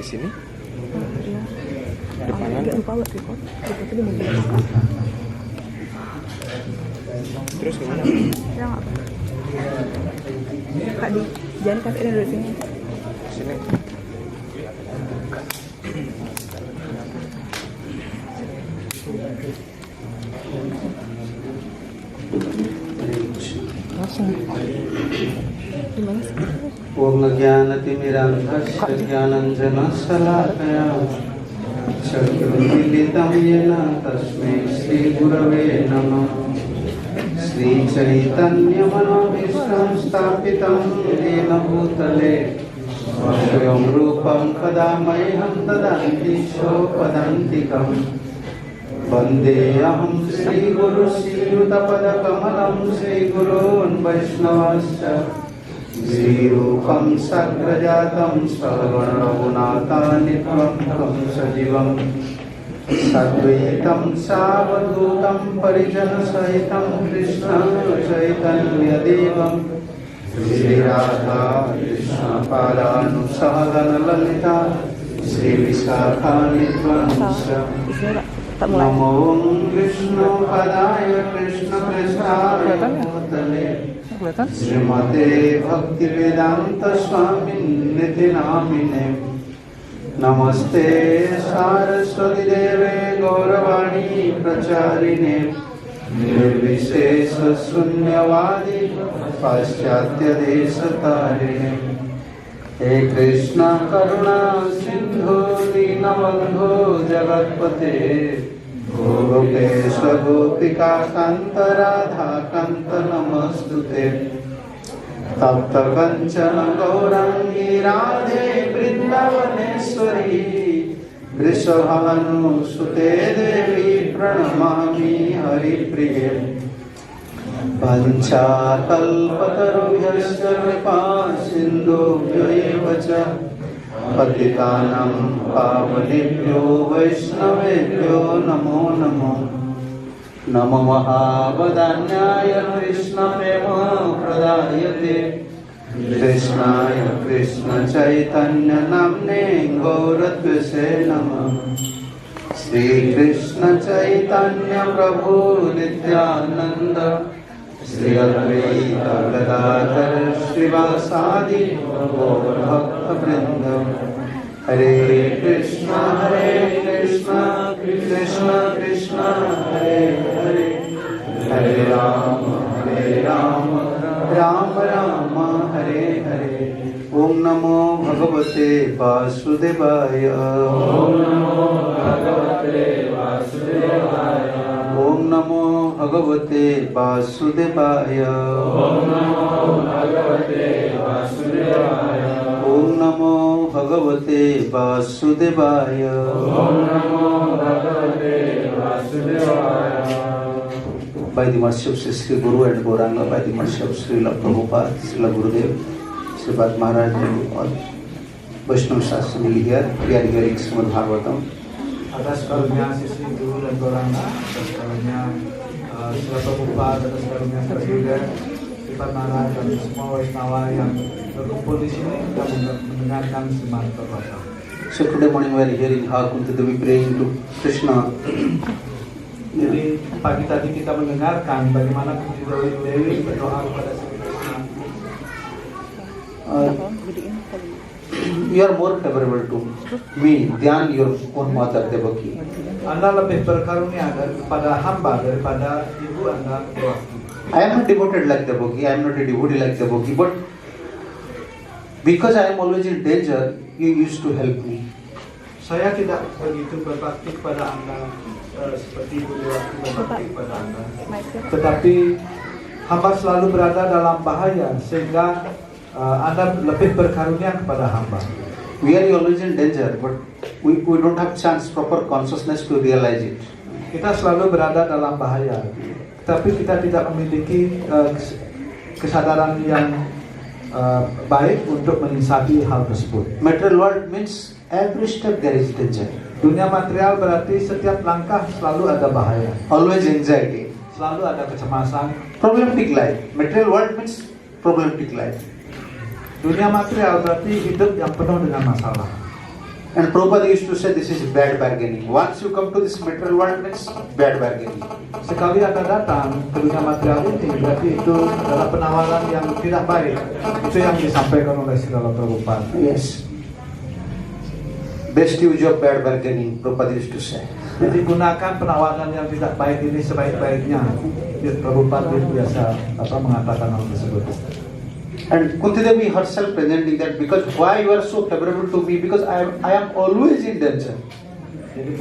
Di sini? Iya. Depanan? Lupa buat record. Itu di mobil. Terus gimana? Ya nggak apa. Kak di jangan kasih dari sini. Sini. Langsung. Gimana sih? Om Jnanatimirandhasya Jnananjana-salakaya Chakrunmilitam yena tasmai Shri Gurave Namah. Shri Chaitanya Manobhishtam Stapitam Yena Bhutale Swayam Rupam Kadamahyam Dadanti Shopadantikam Vandeyaham Shri Guru Shri Yuta Kamalam Shri Gurun Vaishnavasya Shri Rupam Sagrajatam Sarvana Raghunathanitvam Tam Sajivam Sadvaitam Savadutam Parijana Sahitam Krishna Chaitanya Devam Shri Radha Krishna Padanusahagana Lalita Shri Visakhanitvam Isinya tak mulai. Namo Vishnu Padaya Krishna Prasthaya Bhutale Kelihatan? Srimate Bhaktivedanta Swamin Niti Namine Namaste Saraswati Deve Gauravani Pracharine Nirvishesha Sunyavadi Paschatya Desatarine He Krishna Karuna Sindhu Dinabandhu Jagatpate Gopesha Gopika Kanta Radha Kanta Namastute Tapta Kanchana Gaurangi Radhe Vrindavaneshwari Vrishabhanu Sute Devi Pranamami Haripriye Pancha Kalpatarubhyasya Kripa Sindhubhyo eva cha Patitanam Pavanebhyo Vaishnavebhyo Namo Namo Namo Mahavadanyaya Krishna Prema Pradayate Krishnaya Krishna Chaitanya Namne Gauratvase Namah Shri Krishna Chaitanya Prabhu Nityananda Shri Advaita Gadadhar Srivasadi Gaur Bhakta Vrinda Hare Krishna Krishna Krishna Hare Hare Hare Rama Rama Rama Hare Hare Om Namo Bhagavate Vasudevaya Om Namo Bhagavate Vasudevaya Om Namo Bhagavate Vasudevaya Om Namo Bhagavate Vasudevaya Om Namo Bhagavate Vasudevaya Om Namo Bhagavate Vasudevaya By the mercy of Sri Guru and Gauranga, by the mercy of Srila Prabhupada, Srila Gurudev, Sripad Maharaj and all Vaishnava Shastri here, we are hearing Srimad Bhagavatam. Atas karunia Sri Guru dan Gauranga, atas karunia Srila Prabhupada, atas karunia Sri Gurudev, Sripad Maharaj dan semua Vaishnava yang berkumpul di sini dan mendengarkan Srimad Bhagavatam. So today morning we are hearing how Kunti Devi praying to Krishna. Jadi pagi tadi kita mendengarkan bagaimana Kunti Dewi berdoa kepada Sri Krishna. You are more favorable to me than your own mother Devaki. Anda lebih berkarunia kepada hamba daripada ibu Anda Devaki. I am not devoted like Devaki, I am not a devotee like Devaki, but because I am always in danger, you used to help me. Saya tidak begitu berbakti kepada Anda seperti ibu Devaki berbakti kepada Anda. Tetapi hamba selalu berada dalam bahaya sehingga Anda lebih berkarunia kepada hamba. We are always in danger, but we don't have chance, proper consciousness to realize it. Kita selalu berada dalam bahaya, tapi kita tidak memiliki kesadaran yang baik untuk menyiasati hal tersebut. Material world means every step there is danger. Dunia material berarti setiap langkah selalu ada bahaya. Always anxiety. Selalu ada kecemasan. Problematic life. Material world means problematic life. Dunia material berarti hidup yang penuh dengan masalah. And Prabhupada used to say this is bad bargaining. Once you come to this material world, it's bad bargaining. Sekali Anda datang ke dunia material ini, berarti itu adalah penawaran yang tidak baik. Itu yang disampaikan oleh Srila Prabhupada. Yes. Best use of bad bargaining, Prabhupada used to say. Jadi gunakan penawaran yang tidak baik ini sebaik-baiknya. Prabhupada biasa mengatakan hal tersebut. And Kunti Devi herself presenting that because why you are so favorable to me, because I am always in danger. Jadi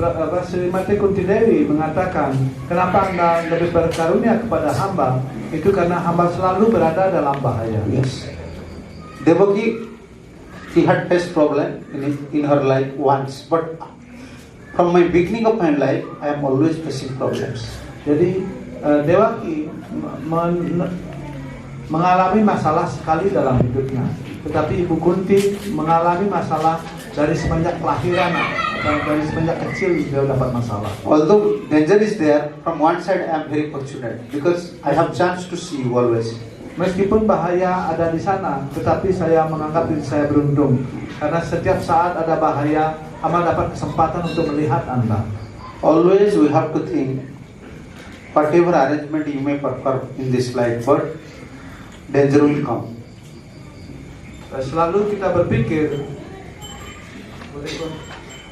Srimati Kunti Dewi mengatakan, kenapa Anda lebih berkarunia kepada hamba? Itu karena hamba selalu berada dalam bahaya. Yes. Devaki, he had faced problem in her life once, but from my beginning of my life, I am always facing problems. Jadi Devaki mengalami masalah sekali dalam hidupnya, tetapi Ibu Kunti mengalami masalah dari semenjak kelahiran atau dari semenjak kecil dia dapat masalah. Although danger is there, from one side I am very fortunate because I have chance to see you always. Meskipun bahaya ada di sana, tetapi saya menganggap diri saya beruntung karena setiap saat ada bahaya, hamba dapat kesempatan untuk melihat Anda. Always we have to think whatever arrangement you may perform in this life, but danger will come. Selalu kita berpikir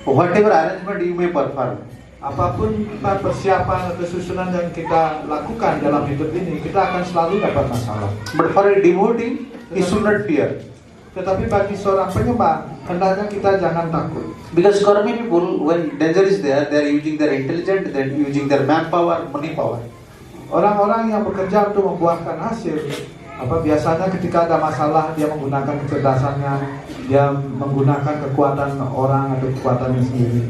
Whatever arrangement you may perform, apapun persiapan atau susunan yang kita lakukan dalam hidup ini, kita akan selalu dapat masalah. but for a devotee, he should not fear. Tetapi bagi seorang penyembah, hendaknya kita jangan takut. Because karmi people, when danger is there, they are using their intelligence, they are using their manpower, money power. Orang-orang yang bekerja untuk membuahkan hasil, biasanya ketika ada masalah dia menggunakan kecerdasannya, dia menggunakan kekuatan orang atau kekuatannya sendiri.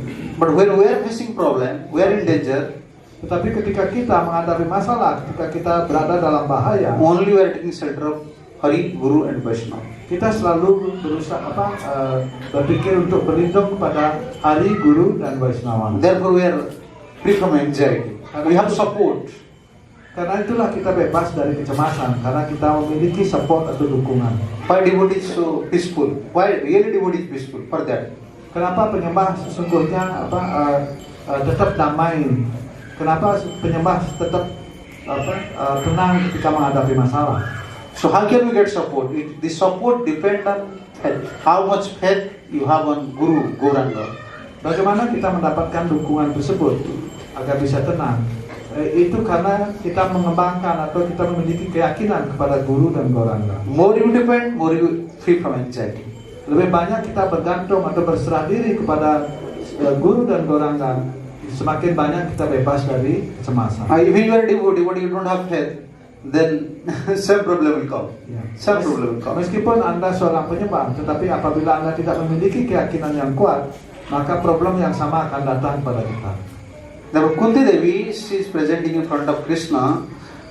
But when we are facing problem, we are in danger. Tetapi ketika kita menghadapi masalah, ketika kita berada dalam bahaya, Only we are taking shelter of Hari, Guru, and Vaishnava. kita selalu berusaha berpikir untuk berlindung kepada Hari, Guru, dan Vaishnava. Therefore, we are free from anxiety. We have support. Karena itulah kita bebas dari kecemasan, karena kita memiliki support atau dukungan. Why devotee is so peaceful? Why really devotee is peaceful? For that. Kenapa penyembah sesungguhnya tetap damai? Kenapa penyembah tetap tenang ketika menghadapi masalah? So how can we get support? The support depends on faith. How much faith you have on Guru, Gauranga. Bagaimana kita mendapatkan dukungan tersebut agar bisa tenang? Itu karena kita mengembangkan atau kita memiliki keyakinan kepada Guru dan Gauranga. More you depend, more you free from anxiety. Lebih banyak kita bergantung atau berserah diri kepada Guru dan Gauranga, semakin banyak kita bebas dari kecemasan. If you are a devotee, but you don't have faith, then some problem will come. Ya. Some problem will come. Meskipun Anda seorang penyembah, tetapi apabila Anda tidak memiliki keyakinan yang kuat, maka problem yang sama akan datang pada kita. Now Kunti Devi, she is presenting in front of Krishna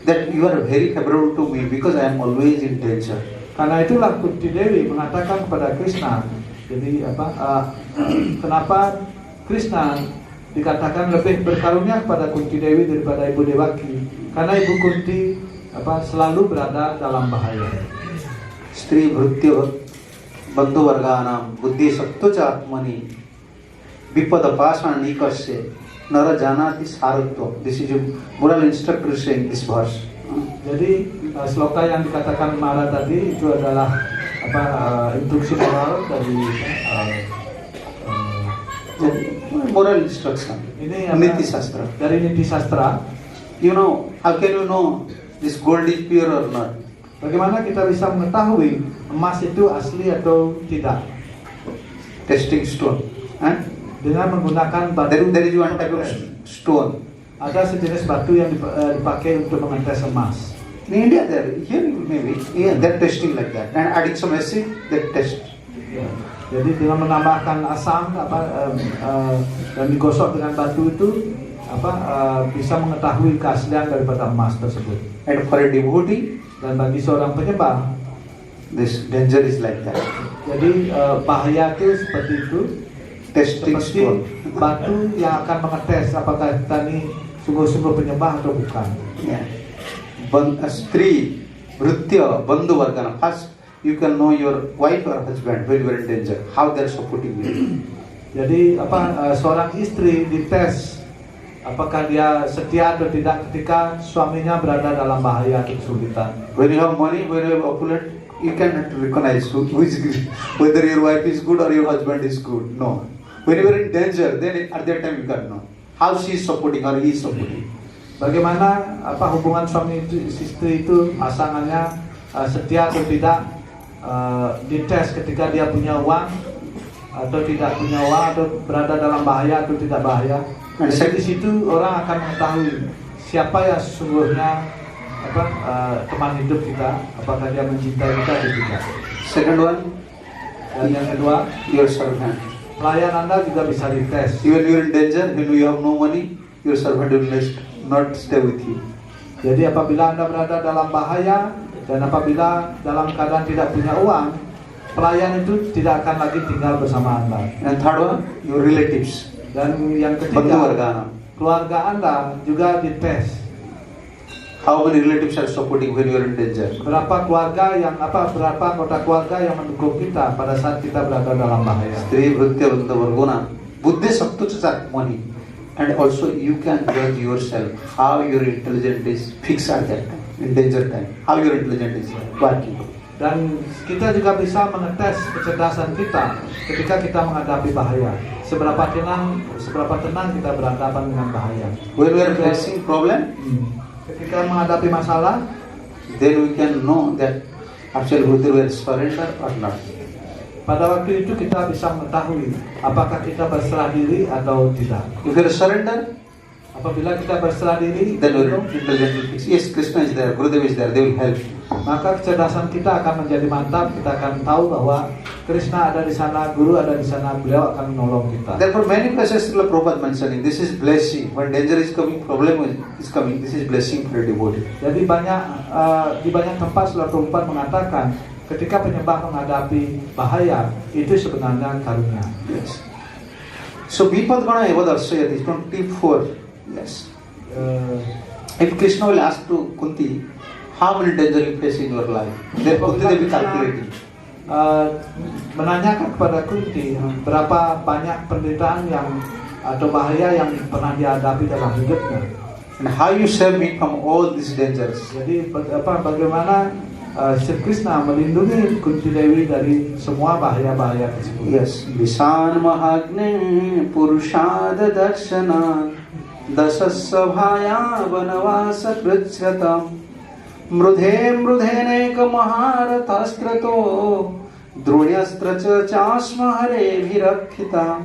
that you are very favorable to me because I am always in danger. Karena itulah Kunti Dewi mengatakan kepada Krishna, jadi kenapa Krishna dikatakan lebih berkarunia kepada Kunti Dewi daripada Ibu Devaki? Karena Ibu Kunti selalu berada dalam bahaya. Stri Bhrutya Bandhu Varganam Buddhi Sattucha Atmani Vipada Pasana Nikasya Nara Janati Sarutva. This is a moral instructor saying this verse. Jadi sloka yang dikatakan Mara tadi itu adalah instruksi moral dari moral instruction. ini Niti Sastra. dari Niti Sastra. You know, how can you know this gold is pure or not? Bagaimana kita bisa mengetahui emas itu asli atau tidak? Testing stone. Dengan menggunakan batu. There is one type of stone. Ada sejenis batu yang dipakai untuk mengetes emas. In India, there here maybe, yeah, they're testing like that, and adding some acid, they test. Ya. Jadi dengan menambahkan asam dan digosok dengan batu itu bisa mengetahui keaslian daripada emas tersebut. And for a devotee, Dan bagi seorang penyembah, this danger is like that. jadi bahaya itu seperti itu. Testing Seperti stone. batu yang akan mengetes apakah kita ini sungguh-sungguh penyembah atau bukan. Yeah. Stri, Bhrutya, Bandhu Vargana. First, you can know your wife or husband when you are in danger. How they are supporting you. Jadi seorang istri dites apakah dia setia atau tidak ketika suaminya berada dalam bahaya atau kesulitan. When you have money, when you have opulent, you cannot recognize who is good, whether your wife is good or your husband is good. No. When you are in danger, then at that time you can know how she is supporting or he is supporting. Bagaimana hubungan suami istri itu, pasangannya setia atau tidak, dites ketika dia punya uang atau tidak punya uang, atau berada dalam bahaya atau tidak bahaya. Jadi di situ orang akan mengetahui siapa yang sesungguhnya teman hidup kita, apakah dia mencintai kita atau tidak. Second one, dan yang kedua, your servant. Pelayan Anda juga bisa dites. Even you are in danger, when you have no money, your servant will not stay with you. Jadi apabila Anda berada dalam bahaya dan apabila dalam keadaan tidak punya uang, pelayan itu tidak akan lagi tinggal bersama Anda. And third one, your relatives. Dan yang ketiga, keluarga Anda juga dites. How many relatives are supporting when you are in danger? Berapa anggota keluarga yang mendukung kita pada saat kita berada dalam bahaya. Stri Vritya Banda Varguna. Buddhi Saptucha money. And also you can judge yourself how your intelligence is fixed at that time, in danger time. How your intelligence is working. Dan kita juga bisa mengetes kecerdasan kita ketika kita menghadapi bahaya. Seberapa tenang kita berhadapan dengan bahaya. When we are facing problem, ketika menghadapi masalah, then we can know that actually whether we are surrender or not. Pada waktu itu kita bisa mengetahui apakah kita berserah diri atau tidak. If we are surrender, apabila kita berserah diri, then we are intelligent. Yes, Krishna is there, Gurudev is there, they will help. Maka kecerdasan kita akan menjadi mantap. Kita akan tahu bahwa Krishna ada di sana, Guru ada di sana, beliau akan menolong kita. Therefore many places Srila Prabhupada mentioning this is blessing. When danger is coming, problem is coming, this is blessing for a devotee. Jadi di banyak tempat Srila Prabhupada mengatakan ketika penyembah menghadapi bahaya itu sebenarnya karunia. Yes. So Vipadgana Evadarsayati 24. Yes. If Krishna will ask to Kunti, how many danger you face in your life? Then Kunti they be calculating. Menanyakan kepada Kunti berapa banyak penderitaan atau bahaya yang pernah dihadapi dalam hidupnya. And how you save me from all these dangers? Jadi bagaimana Sri Krishna melindungi Kunti Dewi dari semua bahaya-bahaya tersebut. Yes. Visan Mahagne Purushada Dakshana Dasasabhaya Vanavasa Kritsyatam Mrudhe Maharathastrato Drunyastracha Chasma Hare Virakkhita.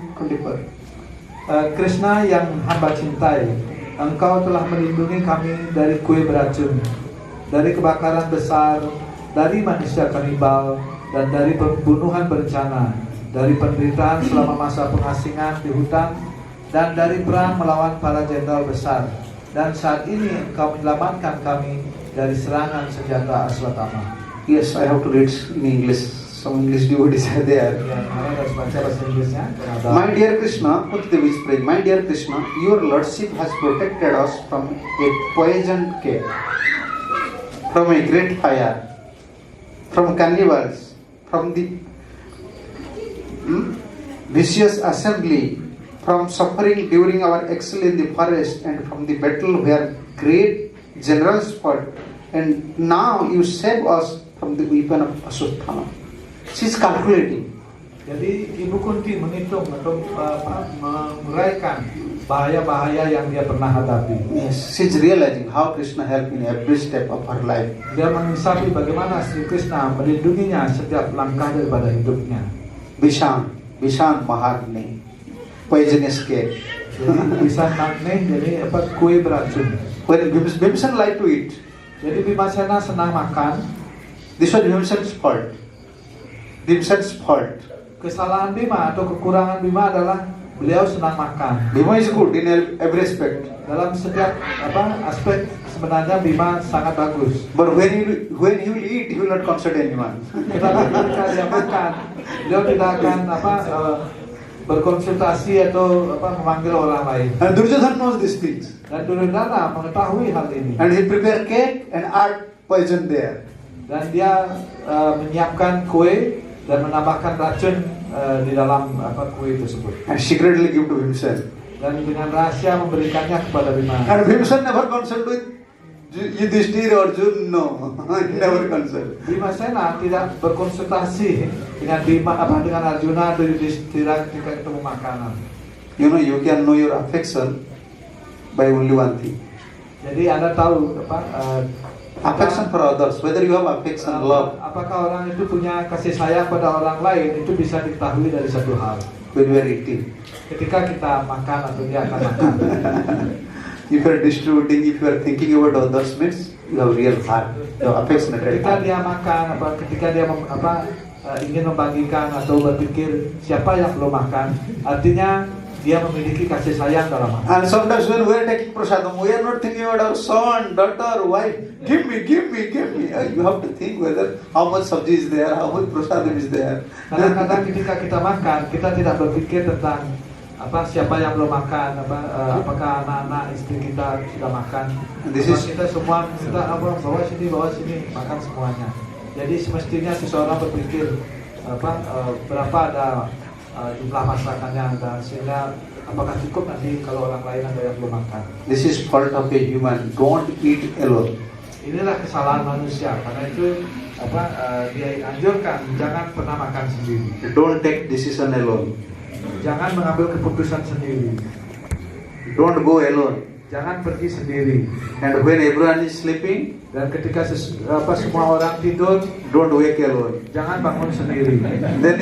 Krishna yang hamba cintai, Engkau telah melindungi kami dari kuil beracun, dari kebakaran besar, dari manusia kanibal, dan dari pembunuhan berencana, dari penderitaan selama masa pengasingan di hutan, dan dari perang melawan para jenderal besar. Dan saat ini Engkau menyelamatkan kami dari serangan senjata Aswatthama. Yes, I have to read in English. Some English devotees are there. My dear Krishna, Kunti is praying. My dear Krishna, your Lordship has protected us from a poisoned cave, from a great fire, from cannibals, from the vicious assembly, from suffering during our exile in the forest, and from the battle where great generals fought. And now you save us from the weapon of Aswatthama. She is calculating. Jadi Ibu Kunti menghitung atau menguraikan bahaya-bahaya yang dia pernah hadapi. Yes, she is realizing how Krishna helped in every step of her life. Dia mengisapi bagaimana Sri Krishna melindunginya setiap langkah daripada hidupnya. Visan Mahagne, poisonous cave. Jadi Visan Mahagne, jadi kue beracun. When Bhimsen like to eat, jadi Bhimasena senang makan. This was Bhimsen's fault. Bhimsen's fault. Kesalahan Bima atau kekurangan Bima adalah beliau senang makan. Bima is good in every aspect. Dalam setiap aspek sebenarnya Bima sangat bagus. But when he will eat, he will not consult anyone. Tetapi ketika dia makan, beliau tidak akan berkonsultasi atau memanggil orang lain. And Duryodhana knows these things. Dan Duryodhana mengetahui hal ini. And he prepare cake and add poison there. Dan dia menyiapkan kue dan menambahkan racun di dalam kue tersebut. and secretly give to Bhimsen. Dan dengan rahasia memberikannya kepada Bima. And Bhimsen never consult with Yudhishthira or Arjuna. No, he never consult. Bhimasena tidak berkonsultasi dengan dengan Arjuna atau Yudhishthira ketika ketemu makanan. You know, you can know your affection by only one thing. Jadi Anda tahu Affection for others, whether you have affection, love. Apakah orang itu punya kasih sayang pada orang lain, itu bisa diketahui dari satu hal. When we are eating, Ketika kita makan atau dia akan makan. if you are distributing, if you are thinking about others, means you have real heart, you have affectionate Ketika heart. dia makan, ketika dia ingin membagikan atau berpikir siapa yang belum makan, artinya dia memiliki kasih sayang dalam hati. And sometimes when we are taking prasadam, we are not thinking about our son, daughter, wife. Give me, give me, give me. You have to think whether how much sabji is there, how much prasadam is there. Kadang-kadang ketika kita makan, kita tidak berpikir tentang siapa yang belum makan, apakah anak-anak istri kita sudah makan. Kita semua kita bawa sini makan semuanya. Jadi semestinya seseorang berpikir berapa ada jumlah masakannya, dan sehingga apakah cukup nanti kalau orang lain ada yang belum makan. This is fault of a human. Don't eat alone. Inilah kesalahan manusia. Karena itu dia anjurkan jangan pernah makan sendiri. Don't take decision alone. Jangan mengambil keputusan sendiri. Don't go alone. Jangan pergi sendiri. And when everyone is sleeping, Dan ketika semua orang tidur, don't wake alone. jangan bangun sendiri. Then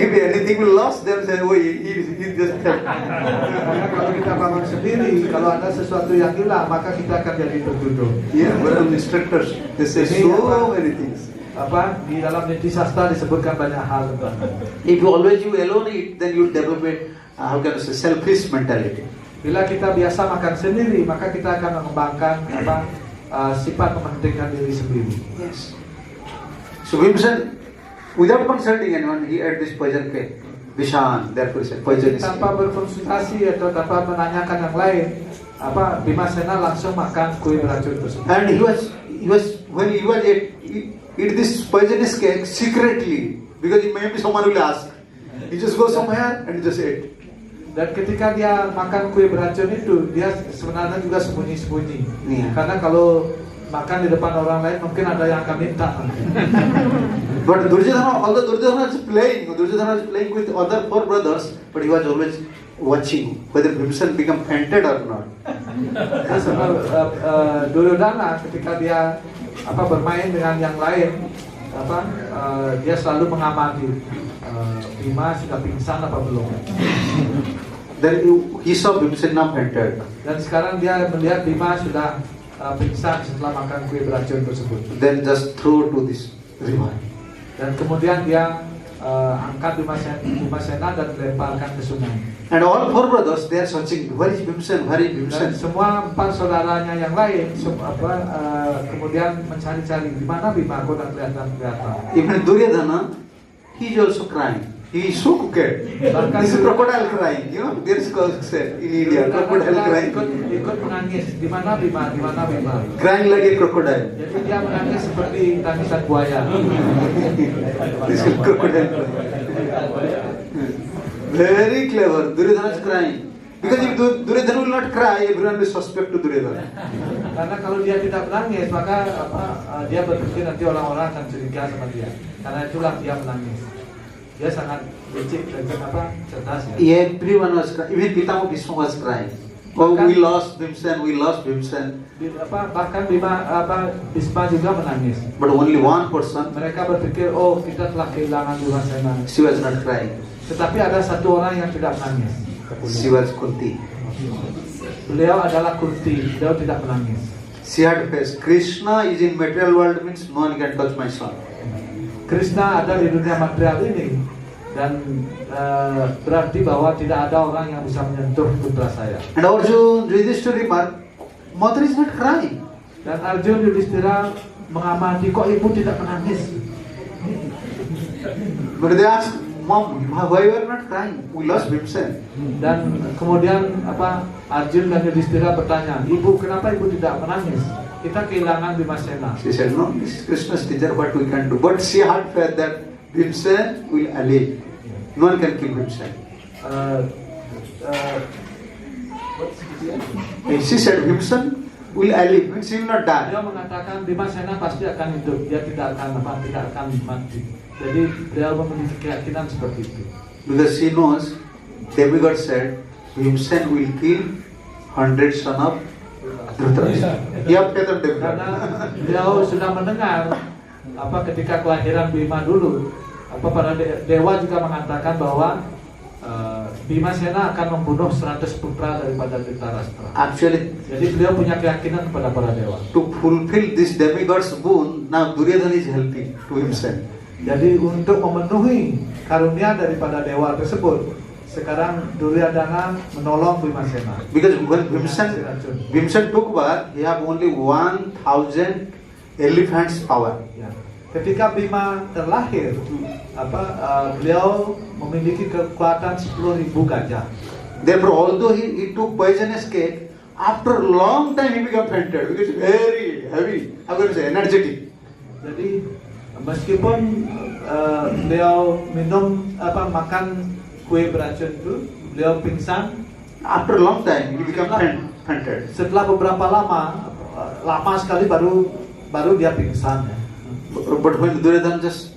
if anything will lost, then say, oh, he just Karena kalau kita bangun sendiri, kalau ada sesuatu yang hilang, maka kita akan jadi tertuduh. Yeah, but instructors, they say so many things. Di dalam niti sastra disebutkan banyak hal tentang. If you always you alone eat, then you develop a how can I say selfish mentality. Bila kita biasa makan sendiri, maka kita akan mengembangkan sifat mementingkan diri sendiri. Yes. So Bhimsen, without consulting anyone, he ate this poison cake. Vishan, therefore he said poison is Tanpa berkonsultasi atau tanpa menanyakan yang lain, Bhimasena langsung makan kue beracun tersebut. And he was when he was eat this poisonous cake secretly, because maybe someone will ask. He just goes somewhere and he just ate. Dan ketika dia makan kue beracun itu, dia sebenarnya juga sembunyi-sembunyi. Iya. Karena kalau makan di depan orang lain, mungkin ada yang akan minta. But Duryodhana, although Duryodhana is playing with other 4 brothers, but he was always watching whether Bhimsen become fainted or not. Duryodhana ketika dia bermain dengan yang lain, dia selalu mengamati Bima sudah pingsan apa belum. Then he saw Bhimsena fainted. Dan sekarang dia melihat Bima sudah pingsan setelah makan kue beracun tersebut. Then just throw to this river. Dan kemudian dia angkat Bhimasena dan lemparkan ke sungai. And all 4 brothers, they are searching, where is Bhimsen, where is Dan Bhimsen? semua 4 saudaranya yang lain kemudian mencari-cari di mana Bima, kok tak kelihatan. Even Duryodhana, he is also crying. He is so crooked. This is crocodile crying. You know, there is said in India, crocodile crying. Ikut menangis. Di mana Bima? Di mana Bima? Crying like a crocodile. Jadi dia menangis seperti tangisan buaya. This is crocodile crying. Very clever. Duryodhana is crying. Because if Duryodhana will not cry, everyone will suspect to Duryodhana. Karena kalau dia tidak menangis, maka dia berpikir nanti orang-orang akan curiga sama dia. Karena itulah dia menangis. Dia sangat licik dan cerdas ya. Everyone was crying. Even Pitama Bhishma was crying. Oh, we lost Bhimsen, we lost Bhimsen. Bahkan Bhishma juga menangis. But only one person, Mereka berpikir, oh kita telah kehilangan Bhimasena. she was not crying. Tetapi ada satu orang yang tidak menangis. She was Kunti. Beliau adalah Kunti. Beliau tidak menangis. She had faced Krishna is in material world means no one can touch my son. Krishna ada di dunia material ini, dan berarti bahwa tidak ada orang yang bisa menyentuh putra saya. And Arjuna Yudhishthira remarked, mother is not crying. Dan Arjuna Yudhishthira mengamati, kok ibu tidak menangis? But they asked, Mom, why you are not crying? We lost Bhimsen. Dan kemudian Arjuna dan Yudhishthira bertanya, ibu kenapa ibu tidak menangis? Kita kehilangan Bhimasena. She said, no, this is Krishna's teacher, what we can do. But she had faith that Bhimsen will allay. No one can kill Bhimsen. She said Bhimsen will live, means he will not die. Beliau mengatakan Bhimasena pasti akan hidup, dia tidak akan mati. Jadi beliau memiliki keyakinan seperti itu. Because she knows, demigod said, Bhimsen will kill 100 son of Dhritarashtra. Dia kata demigod. Karena beliau sudah mendengar ketika kelahiran Bhima dulu, para dewa juga mengatakan bahwa Bhimasena akan membunuh 100 putra daripada Dhritarashtra. Actually, jadi beliau punya keyakinan kepada para dewa. To fulfill this demigod's boon, now Duryodhana is helping to Bhimsen. Jadi untuk memenuhi karunia daripada dewa tersebut, sekarang Duryodhana menolong Bhimasena. Because when Bhimsen took birth, he have only 1,000 elephants power. Ya. Ketika Bhima terlahir, beliau memiliki kekuatan 10.000 gajah. Therefore, although he took poisonous cake, after a long time he became fainted because very heavy, how can I say, energetic. Jadi meskipun beliau makan kue beracun itu, beliau pingsan. After a long time he became fainted. Setelah beberapa lama sekali baru dia pingsan. But when Duryodhana just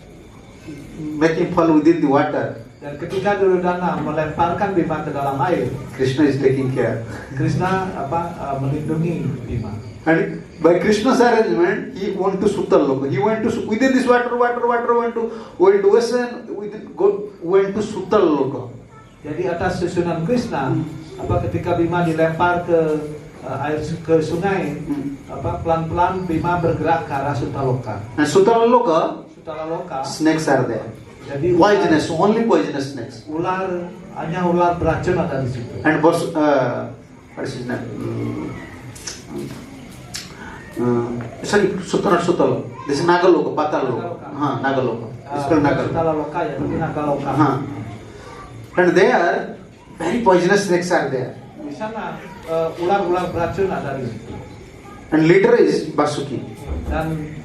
make him fall within the water, dan ketika Duryodhana melemparkan Bhima ke dalam air, Krishna is taking care. Krishna melindungi Bhima. And by Krishna's arrangement, he went to Sutaloka. He went to within this water went to ocean, went to Sutaloka. Jadi atas susunan Krishna, ketika Bhima dilempar ke sungai, pelan-pelan Bhima bergerak ke arah Sutaloka. And Sutaloka, snakes are there. Jadi poisonous, only poisonous snakes. Hanya ular beracun ada di situ. And what is his name? Sutaloka. This is Nagaloka, Pataloka. Nagaloka. It's called Nagaloka. Sutaloka, ya, Nagaloka. And there, very poisonous snakes are there. Di sana ular-ular beracun ada di situ. And leader is Basuki. Dan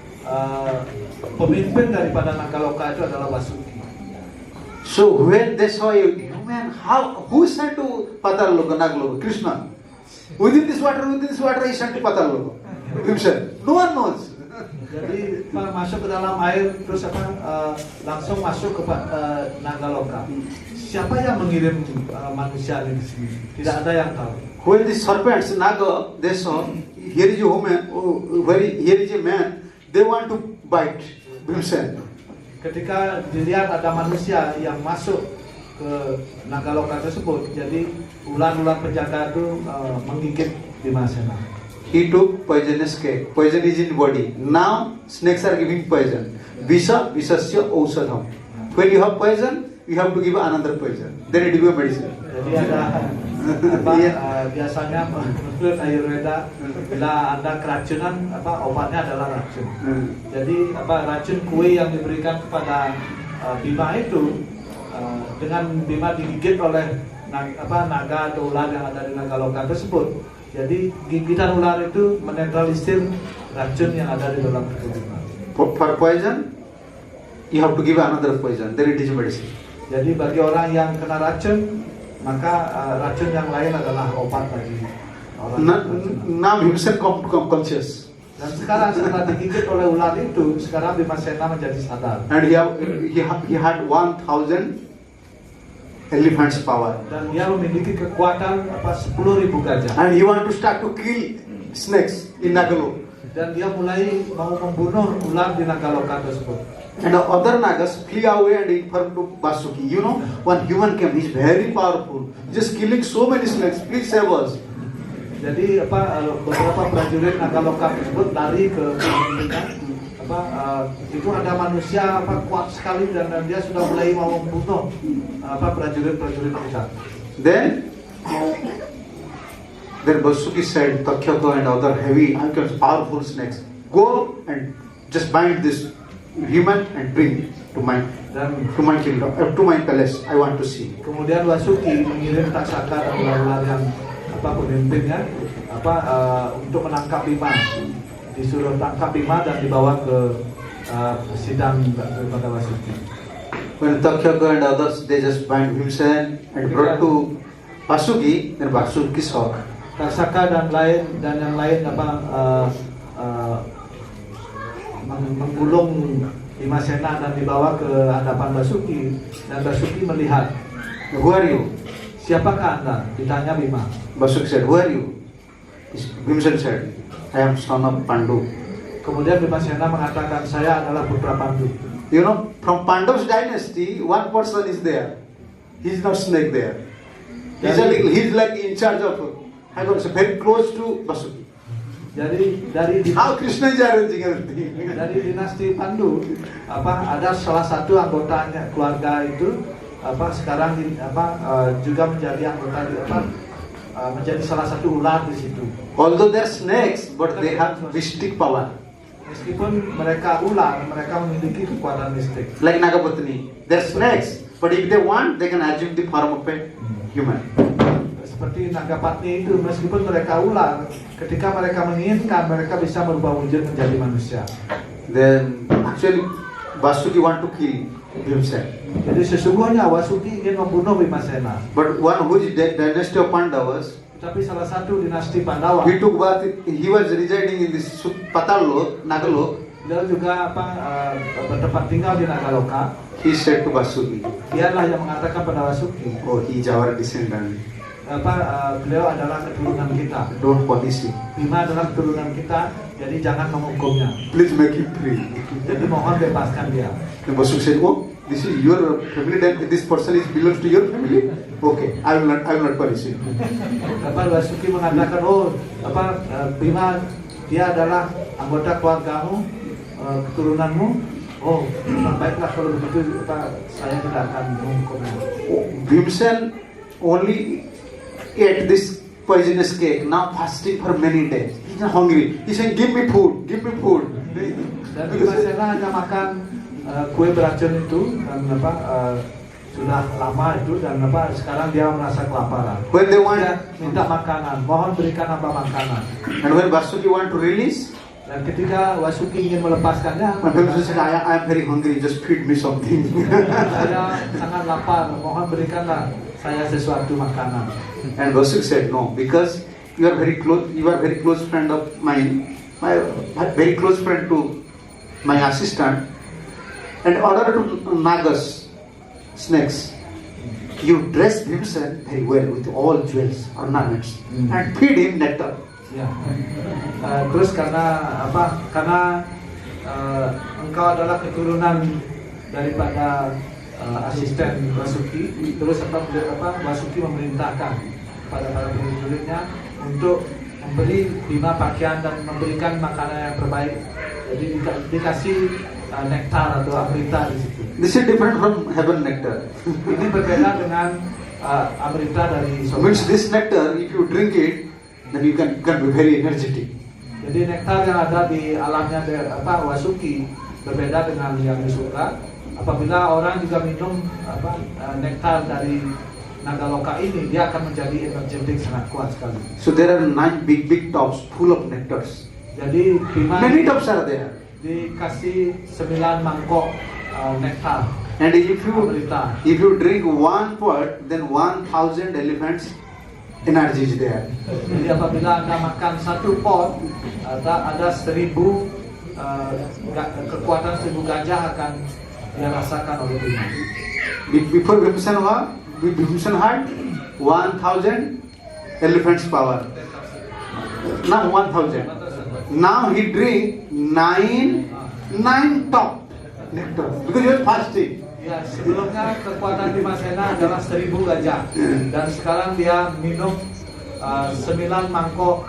pemimpin daripada Nagaloka itu adalah Basuki. So when they saw a human, who sent to Pataloka, Nagaloka? Krishna. Within this water, he sent to Pataloka. Himself. No one knows. Jadi masuk ke dalam air, terus langsung masuk ke Nagaloka. Siapa yang mengirim manusia di sini? Tidak ada yang tahu. When the serpents, Naga, they saw, here is a woman, here is a man, they want to bite Bhimsen. Ketika dilihat ada manusia yang masuk ke Nagaloka tersebut, jadi ular-ular penjaga itu menggigit Bhimasena. He took poisonous cake. Poison is in body. Now snakes are giving poison. Visasya ausadham. When you have poison, you have to give another poison. Then it will be medicine. Jadi ada biasanya menurut Ayurveda, bila ada keracunan, obatnya adalah racun. Jadi racun kue yang diberikan kepada Bhima itu, dengan Bhima digigit oleh naga atau ular yang ada di Nagaloka tersebut. Jadi gigitan ular itu menetralisir racun yang ada di dalam tubuh Bhima. For poison, you have to give another poison. Then it is medicine. Jadi bagi orang yang kena racun, maka racun yang lain adalah obat bagi orang. Now Bhimsen come conscious. Dan sekarang setelah digigit oleh ular itu, sekarang Bhimasena menjadi sadar. And he had 1,000 elephants power. Dan dia memiliki kekuatan 10.000 gajah. And he want to start to kill snakes in Nagaloka. Dan dia mulai mau membunuh ular di Nagaloka tersebut. And the other Nagas flee away and inform to Basuki. You know, one human came, he's very powerful, just killing so many snakes. Please save us. Jadi beberapa prajurit Nagaloka tersebut lari ke pemimpinan. Itu ada manusia kuat sekali dan dia sudah mulai mau membunuh prajurit-prajurit kita. Then Basuki said, Takhyaka and other heavy, powerful snakes, go and just bind this human and bring to my kingdom, to my palace. I want to see. Kemudian Basuki mengirim Taksaka dan ular-ular yang pemimpinnya untuk menangkap Bhima. Disuruh tangkap Bhima dan dibawa ke sidang kepada Basuki. When Takshaka and others, they just bind Bhimsen and brought to Vasuki, then Vasuki saw. Taksaka dan yang lain menggulung Bhimasena dan dibawa ke hadapan Basuki, dan Basuki melihat, Who are you? siapakah Anda? Ditanya Bima. Vasuki said, Who are you? Bhimsen said, I am son of Pandu. Kemudian Bhimasena mengatakan, saya adalah putra Pandu. You know, from Pandav's dynasty, one person is there. He's not snake there. He's like in charge of, I was very close to Vasuki. Dari How Krishna is arranging everything. dari dinasti Pandu, ada salah satu anggotanya keluarga itu sekarang juga menjadi anggota menjadi salah satu ular di situ. Although they're snakes, but they have mystic power. Meskipun mereka ular, mereka memiliki kekuatan mistik. Like Nagapatni, they're snakes, but if they want, they can assume the form of a human. Seperti Nagapatni itu, meskipun mereka ular, ketika mereka menginginkan, mereka bisa berubah wujud menjadi manusia. Then actually, Vasuki want to kill Bhimsen. Jadi sesungguhnya Vasuki ingin membunuh Bhimasena. But one who is dynasty of Pandavas, Tapi salah satu dinasti Pandawa, he took bath. He was residing in this Patalok, Nagalok. dia juga bertempat tinggal di Nagaloka. He said to Vasuki, Dialah yang mengatakan pada Vasuki, "Oh, he is our descendant. beliau adalah keturunan kita. Don't punish him. Bima adalah keturunan kita, jadi jangan menghukumnya. Please make him free." Jadi mohon bebaskan dia. The Vasuki said, "Oh, this is your family. Then this person is belongs to your family. Okay, I will not punish him." Vasuki mengatakan, Bima, dia adalah anggota keluargamu, keturunanmu. Oh, baiklah kalau begitu, saya tidak akan menghukumnya. Bhimsen only ate this poisonous cake. Now fasting for many days. He's not hungry. He's saying, "Give me food. Give me food." Dan Bhimasena hanya makan kue beracun itu dan sudah lama itu, dan sekarang dia merasa kelaparan. When they want, Dia minta makanan, mohon berikan makanan. and when Vasuki want to release, Dan ketika Vasuki ingin melepaskannya, Bhimsen said, I am very hungry. Just feed me something." saya sangat lapar, mohon berikanlah saya sesuatu makanan. And Vasuki said, "No, because you are very close. You are very close friend of mine. My very close friend to my assistant. And order to Nagas, snakes, you dress Bhimsen very well with all jewels, ornaments, and feed him nectar." Ya. Terus karena engkau adalah keturunan daripada asisten Vasuki, terus Vasuki memerintahkan kepada para murid-muridnya untuk memberi Bima pakaian dan memberikan makanan yang terbaik. Jadi dikasih nektar atau amrita di situ. This is different from heaven nectar. Ini berbeda dengan amrita dari surga. Means this nectar, if you drink it, then you can be very energetic. Jadi nektar yang ada di alamnya Vasuki berbeda dengan yang di surga. Apabila orang juga minum nektar dari Nagaloka ini, dia akan menjadi energetik sangat kuat sekali. So there are 9 big tops full of nectars. Jadi Bima Many tops are there. dikasih 9 mangkok nektar And if amrita. you drink one pot, then 1,000 elephants energy is there. Jadi apabila Anda makan satu pot, ada 1,000 kekuatan 1,000 gajah akan dirasakan oleh Bima. Before Bhimsen had 1,000 elephants power. Now 1,000. Now he drink 9 top nectar because he was fasting. Ya, sebelumnya kekuatan Bhimasena adalah 1,000 gajah, dan sekarang dia minum 9 mangkok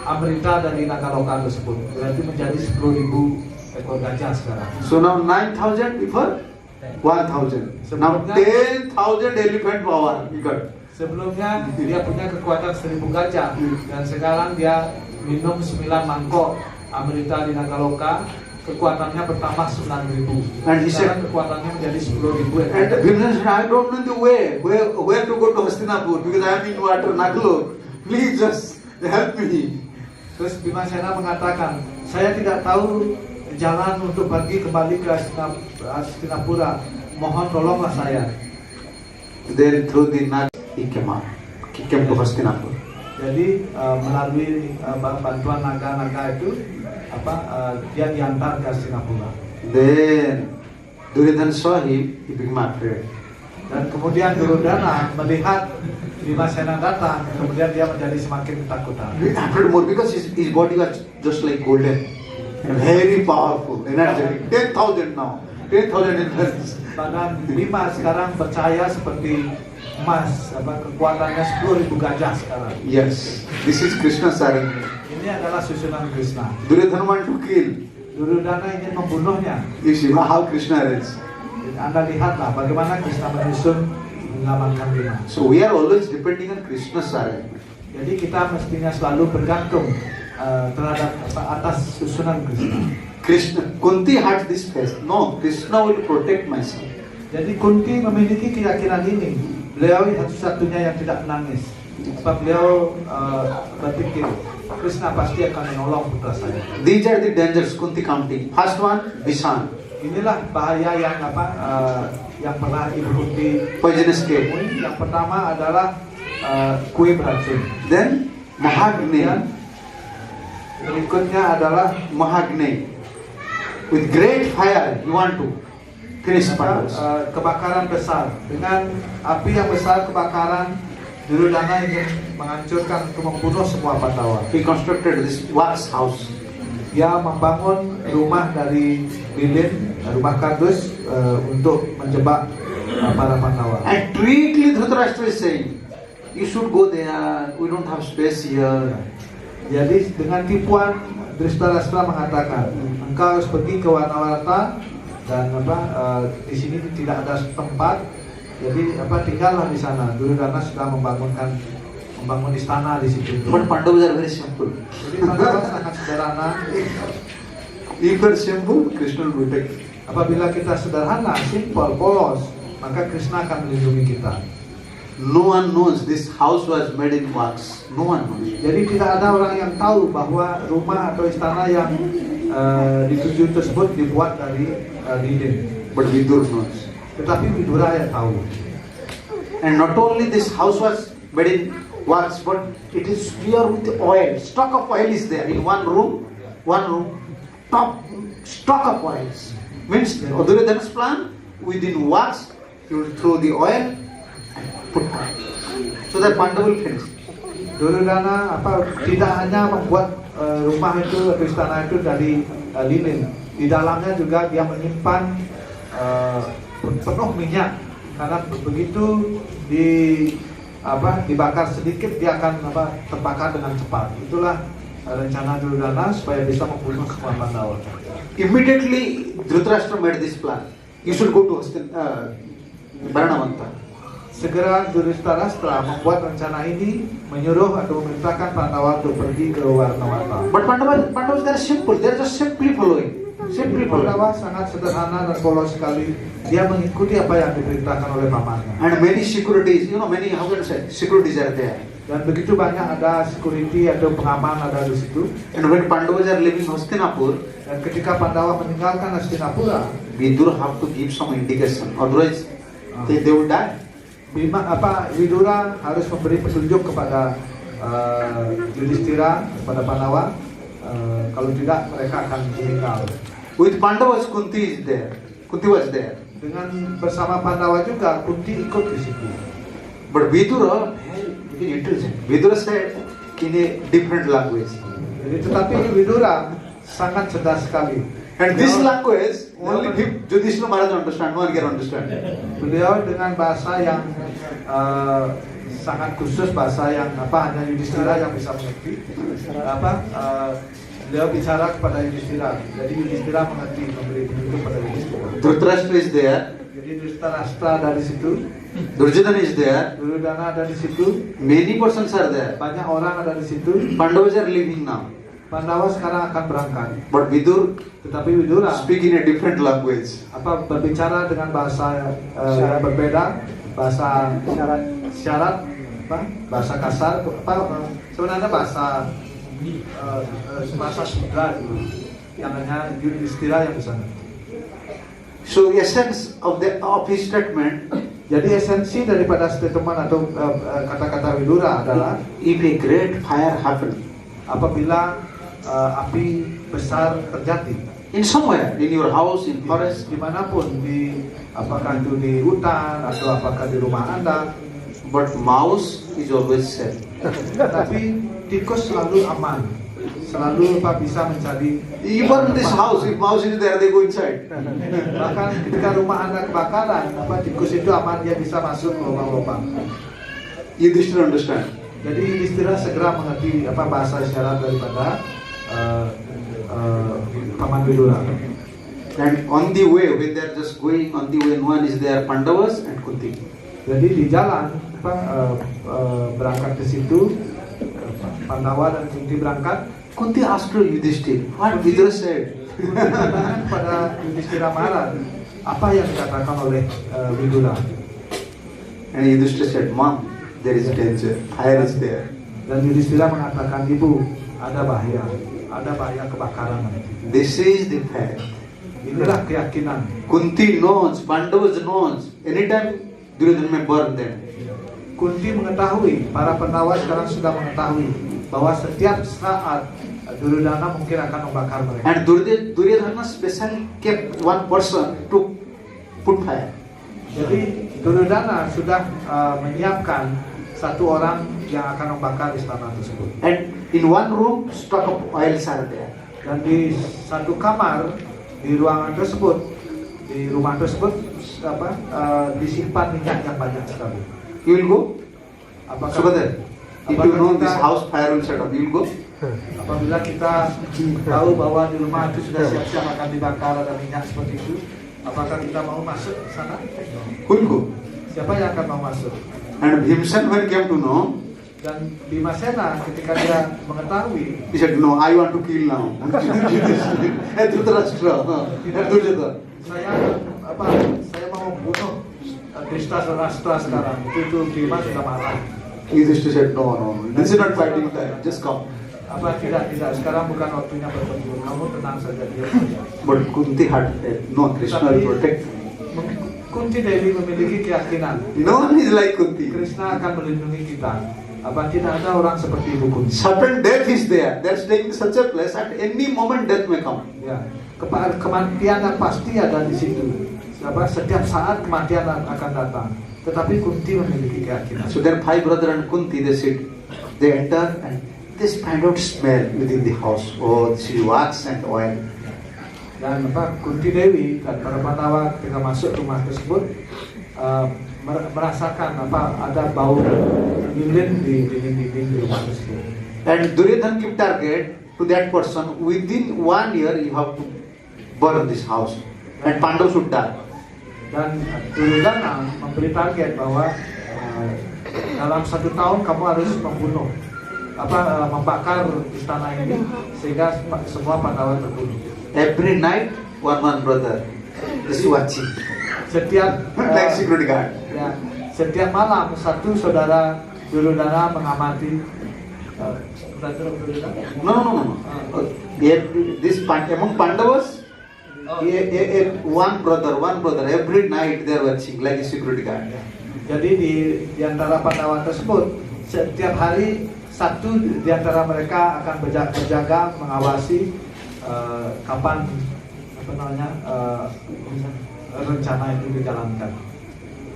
amrita dari Nagaloka tersebut. Berarti menjadi 10,000 ekor gajah sekarang. So now 9,000 before 1,000. Now 10,000 elephant power he got. Sebelumnya dia punya kekuatan 1,000 gajah, dan sekarang dia minum 9 mangkok amrita di Nagaloka. Kekuatannya bertambah 9,000. And he said, kekuatannya menjadi 10,000 and ekor. Bhimsen said, "I don't know the way where to go to Hastinapur because I am in water Nagalok. Please just help me." Terus Bhimasena mengatakan, saya tidak tahu jalan untuk pergi kembali ke Hastinapura. mohon tolonglah saya. Then through the Nag, he came to Hastinapur. Jadi melalui bantuan naga-naga itu dia diantar ke Singapura. Then Duryodhana saw him, he became afraid. Dan kemudian Duryodhana melihat Bhimasena datang, kemudian dia menjadi semakin ketakutan. He afraid more because his body was just like golden and very powerful, energetic. 10,000 now, 10,000 energies. Badan Bima sekarang percaya seperti emas, kekuatannya 10.000 gajah sekarang. Yes, this is Krishna's arrangement. Ini adalah susunan Krishna. Duryodhana want to kill. Duryodhana ingin membunuhnya. You see how Krishna arranges. Anda lihatlah bagaimana Krishna menyusun menyelamatkan Bima. So we are always depending on Krishna's arrangement. Jadi kita mestinya selalu bergantung terhadap atas susunan Krishna. Kunti had this faith. No, Krishna will protect my son. Jadi Kunti memiliki keyakinan ini. Beliau satu-satunya yang tidak menangis. Sebab beliau berpikir Krishna pasti akan menolong putra saya. These are the dangers Kunti counting. First one, Visan. Inilah bahaya yang yang pernah Ibu Kunti Poisonous cake. temui. Yang pertama adalah kue beracun. Then Mahagne. Berikutnya adalah Mahagne. With great fire, you want to finish Pandavas. kebakaran besar. Dengan api yang besar kebakaran, Duryodhana ingin menghancurkan untuk membunuh semua Pandawa. He constructed this wax house. Dia membangun rumah dari lilin, rumah kardus untuk menjebak para Pandawa. And strictly Dhritarashtra is saying, you should go there. We don't have space here. Jadi dengan tipuan Dhritarashtra mengatakan, engkau harus pergi ke Warna-Warta dan di sini tidak ada tempat. Jadi tinggallah di sana. Duryodhana sudah membangun istana di situ. But Pandavas are very simple. Jadi Pandawa sangat sederhana. If you are simple, Krishna will protect you. Apabila kita sederhana, simple, polos, maka Krishna akan melindungi kita. No one knows this house was made in wax. No one knows. Jadi tidak ada orang yang tahu bahwa rumah atau istana yang dituju tersebut dibuat dari lilin. But Vidur knows. Tetapi Vidura yang tahu. And not only this house was made in wax, but it is pure with oil. Stock of oil is there in one room, top stock of oils. Means Duryodhana's plan, within wax, he will throw the oil and put oil. So that Pandava will finish. Duryodhana tidak hanya membuat rumah itu atau istana itu dari lilin. Di dalamnya juga dia menyimpan penuh minyak, karena begitu dibakar sedikit dia akan terbakar dengan cepat. Itulah rencana Duryodhana supaya bisa membunuh semua Pandawa. Immediately Dhritarashtra made this plan. You should go to Varnavanta. Segera Dhritarashtra membuat rencana ini, menyuruh atau memerintahkan Pandawa untuk pergi ke Warna-Warta. But Pandavas they are simple. They are just simply following. Pandawa sangat sederhana dan polos sekali. Dia mengikuti apa yang diperintahkan oleh pamannya. And many securities, many, how can I say, securities are there. Dan begitu banyak ada security atau pengaman ada di situ. And when Pandavas are leaving Hastinapur, Dan ketika Pandawa meninggalkan Hastinapura, Vidur have to give some indication. Otherwise, they will die. Vidura harus memberi petunjuk kepada Yudhishthira, kepada Pandawa. Kalau tidak mereka akan meninggal. With Pandavas, Kunti is there. Kunti was there. Dengan bersama Pandawa juga Kunti ikut di situ. But Vidura, very intelligent. Vidura said in a different language. Jadi tetapi Vidura sangat cerdas sekali. And this language only Yudhishthira Maharaj understand. No one can understand. Beliau dengan bahasa yang sangat khusus, bahasa yang hanya Yudhishthira yang bisa mengerti. Beliau bicara kepada Yudhishthira. Jadi Yudhishthira mengerti, memberi petunjuk pada Yudhishthira. Dhritarashtra is there. Jadi Dhritarashtra ada di situ. Duryodhana is there. Duryodhana ada di situ. Many persons are there. Banyak orang ada di situ. Pandavas are leaving now. Pandawa sekarang akan berangkat. But Vidur Tetapi Vidura speak in a different language. berbicara dengan bahasa yang berbeda, bahasa syarat, bahasa kasar, sebenarnya bahasa sudra itu yang hanya Yudhishthira yang bisa. So essence of his statement, Jadi esensi daripada statement atau kata-kata Widura adalah if a great fire happen apabila api besar terjadi in somewhere, in your house, in forest, dimanapun, apakah itu di hutan atau apakah di rumah Anda, but mouse is always safe. tapi tikus selalu aman, selalu bisa mencari. Even this house, if mouse is there, they go inside. Bahkan ketika rumah Anda kebakaran, tikus itu aman, dia bisa masuk ke lubang-lubang. You just don't understand. Jadi Yudhistira segera mengerti bahasa isyarat daripada Paman Widura. And on the way, when they are just going on the way, one is there, Pandavas and Kunti. Jadi di jalan berangkat ke situ, Pandawa dan Kunti berangkat. Kunti asked Yudhishthira, what Vidura said? Pada Yudhistira marah, apa yang dikatakan oleh Widura? And Yudhishthira said, Mom, there is danger, fire is there. Dan Yudhistira mengatakan, Ibu, ada bahaya kebakaran. This is the fact. Inilah keyakinan. Kunti knows, Pandavas knows, anytime Duryodhana may burn them. Kunti mengetahui, para Pandawa sekarang sudah mengetahui bahwa setiap saat Duryodhana mungkin akan membakar mereka. And Duryodhana specially kept one person to put fire. Jadi Duryodhana sudah menyiapkan satu orang yang akan membakar istana tersebut. And in one room, stock of oils are there. Dan di satu kamar, di ruangan tersebut, di rumah tersebut, disimpan minyak yang banyak sekali. You will go? Apakah Subhadra, if you know this house fire will set up, you will go? apabila kita tahu bahwa di rumah itu sudah siap-siap akan dibakar ada minyak seperti itu, apakah kita mau masuk ke sana? Who will go? Siapa yang akan mau masuk? And Bhimsen when came to know, Dan Bhimasena ketika dia mengetahui, he said, no, I want to kill now. Dhritarashtra, Duryodhana. saya mau bunuh Dhritarashtra sekarang. Itu Bhima sudah marah. Yudhishthira said, no, this is not fighting time, just come. Tidak, sekarang bukan waktunya bertempur. Kamu tenang saja, dia. But Kunti had faith, no, Krishna will protect me. Kunti Dewi memiliki keyakinan. No one is like Kunti. Krishna akan melindungi kita. Tidak ada orang seperti Ibu Kunti. Certain death is there. They're staying in such a place. At any moment death may come. Ya, kematian yang pasti ada di situ. Setiap saat kematian akan datang. Tetapi Kunti memiliki keyakinan. So then 5 brothers and Kunti, they enter and this find out smell within the house. Oh, this is wax and oil. Dan Kunti Dewi dan para Pandawa ketika masuk rumah tersebut merasakan ada bau lilin di dinding di rumah tersebut. And Duryodhana give target to that person. Within 1 year you have to burn this house. And Pandavas should die. Dan Duryodhana memberi target bahwa dalam 1 tahun kamu harus membunuh, membakar istana ini sehingga semua Pandawa terbunuh. Every night one brother is watching. Setiap Like security guard. ya, setiap malam satu saudara Duryodhana mengamati. No. Among Pandavas, one brother, every night they are watching like a security guard. Jadi di antara Pandawa tersebut, setiap hari satu di antara mereka akan berjaga mengawasi kapan rencana itu dijalankan.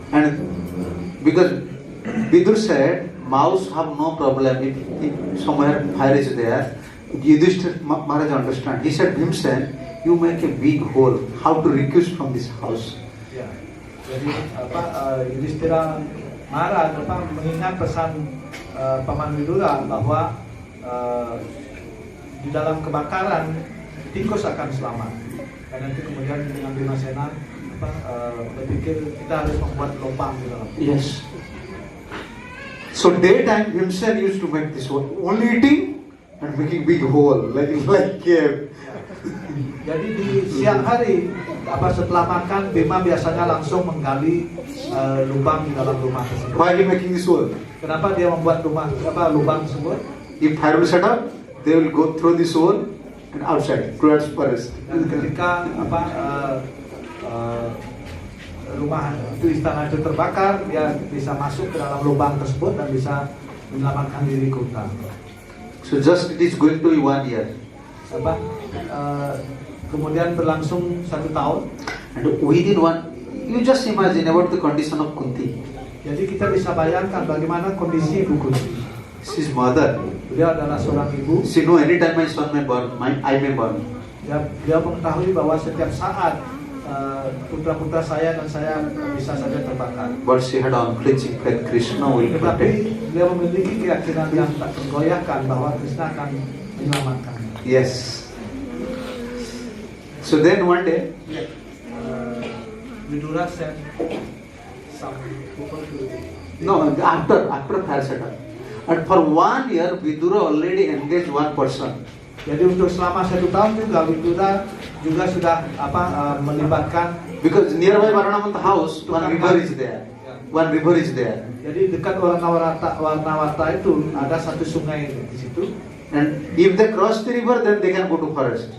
And because Vidur said, mouse have no problem if somewhere fire is there. Yudhishthira Maharaj understand. He said, Bhimsen, you make a big hole. How to recuse from this house? Ya, jadi Yudhishthira Maharaj mengingat pesan Paman Widura bahwa di dalam kebakaran tikus akan selamat. Karena itu kemudian dengan Bhimasena berpikir kita harus membuat lubang di dalam. Yes. So daytime Bhimsen used to make this hole, only eating and making big hole like cave. Jadi di siang hari setelah makan Bhima biasanya langsung menggali lubang di dalam rumah tersebut. Why he making this hole? Kenapa dia membuat lubang tersebut? If fire will set up, they will go through this hole and outside towards forest. Dan ketika rumah itu, istana itu terbakar, dia bisa masuk ke dalam lubang tersebut dan bisa menyelamatkan diri ke hutan. So just it is going to be 1 year. Kemudian berlangsung 1 tahun. And within one, you just imagine about the condition of Kunti. Jadi kita bisa bayangkan bagaimana kondisi Ibu Kunti. She's mother. Beliau adalah seorang ibu. She know anytime my son may born, I may born. Dia mengetahui bahwa setiap saat putra-putra saya dan saya bisa saja terbakar. But she had unflinching faith. Krishna will Tetapi protect. dia memiliki keyakinan yang tak tergoyahkan bahwa Krishna akan menyelamatkan. Yes. So then one day, Vidura sent some people to. no, after fire setup. And for 1 year, Vidura already engaged one person. Jadi untuk selama 1 tahun juga Vidura juga sudah melibatkan. Because nearby Varanamanta house, one river is there. One river is there. Jadi dekat Warnawarta itu ada satu sungai di situ. And if they cross the river, then they can go to forest.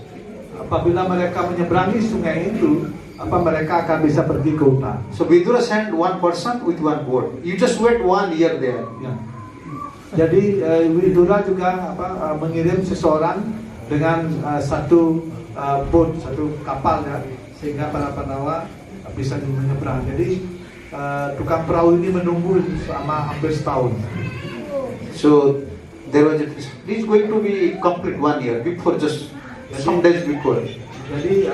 Apabila mereka menyeberangi sungai itu, mereka akan bisa pergi ke hutan. So Vidura sent one person with one boat. You just wait 1 year there. Ya. Jadi Vidura juga mengirim seseorang dengan satu boat, satu kapal ya, sehingga para Pandawa bisa menyeberang. Jadi tukang perahu ini menunggu selama hampir setahun. So there was it is going to be complete 1 year before, just some days before. Jadi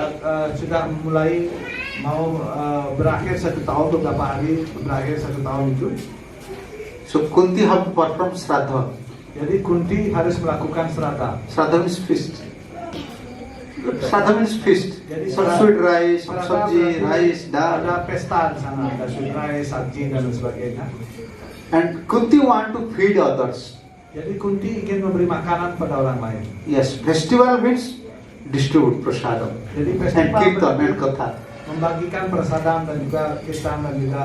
sudah mulai mau berakhir 1 tahun, beberapa hari berakhir 1 tahun itu. So Kunti have to perform Shraddha. Jadi Kunti harus melakukan Shraddha. Shraddha means feast. Shraddha means feast. Jadi Some sweet rice, some sabji, rice, dal. Ada pesta di sana, ada sweet rice, sabji dan sebagainya. And Kunti want to feed others. Jadi Kunti ingin memberi makanan pada orang lain. Yes, festival means distribute prasadam. Jadi And festival kirtan and katha. membagikan prasadam dan juga kirtan dan juga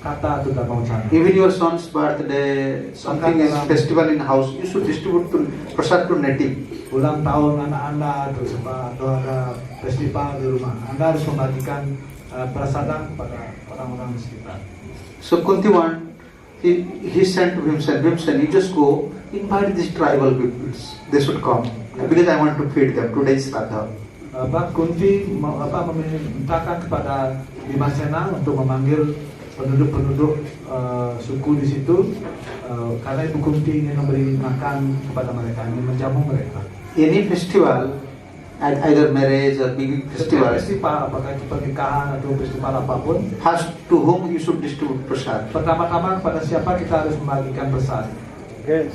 kata atau dhamma. Even your son's birthday, something is festival in house, you should distribute to prasad to native. Ulang tahun anak-anak atau ada festival di rumah, Anda harus membagikan prasadam pada orang-orang di sekitar. So Kunti he sent to Bhimsen, you just go invite these tribal peoples. They should come because I want to feed them. Today is Shraddha. Kunti memintakan kepada Bhimasena untuk memanggil penduduk-penduduk suku di situ karena Ibu Kunti ingin memberi makan kepada mereka, ingin menjamu mereka. Any festival, either marriage or big Setiap festival, festival, apakah itu pernikahan atau festival apapun, has to whom you should distribute prasad. pertama-tama kepada siapa kita harus membagikan prasad? Guys.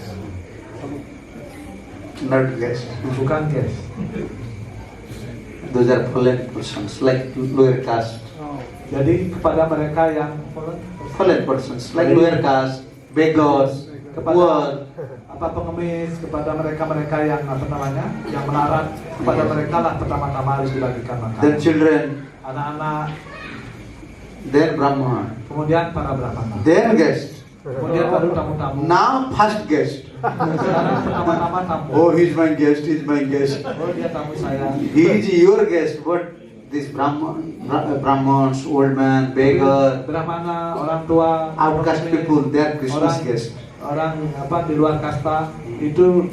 Not guest. Bukan guys. Those are fallen persons, like lower caste. Jadi kepada mereka yang Fallen persons, like lower caste, beggars, poor. pengemis, kepada mereka-mereka yang yang melarat, kepada mereka lah pertama-tama harus dibagikan makan. Then children, Anak-anak, then Brahman, kemudian para brahmana, then guest. kemudian baru tamu-tamu. Now first guest. Sekarang pertama-tama tamu. Oh, he's my guest, he's my guest. Oh, dia tamu saya. He is your guest, but this Brahmans, old man, beggar, Brahmana, orang tua, outcast pengemis, people, they are Krishna's orang- guest. Orang di luar kasta itu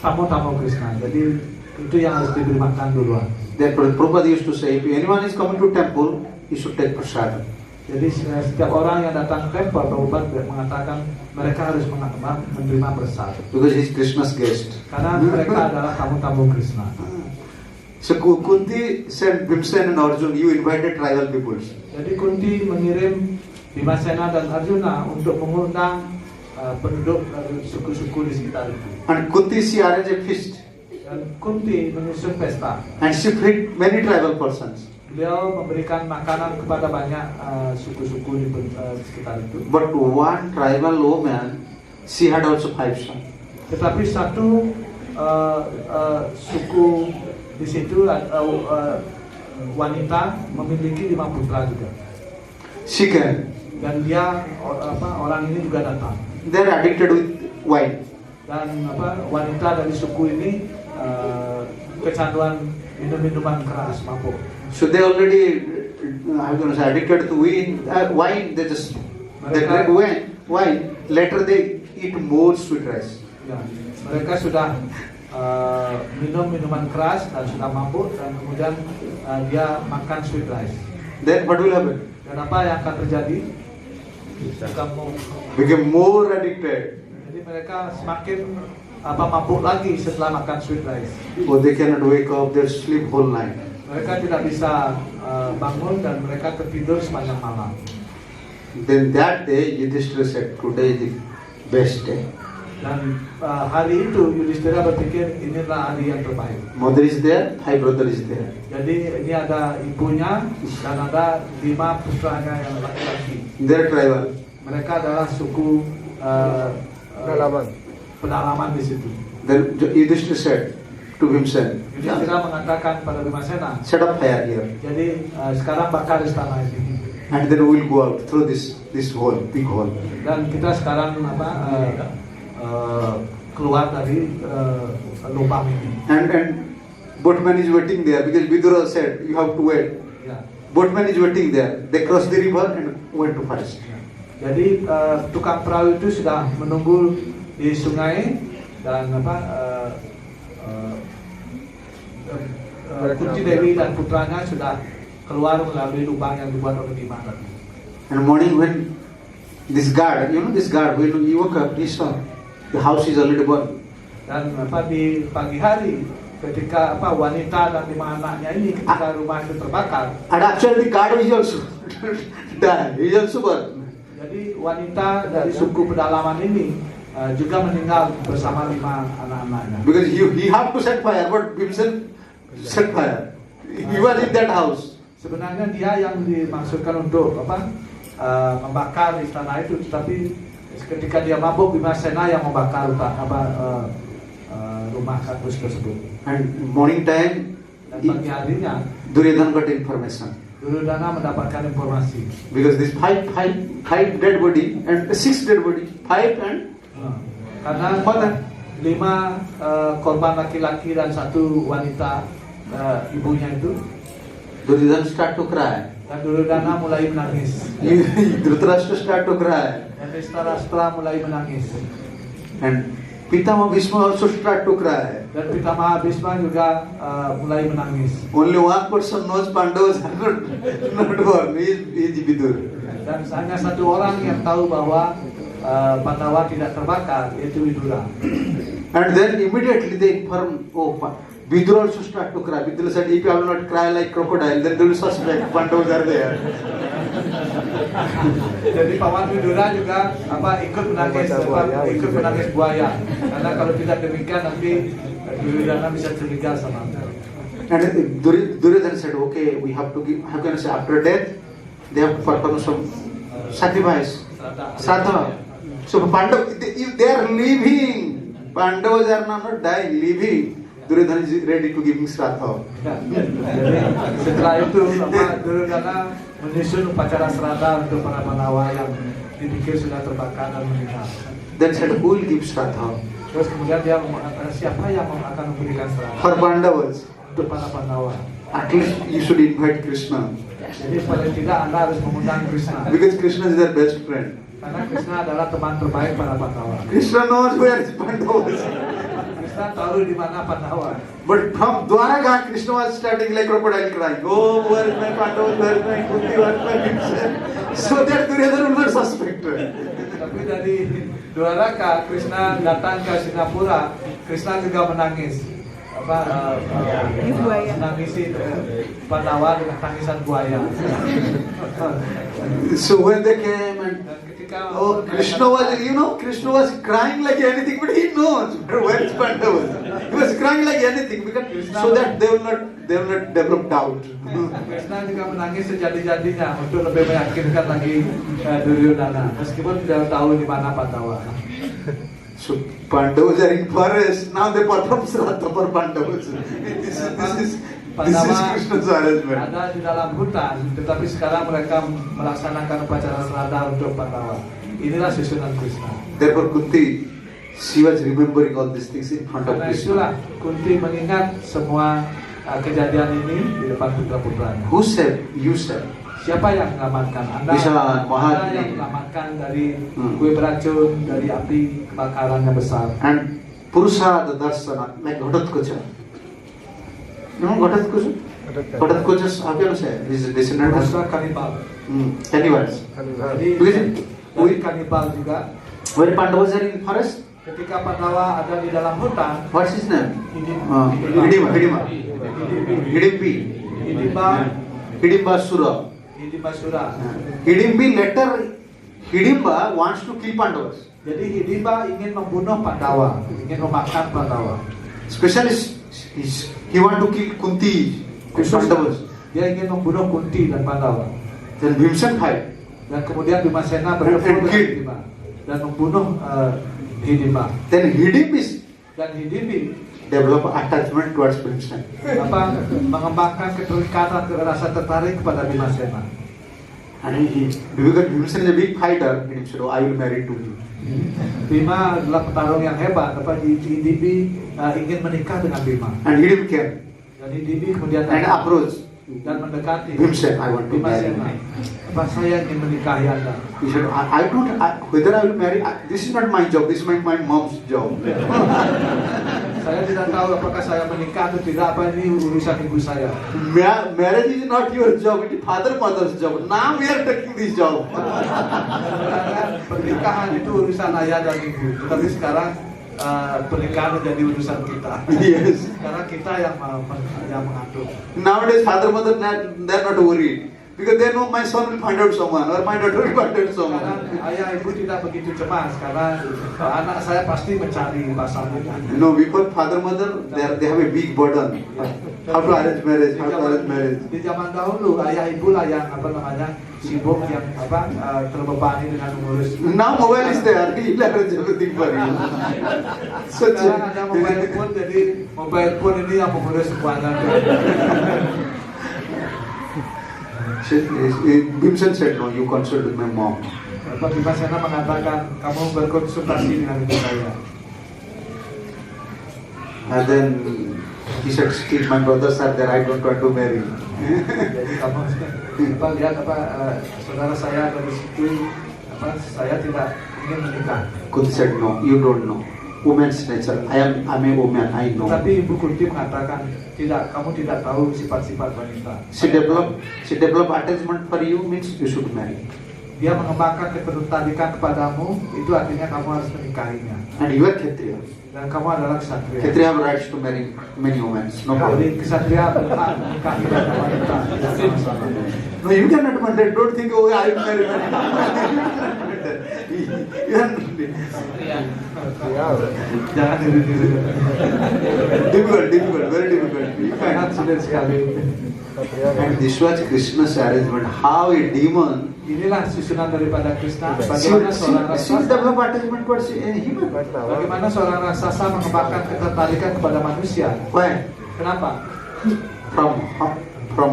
tamu-tamu Krishna. Jadi itu yang harus diberi makan duluan. Therefore, Prabhupada used to say, if anyone is coming to temple, he should take prasad. Jadi setiap orang yang datang ke tempat, Prabhupada mengatakan mereka harus menerima prasad Because he is Krishna's guest. karena mereka adalah tamu-tamu Krishna. So Kunti sent Bhimsen and Arjun, you invited tribal peoples. Jadi Kunti mengirim Bhimasena dan Arjuna untuk mengundang penduduk suku-suku di sekitar itu. And Kunti, she arranged a feast. Dan Kunti menyusun pesta. And she fed many tribal persons. Beliau memberikan makanan kepada banyak suku-suku di sekitar itu. But one tribal woman, she had also 5 sons. Tetapi satu suku di situ wanita memiliki 5 putra juga. She came. Dan dia orang ini juga datang. They are addicted with wine. Dan wanita dari suku ini kecanduan minum-minuman keras, mabuk. So they already, how can I say, addicted to wine. They drink wine. Later they eat more sweet rice. Ya, mereka sudah minum minuman keras dan sudah mabuk dan kemudian dia makan sweet rice. Then what will happen? Dan apa yang akan terjadi? Kamu Become more addicted. jadi mereka semakin mabuk lagi setelah makan sweet rice. Or they cannot wake up. They sleep whole night. Mereka tidak bisa bangun dan mereka tertidur sepanjang malam. Then that day Yudhishthira said, today is the best day. Dan hari itu Yudhishthira berpikir inilah hari yang terbaik. Mother is there, 5 brother is there. Jadi ini ada ibunya dan ada 5 putranya yang laki-laki. They are tribal. Mereka adalah suku pedalaman di situ. Then Yudhishthira said to himself, Yudhishthira mengatakan pada Bimasena, set up fire here. jadi sekarang bakar istana ini. And then we'll go out through this hole, big hole. Dan kita sekarang keluar dari lubang ini. And boatman is waiting there because Vidura said you have to wait. Ya. Boatman is waiting there. They crossed the river and went to forest. Jadi tukang perahu itu sudah menunggu di sungai dan Kunti Dewi dan putranya sudah keluar melalui lubang yang dibuat oleh Bima tadi. And morning when this guard, when he woke up, he saw the house is already burned. Dan di pagi hari ketika wanita dan 5 anaknya ini ketika rumah itu terbakar. And actually the guard is also died. He is also burned. Jadi wanita dari suku pedalaman ini juga meninggal bersama 5 anak-anaknya. Because he had to set fire, but himself set fire. He was in that house. Sebenarnya dia yang dimaksudkan untuk membakar istana itu, tetapi ketika dia mabuk Bimasena yang membakar rumah kampus tersebut. And morning time, Dan pagi harinya Duryodhana got information. Duryodhana mendapatkan informasi. Because this five dead body and 6 dead body, 5 and Karena 5 korban laki-laki dan 1 wanita ibunya itu. Duryodhana start to cry. Dan Duryodhana mulai menangis. Dhritarashtra start to cry. Dan Dhritarashtra mulai menangis. And Pitama Bhishma also start to cry. Dan Pitamaha Bhishma juga mulai menangis. Only one person knows Pandavas are not born. He is Vidur. Dan hanya 1 orang yang tahu bahwa Pandawa tidak terbakar, yaitu Vidura. And then immediately they inform, Vidur also start to cry. Vidur said, if I will not cry like crocodile, then they will suspect Pandavas are there. Jadi Paman Vidura juga ikut menangis buaya. Karena kalau tidak demikian nanti Duryodhana bisa curiga sama. And Duryodhana said, okay, we have to give, how can I say, after death, they have to perform some sacrifice. Shraddha. So Pandavas, if they are living, Pandavas are not dying, living. Duryodhana is ready to give him Shraddha. Jadi setelah itu Duryodhana menyusun upacara Shraddha untuk para Pandawa yang dipikir sudah terbakar dan meninggal. Then said, who will give Shraddha? Terus kemudian dia mengatakan siapa yang akan memberikan Shraddha For Pandavas. untuk para Pandawa. At least you should invite Krishna. Jadi paling tidak Anda harus mengundang Krishna. Because Krishna is their best friend. Karena Krishna adalah teman terbaik para Pandawa. Krishna knows where is Pandavas. Krishna tahu di mana Pandawa. But from Dwaraka, Krishna was starting like crocodile crying. Oh, where is my Pandavas? Where is my Kunti? Where is my Bhimsen? So that Duryodhana will not suspect. Tapi dari Dwaraka, Krishna datang ke Singapura. Krishna juga menangis. Menangisi Pandawa dengan tangisan buaya. So when they came and Krishna was crying like anything, but he knows where is Pandavas. He was crying like anything because so that they will not develop doubt. Krishna juga menangis sejadi-jadinya untuk lebih meyakinkan lagi Duryodhana meskipun tidak tahu di mana Pandawa. So Pandavas are in forest. Now they perform Shraddha for Pandavas. This is Krishna's arrangement. Ada di dalam hutan, tetapi sekarang mereka melaksanakan upacara Shraddha untuk Pandawa. Inilah susunan Krishna. Therefore Kunti, she was remembering all these things in front of Karena Krishna. itulah Kunti mengingat semua kejadian ini di depan putra-putranya. Who saved? You saved. Siapa yang menyelamatkan? Anda, Bisa Anda yang menyelamatkan dari kue beracun, dari api kebakaran yang besar. And Purusha the Darsana, like Ghatat Kocha. You know Ghatat Kocha? Ghatat Kocha, how can you say? Is a descendant of Purusha kanibal. cannibals. Jadi Because dari kanibal juga. when Pandavas are in forest, Ketika Pandawa ada di dalam hutan, what's his name? Hidimba, Hidimbasura. Hidimba. Hidimba wants to kill Pandavas. Jadi Hidimba ingin membunuh Pandawa, ingin memakan Pandawa. Especially he want to kill Kunti, Pandavas. Dia ingin membunuh Kunti dan Pandawa. Then Bhimsen fight. Dan kemudian Bimasena bertempur dengan Hidimba dan membunuh Hidimba. Then Hidimbi develop attachment towards Bhimsen. mengembangkan keterikatan, rasa tertarik kepada Bimasena. And because Bhimsen is a big fighter, he said, "Oh, I will marry to you." Bima adalah petarung yang hebat, Hidimbi ingin menikah dengan Bima. And Hidim came Dan Hidimbi kemudian and approached dan mendekati Bhimsen, "I want to marry Bimasena. you." Apa saya ingin menikahi Anda? He said, I don't, whether I will marry, this is not my job, this is my mom's job. Saya tidak tahu apakah saya menikah atau tidak, apa ini urusan ibu saya. Marriage is not your job, it is mother's job. Now we are taking this job. Pernikahan itu urusan ayah dan ibu, tetapi sekarang pernikahan menjadi urusan kita. Yes. Karena kita yang mengatur. Nowadays, father, mother, they are not worried. Because they know my son will find out someone or my daughter will find out someone. Sekarang ayah ibu tidak begitu cemas karena anak saya pasti mencari pasangannya. No, before father, mother, they have a big burden. How to arrange marriage, how to arrange marriage. Di zaman dahulu ayah ibu lah yang sibuk, yang terbebani dengan mengurus. Now mobile is there, he will arrange everything for you. Sekarang ada mobile phone, jadi mobile phone ini yang mengurus semuanya. Bhimsen said, "No, you consult with my mom." Bapak Bimasena mengatakan, kamu berkonsultasi dengan ibu saya. And then he said, "Still my brothers are there, I don't want to marry." Jadi kamu lihat saudara saya dari situ, saya tidak ingin menikah. Kunti said, "No, you don't know. Woman's nature. I'm a woman, I know." Tapi Ibu Kunti mengatakan, tidak, kamu tidak tahu sifat-sifat wanita. She develop attachment for you means you should marry. Dia mengembangkan ketertarikan kepadamu, itu artinya kamu harus menikahinya. And you are Kshatriya. Dan kamu adalah ksatria. Kshatriya have rights to marry many women. No problem. Jadi ksatria berhak menikahi banyak wanita. Tidak ada masalah. No, you cannot mandate. Don't think, "Oh, I will marry many." You are Jangan diri-diri. difficult, very difficult. Sangat sulit sekali. And this was Krishna's arrangement. How a demon Inilah susunan daripada Krishna. should Bagaimana seorang raksasa, develop attachment towards a human. bagaimana seorang raksasa mengembangkan ketertarikan kepada manusia. Why? Kenapa? From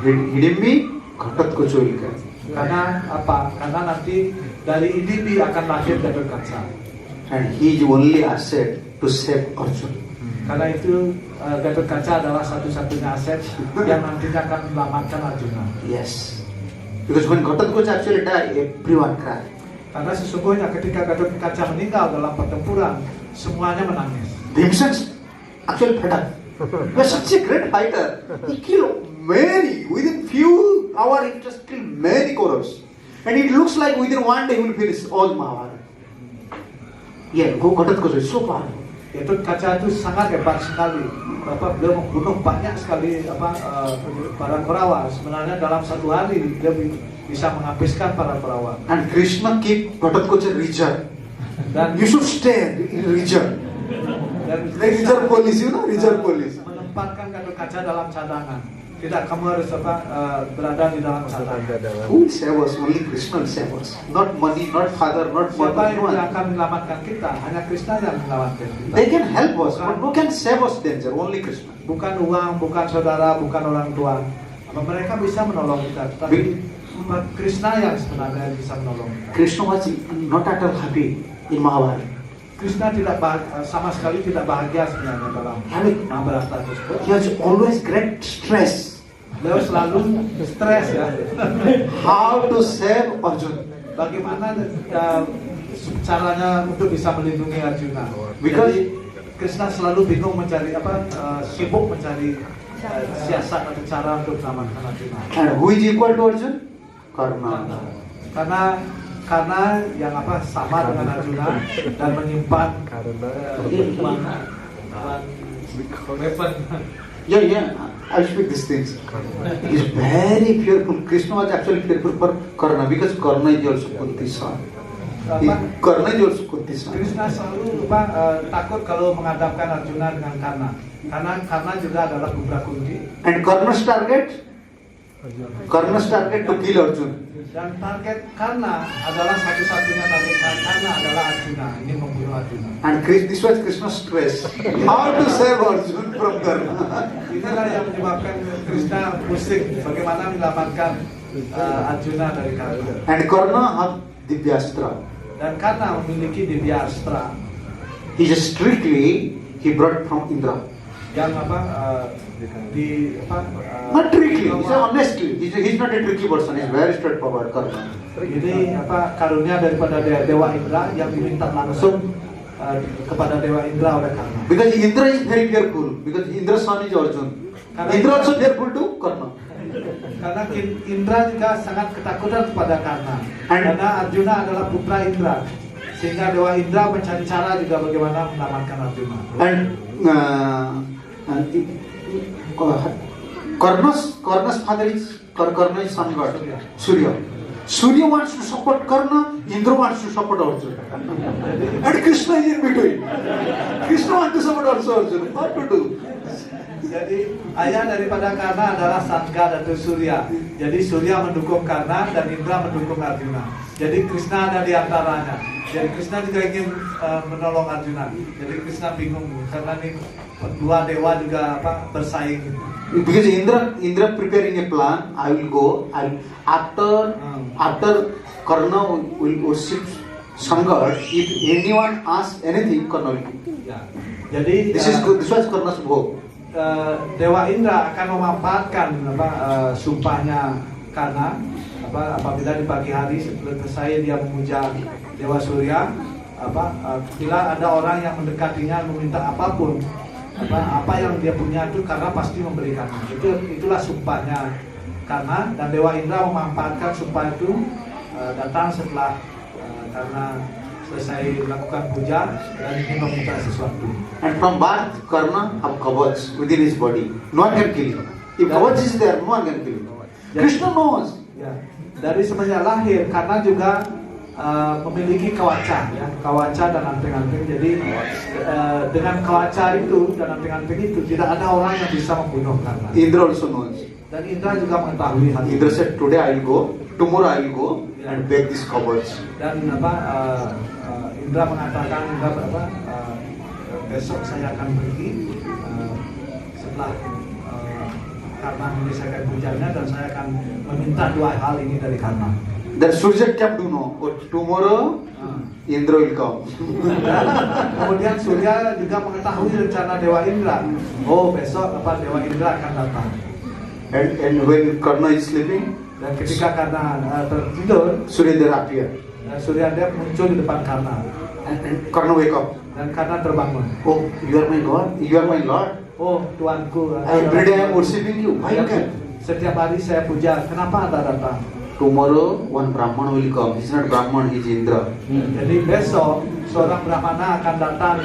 Hidimbi, Ghatat Kocha will come. Karena apa? Karena nanti dari Hidimbi akan lahir Gatotkaca. And he is only asset to save Arjuna. Karena itu Gatotkaca adalah satu-satunya aset yang nantinya akan menyelamatkan Arjuna. Yes. Because when Ghatat Kocha actually died, everyone cried. Karena sesungguhnya ketika Gatotkaca meninggal dalam pertempuran, semuanya menangis. Bhimsen actually fed up. He was such a great fighter. He killed many. Within few hours, he just killed many Kauravas. And it looks like within one day he will finish all Mahabharata. Yeah, Ghatat Kocha is so powerful. Gatotkaca itu sangat hebat sekali. Beliau membunuh banyak sekali para Kurawa. Sebenarnya dalam satu hari dia bisa menghabiskan para Kurawa. And Krishna keep Ghatat Kocha reserve. Dan You should stay in reserve. Like reserve police, you know, reserve police. menempatkan Gatotkaca dalam cadangan. Tidak, kamu harus berada di dalam cadangan. Who will save us? Only Krishna will save us. Not money, not father, not Siapa mother, no yang one. akan menyelamatkan kita? Hanya Krishna yang menyelamatkan kita. They can help us, but who can save us danger? Only Krishna. Bukan uang, bukan saudara, bukan orang tua. Mereka bisa menolong kita, tapi Krishna yang sebenarnya bisa menolong kita. Krishna was not at all happy in Mahabharata. Krishna sama sekali tidak bahagia sebenarnya dalam Mahabharata tersebut. He has always great stress. Beliau selalu stres ya. How to save Arjuna? Bagaimana caranya untuk bisa melindungi Arjuna? Because Jadi, Krishna selalu bingung mencari sibuk mencari siasat atau cara untuk menyelamatkan Arjuna. and who is equal to Arjuna? Karna. Karena yang sama dengan Arjuna dan menyimpan weapon. Yeah, I speak these things. He is very fearful. Krishna was actually fearful for Karna because Karna is also Kunti's son. Karna is also Kunti's son. Krishna selalu takut kalau menghadapkan Arjuna dengan Karna. Karena juga adalah putra Kunti. And Karna's target to kill Arjuna. Dan target Karna adalah satu-satunya target Karna adalah Arjuna, ingin membunuh Arjuna. And this was Krishna's stress. How to save Arjuna from Karna? Inilah yang menyebabkan Krishna pusing bagaimana menyelamatkan Arjuna dari Karna. And Karna had Divyastra. Dan Karna memiliki Divyastra He brought from Indra. yang Not trickly, honestly. He's not a tricky person. He's very straightforward. Karna. Ini karunia daripada Dewa Indra yang diminta langsung kepada Dewa Indra oleh Karna. Because Indra is very fearful. Because Indra's son is Arjuna. Indra also fearful to Karna. Karena Indra juga sangat ketakutan kepada Karna. Karena Arjuna adalah putra Indra. Sehingga Dewa Indra mencari cara juga bagaimana menyelamatkan Arjuna. Karna's father is sun god, Surya. Surya wants to support Karna, Indra wants to support Arjuna. And Krishna is in between. Krishna wants to support also Arjuna. What to do? Jadi ayah daripada Karna adalah sun god atau Surya. Jadi Surya mendukung Karna dan Indra mendukung Arjuna. Jadi Krishna ada di antaranya. Jadi Krishna juga ingin menolong Arjuna. Jadi Krishna bingung karena ini dua dewa juga bersaing. Because Indra preparing a plan. I will go. After Karna will worship sun god. If anyone asks anything, Karna will do. Ya. Jadi This was Karna's vow. Dewa Indra akan memanfaatkan sumpahnya Karna apabila di pagi hari selesai dia memuja Dewa Surya, bila ada orang yang mendekatinya meminta apapun, apa yang dia punya itu Karna pasti memberikannya. Itulah sumpahnya Karna, dan Dewa Indra memanfaatkan sumpah itu datang setelah Karna selesai melakukan puja dan ingin meminta sesuatu. And from birth, Karna have kavach within his body. No one can kill him. If kavach is there, no one can kill him. Krishna knows. Ya, dari semenjak lahir Karna juga memiliki kawaca, ya, kawaca dan anting-anting. Jadi dengan kawaca itu dan anting-anting itu tidak ada orang yang bisa membunuh Karna. Indra also knows. Dan Indra juga mengetahui hal itu. Indra said, today I will go, tomorrow I will go and beg this kavach. Dan Indra mengatakan besok saya akan pergi setelah Karna menyelesaikan pujanya, dan saya akan meminta dua hal ini dari Karna. Then Surya kept to know, tomorrow Indra will come. Kemudian Surya juga mengetahui rencana Dewa Indra. Oh, besok Dewa Indra akan datang. And when Karna is sleeping, Dan ketika Karna tertidur, Surya there appear. Surya Dev muncul di depan Karna. And Karna wake up. Dan Karna terbangun. Oh, you are my God, you are my Lord. Oh, Tuanku. Every day I am worshiping you. Why you can? Setiap hari saya puja. Kenapa Anda datang? Tomorrow one Brahman will come. He's not Brahman, he's Indra. Jadi besok seorang Brahmana akan datang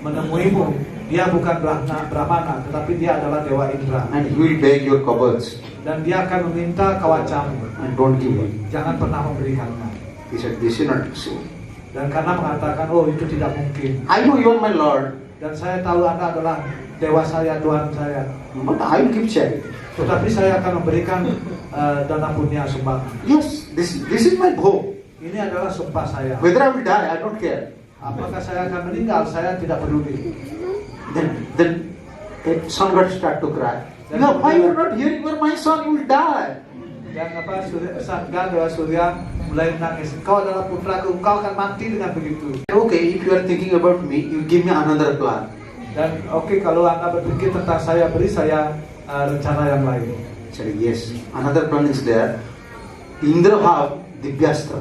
menemuimu. Dia bukan Brahmana, tetapi dia adalah Dewa Indra. And he will beg your kavach. Dan dia akan meminta kawacamu. And don't give him. Jangan pernah memberikannya. He said, this is not so. Dan karena mengatakan, oh itu tidak mungkin. I know you are my Lord. Dan saya tahu Anda adalah Dewa saya, Tuhan saya. But I will give charity. Tetapi saya akan memberikan dana punya sumbangan. Yes, this is my vow. Ini adalah sumpah saya. Whether I will die, I don't care. Apakah saya akan meninggal, saya tidak peduli. Then son got start to cry. Why you are not hearing? You are my son, you will die. Dan Dewa Surya mulai menangis. Engkau adalah putraku, engkau akan mati dengan begitu. Okay, if you are thinking about me, you give me another plan. Dan oke, kalau Anda berpikir tentang saya, beri saya rencana yang lain. Said, yes, another plan is there. Indra have Divyastra.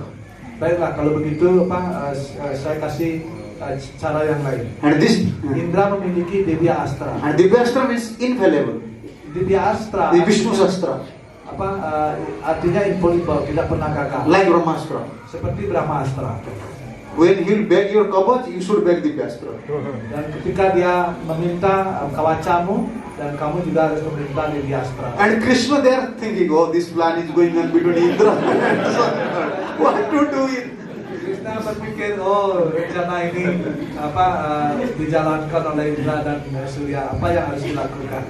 Baiklah, kalau begitu saya kasih cara yang lain. And this Indra memiliki Divya Astra. and Divyastra means infallible. Divya Astra The Vishnu Shastra, artinya infallible, tidak pernah gagal. like Brahmastra. Seperti Brahmastra. When he'll beg your kavach, you should beg Divyastra. Dan ketika dia meminta kawacamu, dan kamu juga harus meminta Divya Astra. And Krishna, they are thinking, oh, this plan is going on between Indra and Sun. What to do it? Krishna berpikir, oh, rencana ini dijalankan oleh Indra dan Surya. Apa yang harus dilakukan?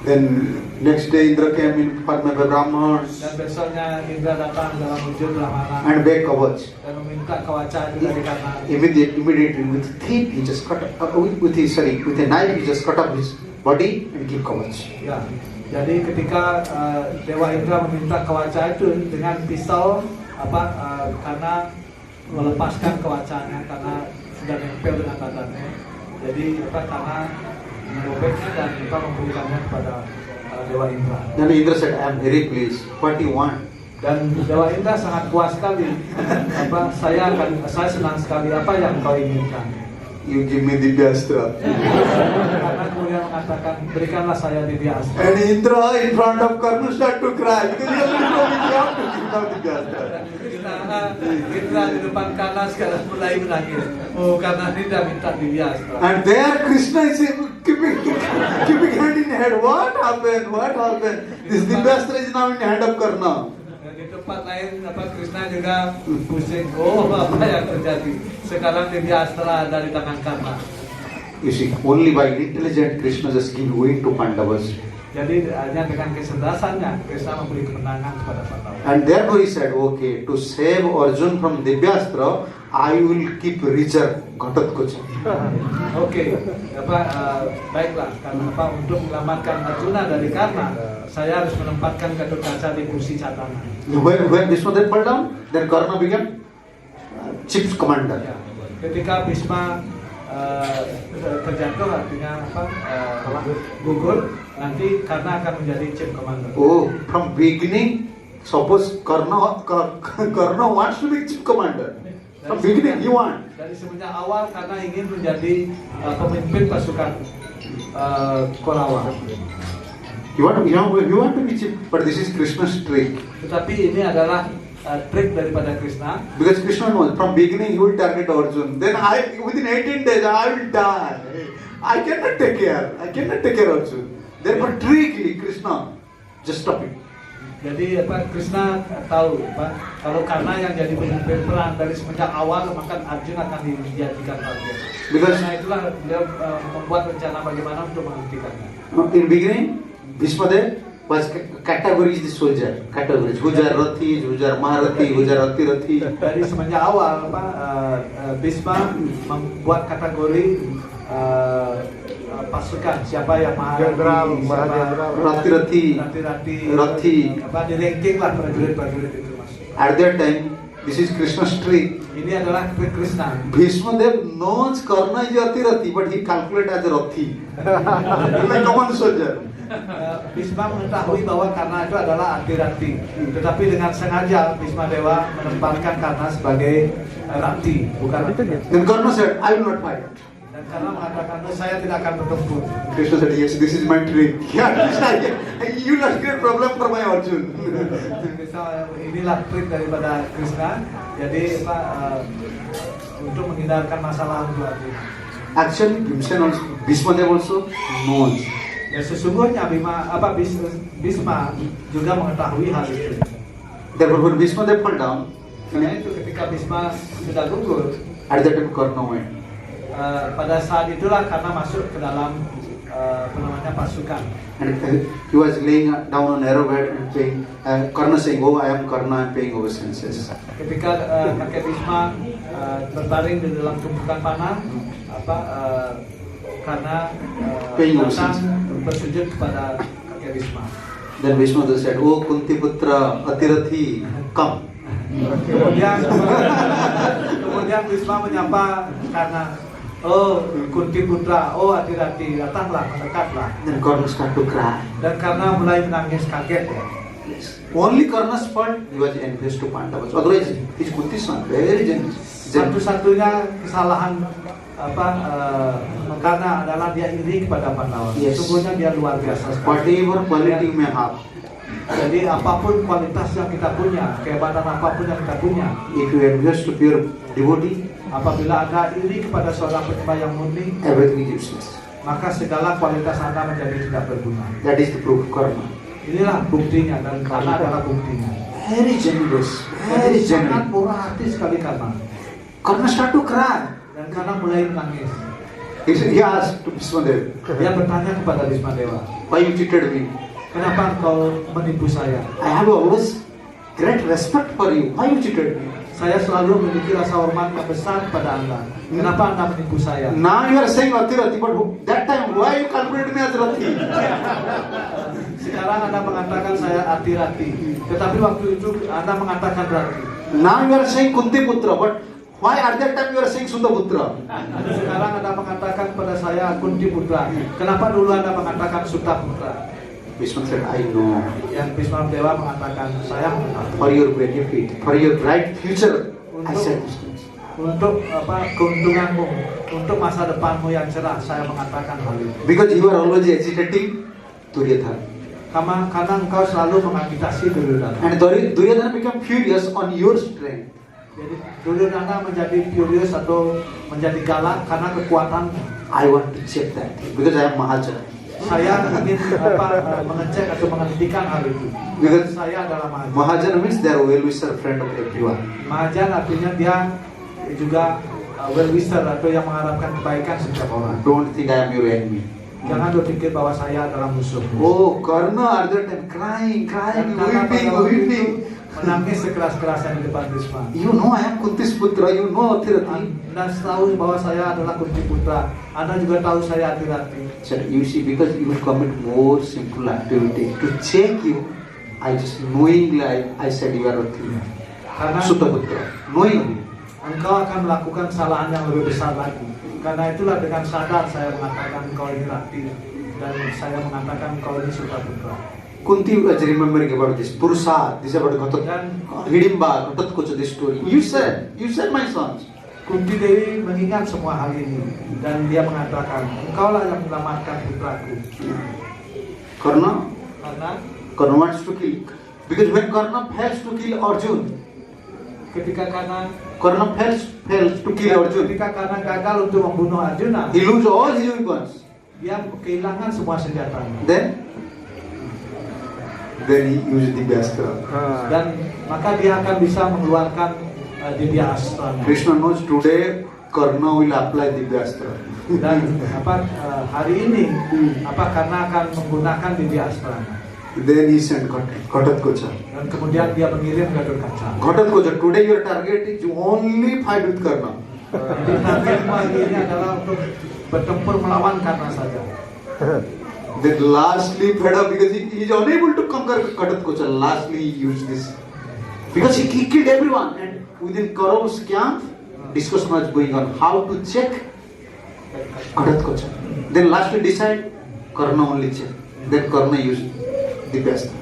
Then next day Indra came in form of a Brahmans Dan besoknya Indra datang dalam wujud Brahmana and begged kavach. dan meminta kawaca itu dari kanan. Immediately with teeth he just cut with a knife he just cut off his body and give kavach. Ya, jadi ketika Dewa Indra meminta kawaca itu dengan pisau karena melepaskan kawacanya karena sudah nempel dengan badannya. Jadi karena merobeknya dan memberikannya kepada Dewa Indra. Then Indra said, I am very pleased. What do you want? Dan Dewa Indra sangat puas sekali. Saya senang sekali. Apa yang kau inginkan? You give me Divyastra. Karena kemudian mengatakan, berikanlah saya Divya Astra. And Indra in front of Karna start to cry because he has told me you have to give now Divyastra. Indra di depan Karna sekarang mulai menangis. Oh, karena Indra minta Divya Astra. And there Krishna is keeping hand in hand. What happened? What happened? This Divyastra is now in the hand of Karna. Di tempat lain Krishna juga pusing. Oh, apa yang terjadi? Sekarang Divya Astra dari tangan Karna. You see, only by intelligent Krishna just give way to Pandavas. Jadi hanya dengan kecerdasannya Krishna memberi kemenangan kepada Pandava. And therefore he said, okay, to save Arjun from Divyastra, I will keep reserve Ghatatkacha. Oke, baiklah. Karena untuk menyelamatkan Arjuna dari Karna, saya harus menempatkan Ghatatkaca di kursi cadangan. When Bhishma fell down, then Karna became chief commander. Ya. Ketika Bhisma terjatuh, artinya gugur, nanti Karna akan menjadi chief commander. Oh, from beginning, suppose Karna wants to be chief commander. From beginning, he wants. Dari semenjak awal Karna ingin menjadi pemimpin pasukan Korawa. You want to be chief, but this is Krishna's trick. Tetapi ini adalah trik daripada Krishna. Because Krishna knows from beginning he will target Arjun. Then within 18 days I will die. I cannot take care Arjun. Therefore trickery Krishna just stop it. Jadi Krishna tahu kalau Karna yang jadi pemimpin perang dari semenjak awal, maka Arjuna akan dijadikan target. Karena itulah dia membuat rencana bagaimana untuk menghentikannya. In beginning Bhishma was categories the soldier, categories. Hujar Rathi, Hujar Maharathi, Hujar Atirathi. Dari semenjak awal Bhisma membuat kategori pasukan, siapa yang Maharathi, Rathi, di ranking lah prajurit-prajurit itu masuk. At that time, this is Krishna's trick. Ini adalah trik Krishna. Bhishma Dev knows Karna is Atirathi, but he calculates as a Rathi, like common soldier. Bhisma mengetahui bahwa Karna itu adalah Atirathi, tetapi dengan sengaja Bhisma Dewa menempatkan Karna sebagai Rathi, bukan Atirathi. Then Karna said, I will not fight. Dan Karna mengatakan, saya tidak akan bertempur. Krishna said, yes, this is my trick. Yeah, Krishna, you will not create problem for my Arjun. Inilah trik daripada Krishna. Jadi untuk menghindarkan masalah untuk Arjuna. Actually, Bhishma Dev also knows. Ya, sesungguhnya Bhisma juga mengetahui hal itu. Therefore, when Bhishma Dev fell down, Karena itu ketika Bhisma sudah gugur, at that time Karna went. Pada saat itulah Karna masuk ke dalam pasukan. And he was laying down on arrow bed and saying, Karna saying, oh, I am Karna, I am paying obeisances. Ketika kakek Bhisma berbaring di dalam tumpukan panah, karena datang bersujud kepada kakek Bhisma. Then Bhishma said, oh, Kunti Putra Atirathi, come. Kemudian Bhisma menyapa karena oh Kunti putra, oh hati-hati, datanglah, mendekatlah. Then Karna start to cry. Dan karena mulai menangis kaget ya. Yes. Only Karna's fault he was envious to Pandavas. Otherwise, he's Kunti's son, very generous. Satu-satunya kesalahan karena adalah dia iri kepada Pandawa. Yes. Sungguhnya dia luar biasa sekali. Whatever quality you may have, Jadi apapun kualitas yang kita punya, kehebatan apapun yang kita punya, if you envious to pure devotee, apabila Anda iri kepada seorang penyembah yang murni, everything is useless. maka segala kualitas Anda menjadi tidak berguna. That is the proof of Karna. Inilah buktinya dan karena adalah buktinya. Very generous, very Jadi sangat generous. murah hati sekali karena. Karna start to cry. Dan karena mulai menangis. He asked to Bhismadev, Dia bertanya kepada Bhisma Dewa, why you cheated me? kenapa engkau menipu saya? I have always great respect for you. Why you cheated me? Saya selalu memiliki rasa hormat yang besar kepada Anda. Kenapa Anda menipu saya? Now you are saying Rati Rati, but that time why you calculated me as Rati? Sekarang Anda mengatakan saya Rati-Rati, tetapi waktu itu Anda mengatakan Rati. Now you are saying Kunti Putra, but why at that time you are saying Sunda Putra? Sekarang Anda mengatakan kepada saya Kunti Putra. Kenapa dulu Anda mengatakan Sutta Putra? Bhisma said, I know. Yang Bhisma Dewa mengatakan saya mengatakan For your benefit, for your bright future, I said these things. untuk keuntunganmu, untuk masa depanmu yang cerah, saya mengatakan hal itu. Because you are always agitating Duryodhana. Karena engkau selalu mengagitasi Duryodhana. And Duryodhana become furious on your strength. Jadi Duryodhana menjadi furious atau menjadi galak karena kekuatanmu. I want to check that because I am Mahajan. Saya ingin mengecek atau menghentikan hal itu. Because Saya adalah Mahajan. Mahajan means they are well-wisher friend of everyone. Mahajan artinya dia juga well-wisher atau yang mengharapkan kebaikan setiap orang. Don't think I am your enemy. Jangan berpikir bahwa saya adalah musuh. Oh, Karna at that time crying, Dan karena pada weeping, waktu itu weeping. menangis sekeras-kerasnya di depan Bhisma. You know I am Kunti's Putra, you know Atirati. Dan tahu bahwa saya adalah Kunti Putra. Anda juga tahu saya Atirati. Said, you see, because you will commit more simple activity. To check you, I just knowingly I said you are Rati. Karena Sutta Putra. Knowingly. engkau akan melakukan kesalahan yang lebih besar lagi. Karena itulah dengan sadar saya mengatakan engkau ini Rati. Dan saya mengatakan engkau ini Sutta Putra. Kunti was remembering about this. Purusad, this is about Ghatot. Hidimba, Ghatot Kocha, this story. You said my sons. Kunti Dewi mengingat semua hal ini. Dan dia mengatakan, engkaulah yang menyelamatkan putraku. Karna wants to kill. Because when Karna fails to kill Arjun, Ketika Karna fails to kill Arjun, ketika Karna gagal untuk membunuh Arjuna, he loses all his weapons. dia kehilangan semua senjatanya. Then he used Divyastra. Dan maka dia akan bisa mengeluarkan Divyastra. Krishna knows today Karna will apply Divyastra. Dan hari ini karena akan menggunakan Divyastra. Then he sent Ghatot Kocha. Dan kemudian dia mengirim Gatotkaca. Ghatot Kocha, today your target is only fight with Karna. Jadi targetmu hari ini adalah untuk bertempur melawan Karna saja. Then lastly fed up because he is unable to conquer Ghatot Kocha. Lastly he used this. Because he killed everyone, and within Kaurav's camp, discussion was going on how to check Ghatot Kocha. Then lastly decide Karna only check. Then Karna used Divyastra.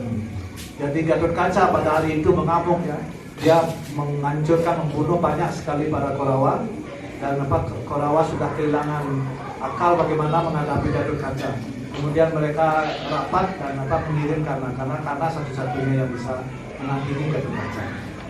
Jadi Gatotkaca pada hari itu mengamuk ya. Dia menghancurkan, membunuh banyak sekali para Kaurawa. Dan Kaurawa sudah kehilangan akal bagaimana menghadapi Gatotkaca. Kemudian mereka rapat dan mengirim karena satu-satunya yang bisa menandingi Gatotkaca.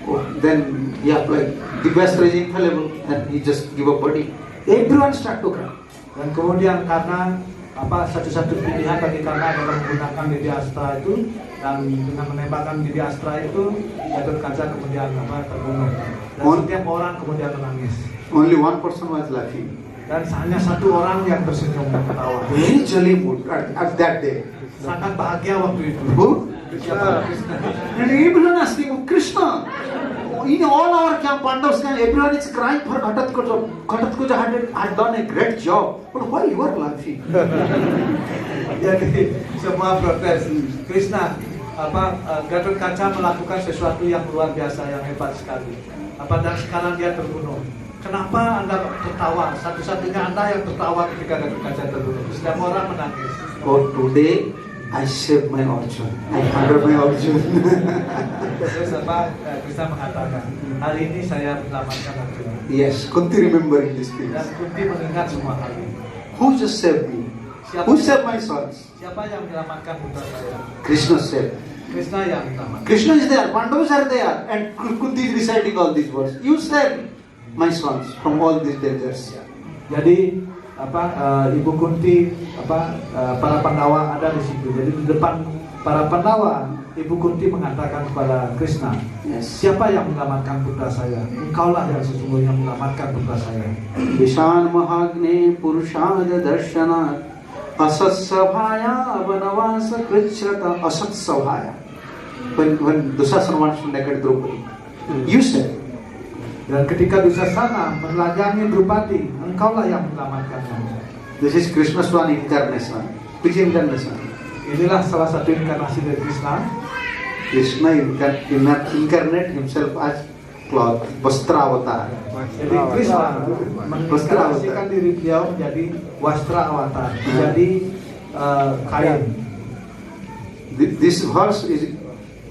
Oh, then he applied Divyastra is infallible, and he just give a body. Everyone start to cry. Dan kemudian karena satu-satu pilihan bagi Karna adalah menggunakan Divyastra itu, dan dengan menembakkan Divyastra itu Gatotkaca kemudian terbunuh. Dan setiap orang kemudian menangis. Only one person was laughing. Dan hanya satu orang yang tersenyum dan ketawa. Very jolly mood at that day. Sangat bahagia waktu itu. Who? Siapa? Krishna. And everyone asking, Krishna, in all our camp, Pandavas camp, everyone is crying for Ghatot Kocha. Ghatot Kocha had done a great job. But why you are laughing? Jadi semua protes. Krishna, Gatot Kaca melakukan sesuatu yang luar biasa, yang hebat sekali. Dan sekarang dia terbunuh. Kenapa Anda tertawa? Satu-satunya Anda yang tertawa ketika Gatot Kaca terbunuh. Setiap orang menangis. Oh, today I saved my Arjun. I handled my Arjun. Terus Krishna mengatakan, hari ini saya menyelamatkan Arjuna. Yes, Kunti remembering this thing. Dan Kunti mengingat semua hal ini. Who just saved me? Who saved my sons? Siapa yang menyelamatkan putra saya? Krishna saved. Krishna yang menyelamatkan. Krishna is there, Pandavas are there, and Kunti is reciting all these words. You saved my sons from all these dangers. Jadi Ibu Kunti para Pandawa ada di situ. Jadi di depan para Pandawa, Ibu Kunti mengatakan kepada Krishna, Yes. siapa yang menyelamatkan putra saya? Engkaulah yang sesungguhnya menyelamatkan putra saya. Vishan Mahagne Purushada Darshana Asat Sabhaya Vanavasa Krichrata Asat Sabhaya. When Dusasana wants to naked Draupadi, you said. Dan ketika Dusasana menelanjangi Draupadi, engkaulah yang menyelamatkannya. This is Krishna's one incarnation. Which incarnation? Inilah salah satu inkarnasi dari Krishna. Krishna incarnate himself as cloth, Vastra Avatar. Jadi Krishna menginkarnasikan diri beliau menjadi Wastra Avatar, menjadi kain. This verse is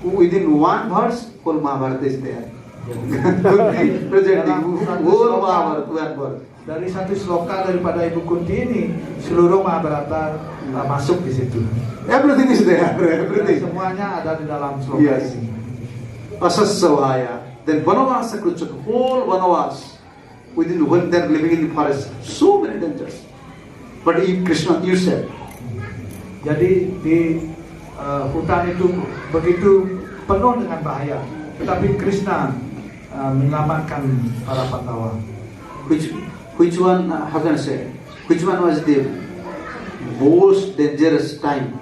within one verse, whole Mahabharata is there. Presenting whole Mahabharata, one verse. Dari satu sloka daripada Ibu Kunti ini, seluruh Mahabharata masuk di situ. Everything is there. Dan Everything. semuanya ada di dalam sloka Yes. ini. Asasavaya. Then Vanavasa Kruchaka, whole Vanavas, when they're living in the forest, so many dangers. But Krishna, you said. Jadi di hutan itu begitu penuh dengan bahaya, tetapi Krishna menyelamatkan para Pandawa. Which one, how can I say, which one was the most dangerous time?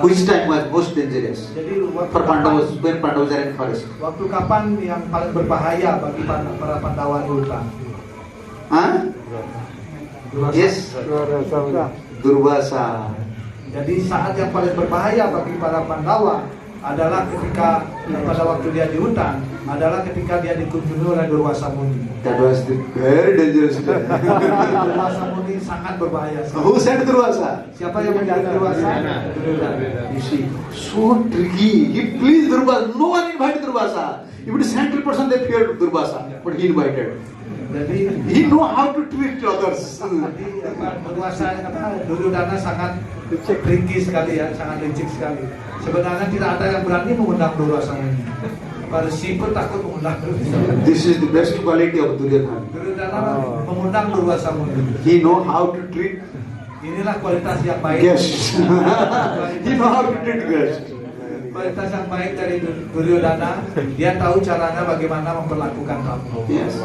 Which time was most dangerous Jadi for Pandavas, when Pandavas are in forest? waktu kapan yang paling berbahaya bagi para Pandawa di hutan? Huh? Durvasa. Yes, Durvasa. Jadi saat yang paling berbahaya bagi para Pandawa adalah ketika pada waktu dia di hutan, adalah ketika dia dikunjungi oleh Durvasa Muni. That was the very dangerous time. Durvasa Muni sangat berbahaya. Who sent Durvasa? Siapa yang menjadi Durvasa? Duryodhana. You see, so tricky. He pleased Durvasa. No one invited Durvasa. Even 100% they feared Durvasa, but he invited. Jadi He know how to treat others. Duryodhana sangat tricky sekali ya, sangat licik sekali. Sebenarnya tidak ada yang berani mengundang Durvasa Muni. Pada si pun takut mengundang Durvasa. This is the best quality of Duryodhana. Duryodhana mengundang Durvasa Muni. He know how to treat Inilah kualitas yang baik. guests. He know how to treat guests. Kualitas yang baik dari Duryodhana, dia tahu caranya bagaimana memperlakukan tamu. Yes.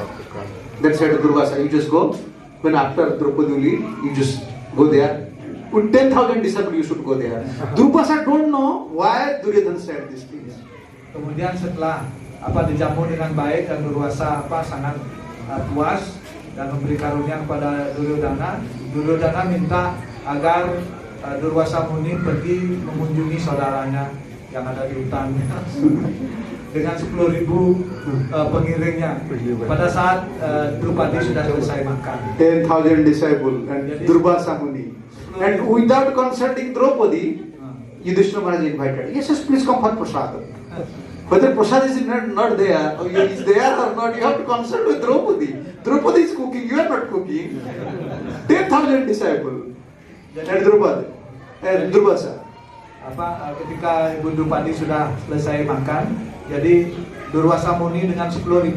That's why to Durvasa, you just go. When after Draupadi will leave, you just go there. With 10,000 disciples, you should go there. Durvasa don't know why Duryodhana said these things. Kemudian setelah dijamu dengan baik dan Durvasa sangat puas dan memberi karunia kepada Duryodhana. Duryodhana minta agar Durvasa Muni pergi mengunjungi saudaranya yang ada di hutan dengan 10.000 pengiringnya. Pada saat Draupadi sudah selesai makan. 10,000 disciples and Durvasa Muni. And without consulting Draupadi, Yudhishthira Maharaj invited. Yes, please come for prasad. Whether prasad is not there, or is there or not, you have to consult with Draupadi. Draupadi is cooking, you are not cooking. 10,000 disciples and Draupadi and Durvasa. Ketika Ibu Draupadi sudah selesai makan, jadi Durvasa Muni dengan 10.000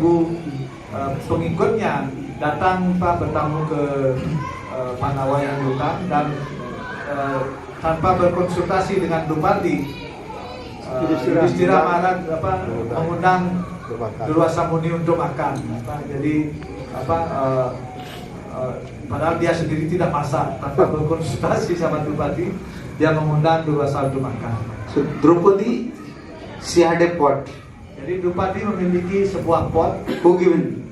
pengikutnya datang bertamu ke Pandawa yang hutan dan tanpa berkonsultasi dengan Draupadi, Yudhishthira Maharaj mengundang Durvasa Muni untuk makan. Jadi padahal dia sendiri tidak masak, tanpa berkonsultasi sama Draupadi, dia mengundang Durvasa untuk makan. So Draupadi, she had a pot. Jadi Draupadi memiliki sebuah pot. Who given?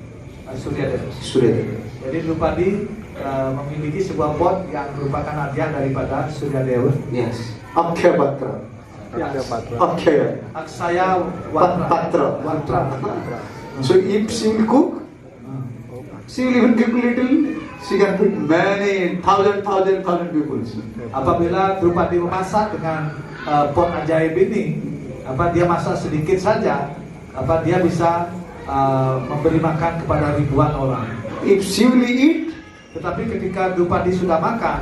Suryadeva. Suryadeva. Jadi Draupadi memiliki sebuah pot yang merupakan hadiah daripada Suryadeva. Yes. Akhyapatra. Okay. Aksaya Watra. Patra. Watra. So if she will cook, she will even cook little. She can feed many thousand people. Apabila Drupadi memasak dengan pot ajaib ini, dia masak sedikit saja, dia bisa memberi makan kepada ribuan orang. If she will eat, Tetapi ketika Drupadi sudah makan,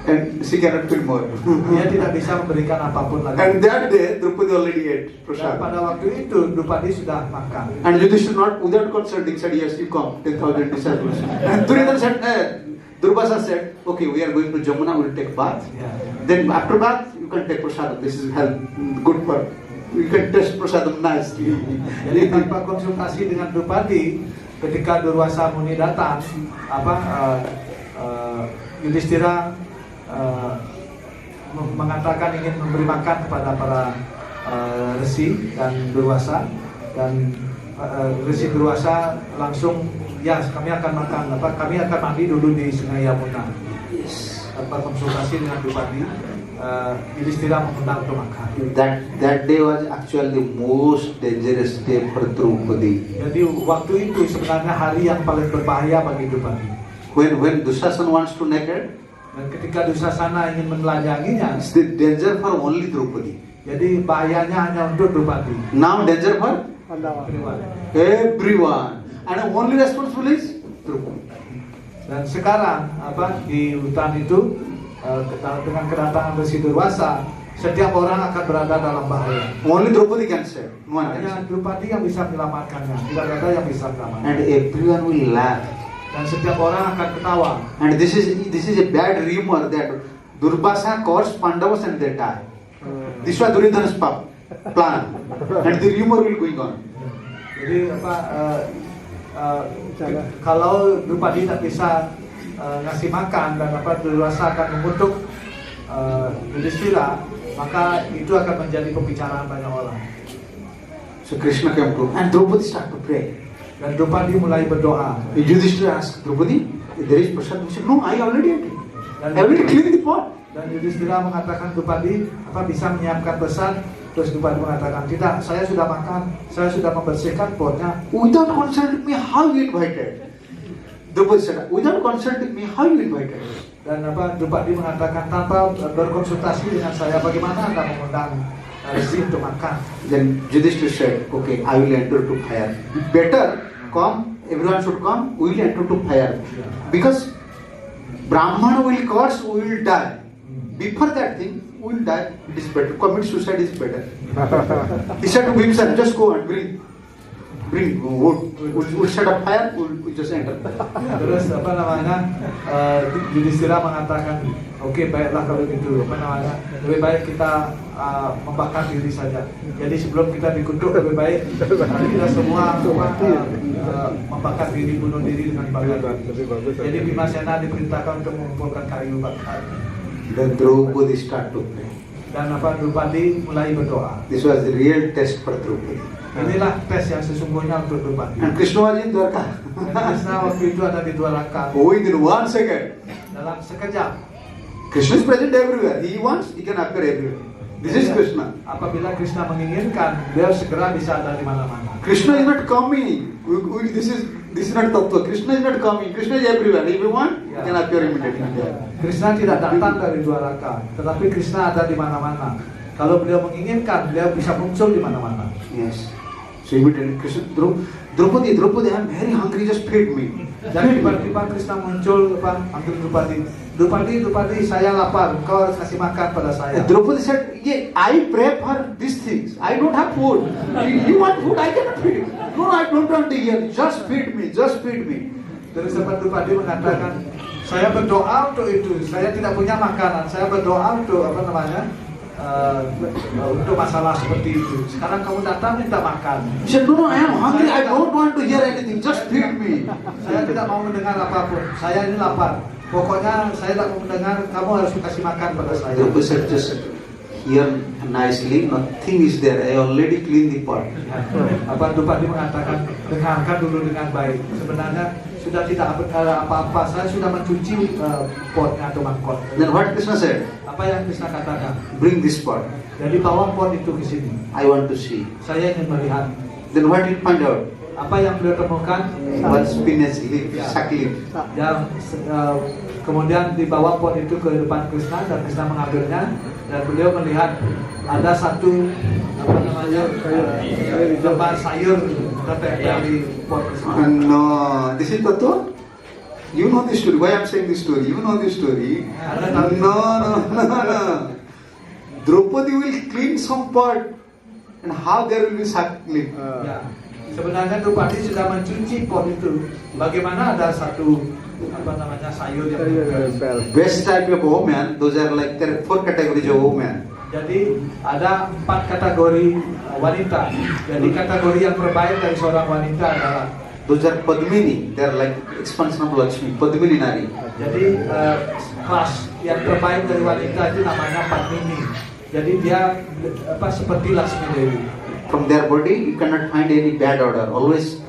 and she cannot feed more. dia tidak bisa memberikan apapun lagi. And that day, Drupadi already ate Dan prasad. pada waktu itu Drupadi sudah makan. And Yudhishthira not without consulting said, yes, you come, 10,000 disciples. And Duryodhana said, Durvasa said, okay, we are going to Jamuna, we will take bath. Ya. Then after bath, you can take prasadam. This is help, good for, you can taste prasadam nicely. Jadi tanpa konsultasi dengan Drupadi, ketika Durwasa Muni datang, Yudhishthira mengatakan ingin memberi makan kepada para resi dan Durwasa, dan resi Durwasa langsung, ya kami akan makan, kami akan mandi dulu di Sungai Yamuna. Tanpa konsultasi dengan Drupadi, Yudhishthira mengundang untuk makan. That day was actually the most dangerous day for Draupadi. Jadi waktu itu sebenarnya hari yang paling berbahaya bagi Drupadi. When Dushasana wants to naked, Dan ketika Dusasana ingin menelanjanginya, it's the danger for only Draupadi. jadi bahayanya hanya untuk Drupadi. Now danger for everyone. And only responsible is Draupadi. Dan sekarang di hutan itu dengan kedatangan Resi Durwasa, setiap orang akan berada dalam bahaya. Only Draupadi can save. No one can Hanya save. Drupadi yang bisa menyelamatkannya, tidak ada yang bisa menyelamatkan. And everyone will laugh. Dan setiap orang akan ketawa. And this is a bad rumor that Durvasa cursed Pandavas and they die. This was Duryodhana's plan. And the rumor will going on. Jadi kalau Drupadi tidak bisa ngasih makan dan Durwasa akan mengutuk Yudhishthira, maka itu akan menjadi pembicaraan banyak orang. So Krishna came to, and Draupadi started to pray. Dan Drupadi mulai berdoa. Yudhishthira asked Draupadi, there is prasad. He said, no, I already ate it. Dan I already cleaned the pot. Dan Yudhishthira mengatakan Drupadi bisa menyiapkan prasad. Terus Drupadi mengatakan, tidak, saya sudah makan, saya sudah membersihkan potnya. Without consulting me, how you invited? Draupadi said, without consulting me, how you invited? Dan Drupadi mengatakan, tanpa berkonsultasi dengan saya, bagaimana Anda mengundang Resi untuk makan? Then Yudhishthira said, okay, I will enter to fire. Better come, everyone should come, we will enter to fire. Because Brahmana will curse, we will die. Before that thing, we will die, it is better. Commit suicide is better. He said to Bhimsen, just go and bring wood. We'll set up fire, we'll just enter. Terus Yudhishthira mengatakan, oke, baiklah kalau gitu, lebih baik kita membakar diri saja. Jadi sebelum kita dikutuk, lebih baik kita semua membakar diri, bunuh diri dengan bakar. Jadi Bhimasena diperintahkan untuk mengumpulkan kayu bakar. Then Draupadi start to pray. Dan Drupadi mulai berdoa. This was the real test for Draupadi. Inilah tes yang sesungguhnya untuk Drupadi. And Krishna was in Dwarka. Krishna waktu itu ada di Dwaraka. Within 1 second. Dalam sekejap. Krishna is present everywhere. He wants, he can appear everywhere. This is Krishna. Apabila Krishna menginginkan, beliau segera bisa ada di mana-mana. Krishna is not coming. This is not Tattva. Krishna is not coming. Krishna is everywhere. If you want, he can appear immediately. Krishna tidak datang dari Dwaraka, tetapi Krishna ada di mana-mana. Kalau beliau menginginkan, beliau bisa muncul di mana-mana. Yes. So immediately Krishna, Draupadi, I'm very hungry. Just feed me. Dan tiba-tiba Krishna muncul, panggil Drupadi, saya lapar. Engkau harus kasih makan pada saya. Draupadi said, yeah, I pray for these things. I don't have food. You want food? I cannot feed you. No, I don't want to hear. Just feed me. Just feed me. Terus Drupadi mengatakan, saya berdoa untuk itu. Saya tidak punya makanan. Saya berdoa untuk untuk masalah seperti itu. Sekarang kamu datang minta makan. He said, no, I am hungry. I don't want to hear anything. Just feed me. Saya tidak mau mendengar apapun. Saya ini lapar. Pokoknya saya tidak mau mendengar. Kamu harus kasih makan pada saya. Draupadi said, just hear nicely. Nothing is there. I already cleaned the pot. Drupadi mengatakan, dengarkan dulu dengan baik. Sebenarnya sudah tidak ada apa-apa. Saya sudah mencuci potnya atau mangkok. Then what Krishna said? Apa yang Krishna katakan? Bring this pot. Jadi bawa pot itu ke sini. I want to see. Saya ingin melihat. Then what did you find out? Apa yang beliau temukan? One spinach leaf, Ya. sak leaf. Yang kemudian dibawa pot itu ke depan Krishna dan Krishna mengambilnya dan beliau melihat ada satu apa namanya lembar sayur tertempel di pot Krishna. No, this is Tattva. You know the story. Why I'm saying this story? You know the story. No. Draupadi will clean some pot, and how there will be sak leaf. Ya. Sebenarnya Draupadi sudah mencuci pot itu. Bagaimana ada satu apa namanya sayur yang tertempel. Best type of woman, those are like there are 4 categories of woman. Jadi ada 4 kategori wanita. Jadi kategori yang terbaik dari seorang wanita adalah Those are Padmini. They are like expansion of Lakshmi. Padmini Nari. jadi kelas yang terbaik dari wanita itu namanya Padmini. Jadi dia seperti Lakshmi Dewi. From their body, you cannot find any bad odor. Always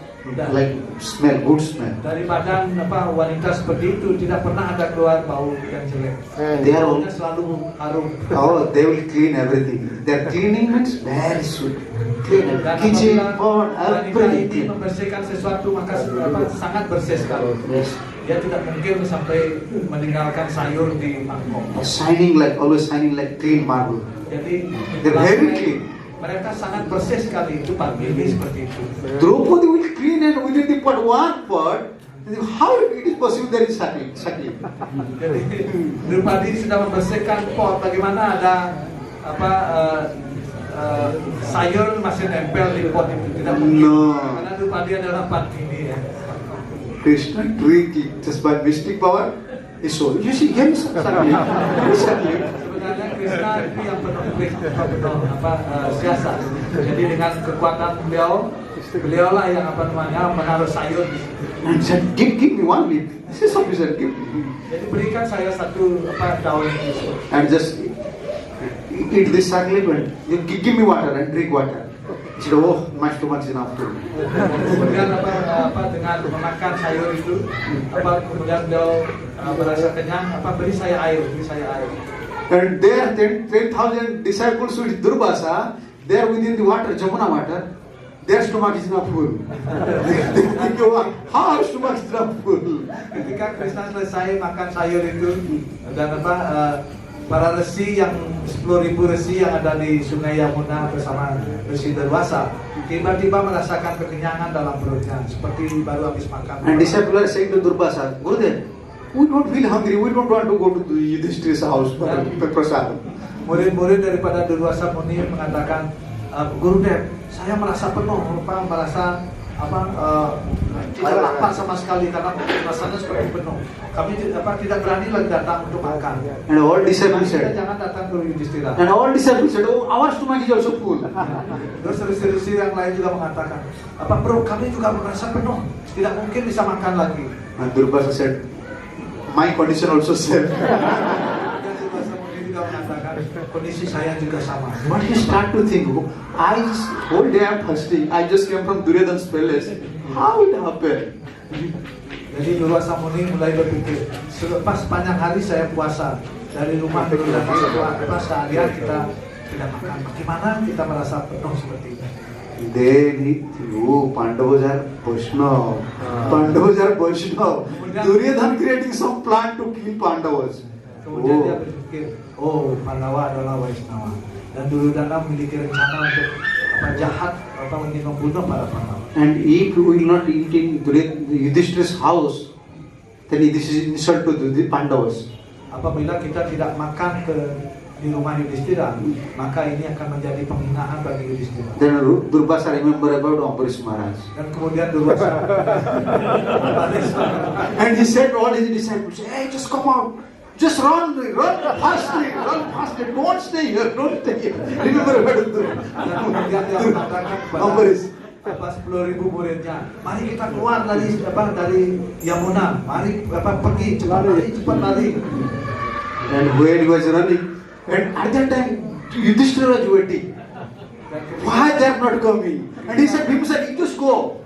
like smell, good smell. Dari badan wanita seperti itu tidak pernah ada keluar bau yang jelek. They are all, Baunya selalu harum. oh, they will clean everything. Their cleaning means very sweet. Clean Dan kitchen, apabila pot, wanita everything. ini membersihkan sesuatu maka sangat bersih sekali. Yes. Dia tidak mungkin sampai meninggalkan sayur di mangkok. Shining like, always shining like clean marble. Jadi They're very clean. mereka sangat bersih sekali itu Padmini seperti itu. Draupadi will clean and within the pot, one pot, how it is possible there is sak leaf? Jadi Draupadi sudah membersihkan pot, bagaimana ada sayur masih nempel di pot itu tidak mungkin. No. Karena Draupadi adalah Padmini ya. Krishna tricky just by mystic power is so. You see, here is sak leaf. Here is sak leaf. Sebenarnya Krishna itu yang penuh siasat. Jadi dengan kekuatan beliau lah yang menaruh sayur di situ. And said, give me one leaf. This is sufficient. Give me. Jadi berikan saya satu daun itu. And just eat this sak leaf and you give me water and drink water. He said, oh, much too much enough to me. Kemudian dengan memakan sayur itu, kemudian beliau merasa kenyang, beri saya air. And there, 10,000 disciples with Durvasa, they are within the water, Jamuna water. Their stomach is not full. They think, how our stomach is not full? Ketika Krishna selesai makan sayur itu dan para resi yang 10.000 resi yang ada di Sungai Yamuna bersama resi Durvasa tiba-tiba merasakan kekenyangan dalam perutnya seperti baru habis makan. And disciples are saying to Durvasa, Gurudev, we don't feel hungry, we don't want to go to the Yudhishthira's house for prasad. Murid-murid daripada Durvasa Muni mengatakan, Gurudev, saya merasa penuh, merasa tidak lapar sama sekali karena rasanya seperti penuh. Kami tidak berani lagi datang untuk makan. And all disciples Kita said, jangan datang ke Yudhishthira. and all disciples said, oh, our stomach is also full. Terus resi-resi yang lain juga mengatakan, bro, kami juga merasa penuh, tidak mungkin bisa makan lagi. And Durvasa said, my condition also said. Dan Durvasa Muni juga mengatakan, kondisi saya juga sama. What you start to think, whole day I'm fasting, I just came from Duryodhana's palace. How it happened? Jadi Durvasa Muni mulai berpikir, sepanjang hari saya puasa dari rumah Duryodhana seharian kita tidak makan. Bagaimana kita merasa penuh seperti ini? Then he threw Pandavas are Vaishnav. Pandavas are Vaishnav. Duryodhana creating some plan to kill Pandavas. Kemudian dia berpikir, Pandawa adalah Vaishnava dan Duryodhana memiliki rencana untuk jahat ingin membunuh para Pandawa. And if we will not eat in Yudhishthira's house, then this is insult to the Pandavas. Apabila kita tidak makan di rumah Yudhishthira, maka ini akan menjadi penghinaan bagi Yudhishthira. Then Durvasa remember about Ambarish Maharaj. Dan kemudian Durvasa And he said to all his disciples, hey, just come out. Just run fastly, don't stay here. Remember about kemudian dia mengatakan kepada Ambarish. 10.000 muridnya, mari kita keluar dari Yamuna, mari pergi, cepat lari. And when he was running, and at that time Yudhishthira was waiting. Why they are not coming? And he said, Bhimsen, just go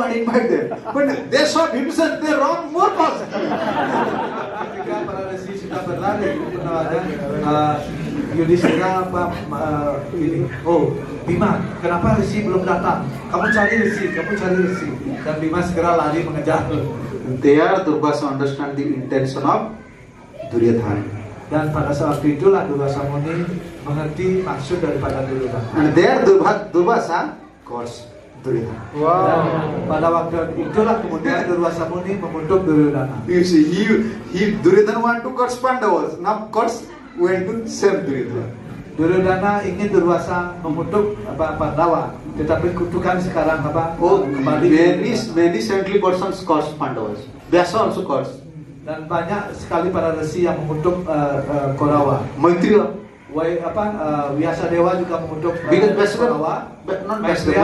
and invite them. But they saw Bhimsen, they ran more fast. Ketika para resi sudah berlari namanya Yudhistira ini. Oh, Bima, kenapa Risi belum datang? Kamu cari Risi. Dan Bima segera lari mengejar. There Durvasa understand the intention of Duryodhana. Dan pada saat itulah Durvasa Muni mengerti maksud daripada Duryodhana. And there Durvasa calls Duryodhana. Dan pada waktu itulah kemudian Durvasa Muni mengutuk Duryodhana. You see, he Duryodhana want to curse Pandavas. Now curse went to save Duryodhana. Duryodhana ingin Durvasa mengutuk Pandawa, tetapi kutukan sekarang Oh, kembali. many saintly persons curse Pandavas. Vyasa also curse. Dan banyak sekali para resi yang mengutuk Korawa. Maitreya. Vyasadewa juga mengutuk Because Vyasa, Korawa. but not Vyasa,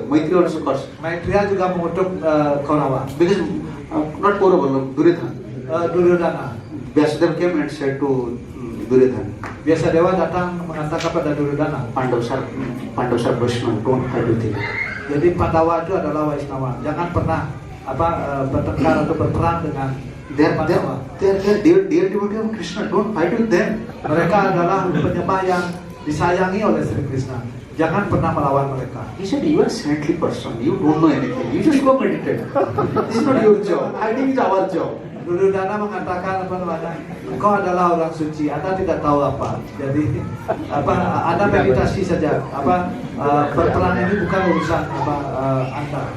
Maitreya also curse. Maitreya juga mengutuk Korawa. Because not Kaurava, Duryodhana. Duryodhana. Vyasadeva came and said to Duryodhana, Vyasadewa datang mengatakan pada Duryodhana, Pandavas are Vaishnava, don't fight with him. jadi Pandawa itu adalah Waisnawa. Jangan pernah bertengkar atau berperang dengan Pandawa. They are dear devotee of Krishna, don't fight with them. Mereka adalah penyembah yang disayangi oleh Sri Krishna. Jangan pernah melawan mereka. He said, you are a saintly person, you don't know anything, you just go meditate. This is not your job, hiding is our job. Duryodhana mengatakan engkau adalah orang suci, Anda tidak tahu apa. Jadi Anda meditasi saja. Berperang ini bukan urusan Anda.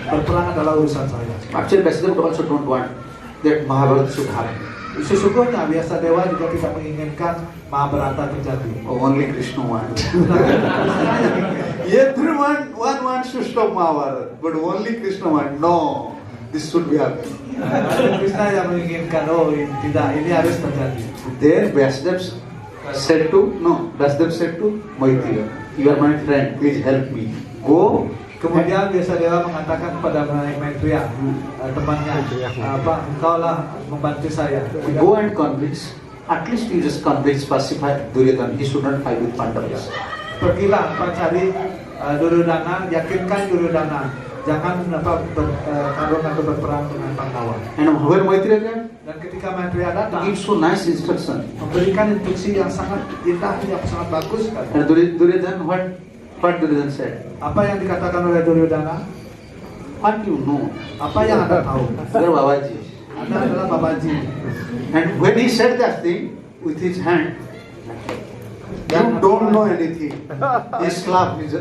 Berperang adalah urusan saya. Actually, Vyasadeva also don't want that Mahabharata should happen. Sesungguhnya Vyasadewa juga tidak menginginkan Mahabharata terjadi. Only Krishna wants. Everyone wants to stop Mahabharata, but only Krishna wants. No, this should be happening. Krishna yang menginginkan, tidak, ini harus terjadi. Then Vyasadeva said to Maitreya, you are my friend, please help me. Go. Kemudian Vyasadewa mengatakan kepada Maitreya, temannya, engkaulah membantu saya. Go and convince. At least you just convince, pacify Duryodhana. He should not fight with Pandavas. Pergilah cari Duryodhana, yakinkan Duryodhana, jangan bertarung atau berperang dengan Pandawa. And when Maitreya came, Dan ketika Maitreya datang, he gives so nice instruction. memberikan instruksi yang sangat indah, yang sangat bagus. And Duryodhana, what Duryodhana said? Apa yang dikatakan oleh Duryodhana? What you know? Apa yang Anda tahu? You are Babaji. Anda adalah Babaji. And when he said that thing with his hand, you don't know anything. He slapped his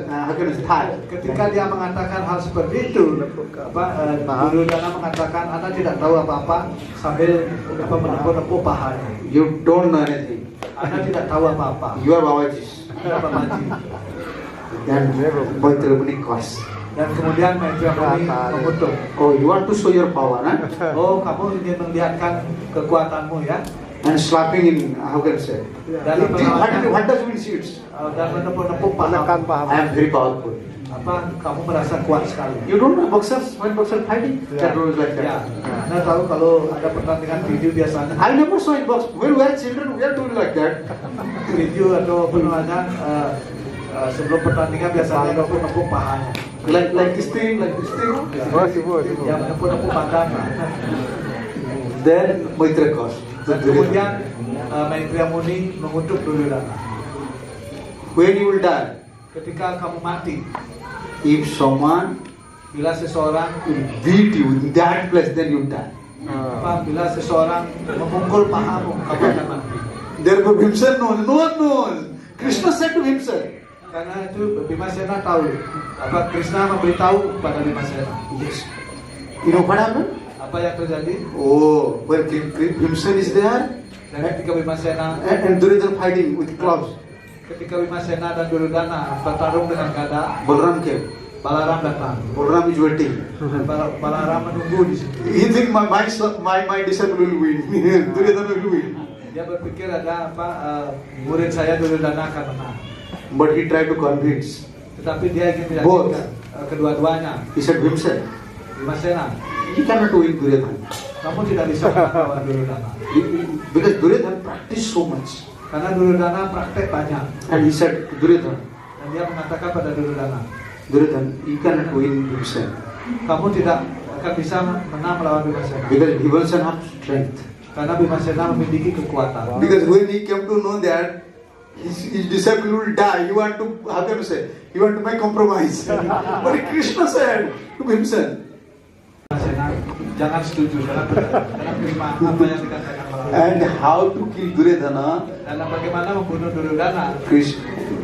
thigh. Ketika dia mengatakan hal seperti itu, Duryodhana mengatakan Anda tidak tahu apa-apa sambil menepuk-nepuk pahanya. You don't know anything. Anda tidak tahu apa-apa. You are Babaji. Anda Babaji. Then Maitreya Muni cursed. Dan kemudian Maitreya Muni mengutuk. Oh, you want to show your power, huh? Oh, kamu ingin memperlihatkan kekuatanmu ya? And slapping in, how can I say? Dan What does mean seeds? dan menepuk-nepuk paha. I am very powerful. Kamu merasa kuat sekali. You don't know boxers, when boxers fighting? That rules like Ya, that. Anda tahu kalau ada pertandingan video biasanya I never saw in box. When we are children, we are doing like that. video atau sebelum pertandingan biasanya menepuk pahanya. Like this thing. Yang menepuk-nepuk badan. Then Maitreya cursed. Dan kemudian Maitreya Muni mengutuk Duryodhana. When you will die, Ketika kamu mati, if someone bila seseorang will beat you in that place, then you die. bila seseorang memukul pahamu, kamu akan mati. Therefore, Bhimsen knows. No one knows. Krishna said to Bhimsen. Karena itu Bhimasena tahu. Krishna memberitahu kepada Bhimasena. Yes. You know what happened? Apa yang terjadi? Oh, when Bhimsen is there, Dan ketika Bhimasena and Duryodhana fighting with clubs, Ketika Bhimasena dan Duryodhana bertarung dengan gada, Balaram came. Balaram datang. Balaram is waiting. Balaram menunggu di situ. He think my disciple will win. Duryodhana will win. Dia berpikir ada murid saya Duryodhana akan menang. But he tried to convince. Tetapi dia ingin Both. meyakinkan kedua-duanya. He said, Bhimsen, Bhimasena, he cannot win Duryodhana. kamu tidak bisa melawan Duryodhana. Because Duryodhana practiced so much. Karena Duryodhana praktek banyak. And he said, Duryodhana, Dan dia mengatakan pada Duryodhana, you cannot win Bhimsen. kamu tidak akan bisa menang melawan Bhimasena. Because Bhimsen have strength. Karena Bhimasena memiliki kekuatan. Because when he came to know that his disciple will die, he want to, how can you say, he want to make compromise. But Krishna said to himself. Bhimasena jangan setuju karena terima apa yang dikatakan oleh And how to kill Duryodhana, dan bagaimana membunuh Duryodhana.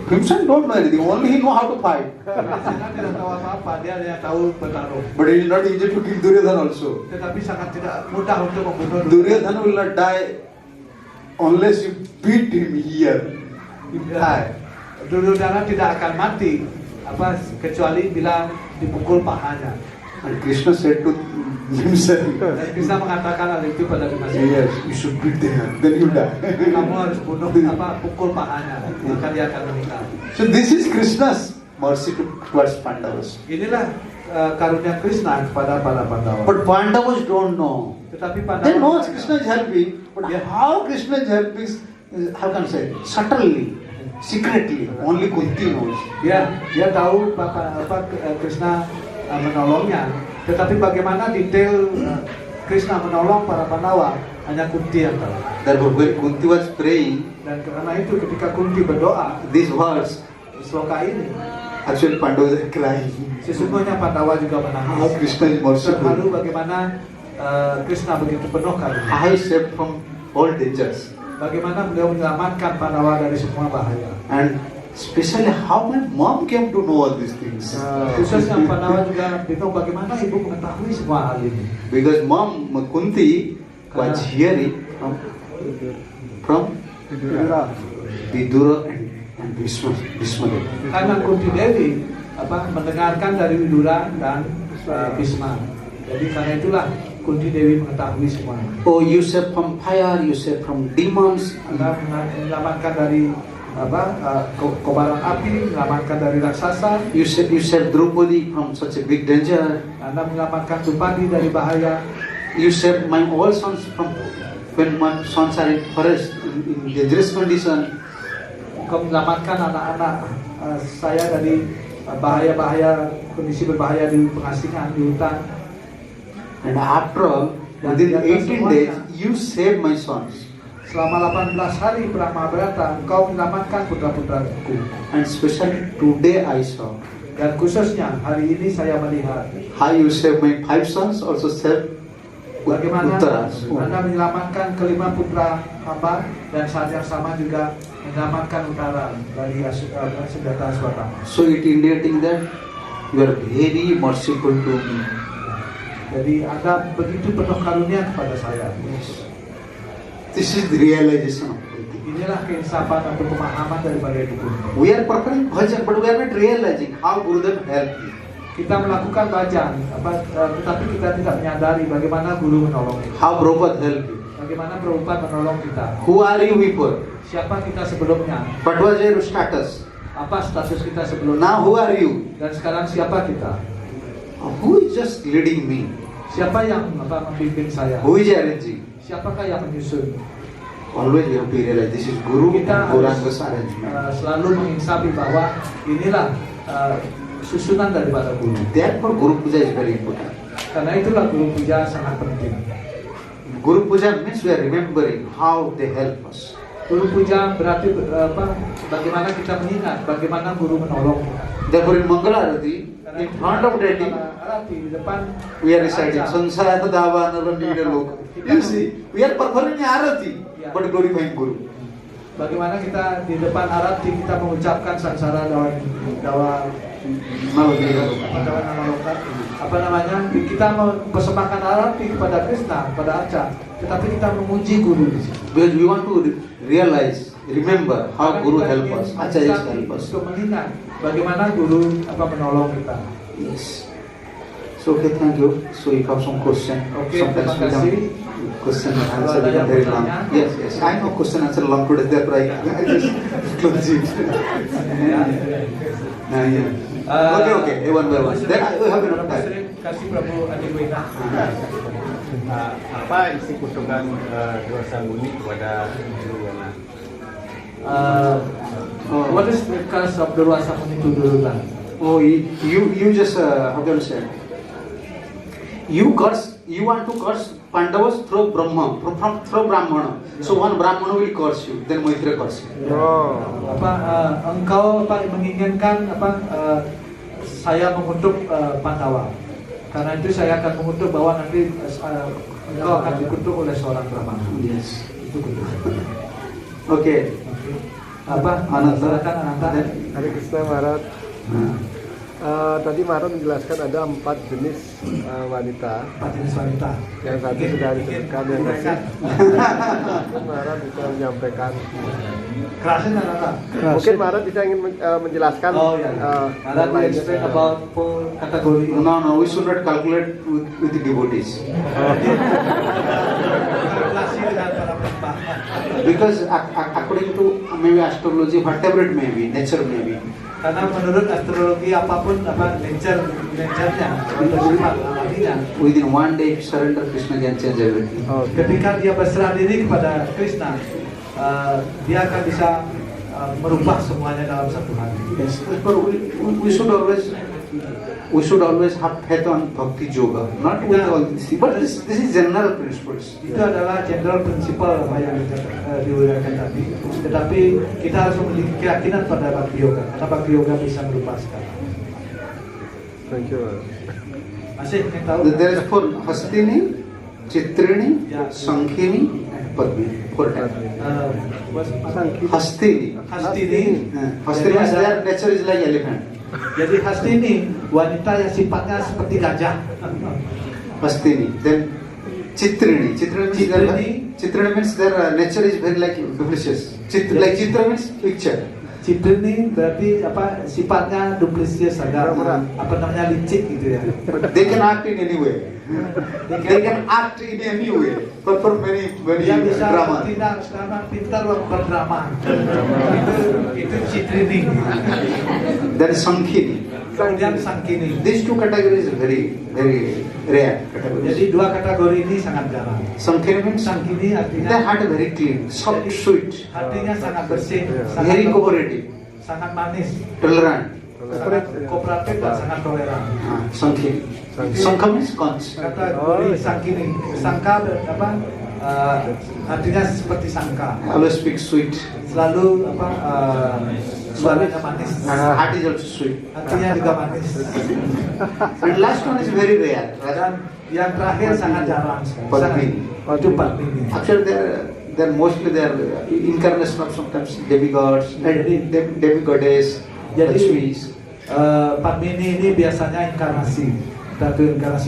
Krishna don't know anything, only he know how to fight. Bhimasena tidak tahu apa-apa, dia hanya tahu bertarung. But it is not easy to kill Duryodhana also. Tetapi sangat tidak mudah untuk membunuh Duryodhana will not die unless you beat him here. Duryodhana tidak akan mati kecuali bila dipukul pahanya. And Krishna said to himself, Dan Krishna mengatakan hal itu pada Bhimasena. yes, you should beat them, then you die. Kamu harus pukul pahanya, maka dia akan meninggal. So this is Krishna's mercy towards Pandavas. Inilah karunia Krishna kepada para Pandawa. But Pandavas don't know. Tetapi They know Pandawa Krishna is helping, but how Krishna is helping is, how can I say, subtly, secretly. Only Kunti knows. dia tahu Krishna menolongnya, tetapi bagaimana detail Krishna menolong para Pandawa hanya Kunti yang tahu. Therefore, when Kunti was praying, Dan karena itu ketika Kunti berdoa these words, sloka ini, actually Pandavas are crying. sesungguhnya Pandawa juga How menangis. Krishna is merciful. Terharu bagaimana Krishna begitu penuh karunia. I saved from all dangers. Bagaimana beliau menyelamatkan Pandawa dari semua bahaya. And especially how my mom came to know all these things. Khususnya Pandawa juga bingung bagaimana ibu mengetahui semua hal ini. Because mom Kunti was hearing from Vidura and Bhishma. Karena Kunti Dewi mendengarkan dari Vidura dan Bhishma. Jadi karena itulah Kunti Dewi mengetahui semuanya. Oh, you saved from fire, you saved from demons. Anda menyelamatkan dari kobaran api, menyelamatkan dari raksasa. You saved Draupadi from such a big danger. Anda menyelamatkan Drupadi dari bahaya. You saved my all sons from when my sons are in forest in dangerous condition. Engkau menyelamatkan anak-anak saya dari bahaya-bahaya, kondisi berbahaya di pengasingan, di hutan. And after all, within 18 days, you saved my sons. Selama 18 hari perang Mahabharata, engkau menyelamatkan putra-putraku. And especially today I saw Dan khususnya hari ini saya melihat how you saved my 5 sons, also saved bagaimana Uttaras. Anda menyelamatkan kelima putra hamba dan saat yang sama juga menyelamatkan utara dari senjata Aswatthama. So it indicating that you are very merciful to me. Jadi Anda begitu penuh karunia kepada saya. This is the realization of Kunti. Inilah keinsafan atau pemahaman daripada Ibu Kunti. We are performing bhajan, but we are not realizing how Gurudev helped me. Kita melakukan bhajan, tetapi kita tidak menyadari bagaimana guru menolong kita. How Prabhupada helped you. Bagaimana Prabhupada menolong kita. Who are you before? Siapa kita sebelumnya? What was your status? Apa status kita sebelumnya? Now who are you? Dan sekarang siapa kita? Who is just leading me? Siapa yang membimbing saya? Who is arranging? Siapakah yang menyusun? Always you have to realize this is Guru Kita and Gauranga's arrangement. selalu menginsafi bahwa inilah susunan daripada guru. Therefore Guru Puja is very important. Karena itulah guru puja sangat penting. Guru Puja means we are remembering how they help us. Guru puja berarti bagaimana kita mengingat bagaimana guru menolong kita. Therefore in Mangala Arati, in front of deity, Arati di depan we are reciting Sansara Davana Nida Loka. You see, we are performing Arati, but glorifying Guru. Bagaimana kita di depan Arati kita mengucapkan Sansara Dawa apa namanya, kita mempersembahkan arati kepada Krishna, kepada Acha, tetapi kita memuji guru di situ. Because we want to realize, remember how Guru help us, Acha is help us. Untuk mengingat bagaimana guru menolong kita. Yes. So okay, thank you. So if you have some question, Okay, sometimes terima we kasih. have question and Kalau answer ada yang very long. bertanya. Yes, yes. I know question answer long today. Therefore I just close it. Yeah. Okay. One by one. Then I have enough time. Kasih Prabu Adiwina. Apa isi kutukan Dua Sangguni kepada Duryodhana? What is the curse of Durvasa Muni to Duryodhana? Oh, you just how can I say? You want to curse Pandavas throw Brahma, throw Brahmana. So one Brahmana will curse you, then Maitreya curse you. Engkau menginginkan saya mengutuk Pandawa. Karena itu saya akan mengutuk bahwa nanti engkau akan dikutuk oleh seorang Brahmana. Yes. Itu kutuk. Okay. Ananta. Silakan Ananta. Hare Krishna Maharaj. Tadi Maharaj menjelaskan ada 4 jenis wanita. 4 jenis wanita. Yang satu sudah disebutkan, yang masih mungkin Maharaj bisa menyampaikan. Kerasin Ananta. Mungkin Maharaj bisa ingin menjelaskan. Maharaj will explain about 4 kategori. No, we should not calculate with the devotees. Kalkulasi dengan para penyembah. Because according to maybe astrology, whatever it may be, nature may be, Karena menurut astrologi apapun nature-nya atau sifat alaminya, within one day if you surrender, Krishna can change everything. ketika dia berserah diri kepada Krishna, dia akan bisa merubah semuanya dalam satu hari. Yes, but we should always have faith on bhakti yoga, not with all this. But this is general principles. Itu adalah general prinsipal apa yang diuraikan tadi. Tetapi kita harus memiliki keyakinan pada bhakti yoga, karena bhakti yoga bisa merubah segala. Thank you. Masih ingin tahu? There is 4 Hastini, Chitrini, Sankhini, and Padmini. 4 types. Hastini. Hastini. Hastini means their nature is like elephant. Jadi Hastini wanita yang sifatnya seperti gajah. Hastini. Then Chitrini. Chitrini means their nature is very like duplicious. Like Chitra means picture. Chitrini berarti sifatnya duplisius, agak licik gitu ya. They can act in any way. They can act in any way. Perform many Dia bisa drama. tidak sekarang pintar berdrama. Itu Chitrini. Then Sankhini. Kemudian Sankhini. These 2 categories are very rare categories. Jadi 2 kategori ini sangat jarang. Sankhini means Sankhini their artinya heart is very clean, soft, sweet, hatinya sangat bersih, very sangat cooperative, sangat manis, tolerant. sangat kooperatif dan sangat toleran. Sankhini. Sangha means conch. Kategori Sankhini. Sangka artinya seperti sangka. Always speak sweet. Selalu suaranya manis. Heart is also sweet. Hatinya juga manis. And last one is very rare. Dan yang terakhir sangat jarang. Padmini. Itu Padmini. Actually, they're mostly incarnation of sometimes demigods, demigoddess, Lakshmis. Padmini ini biasanya inkarnasi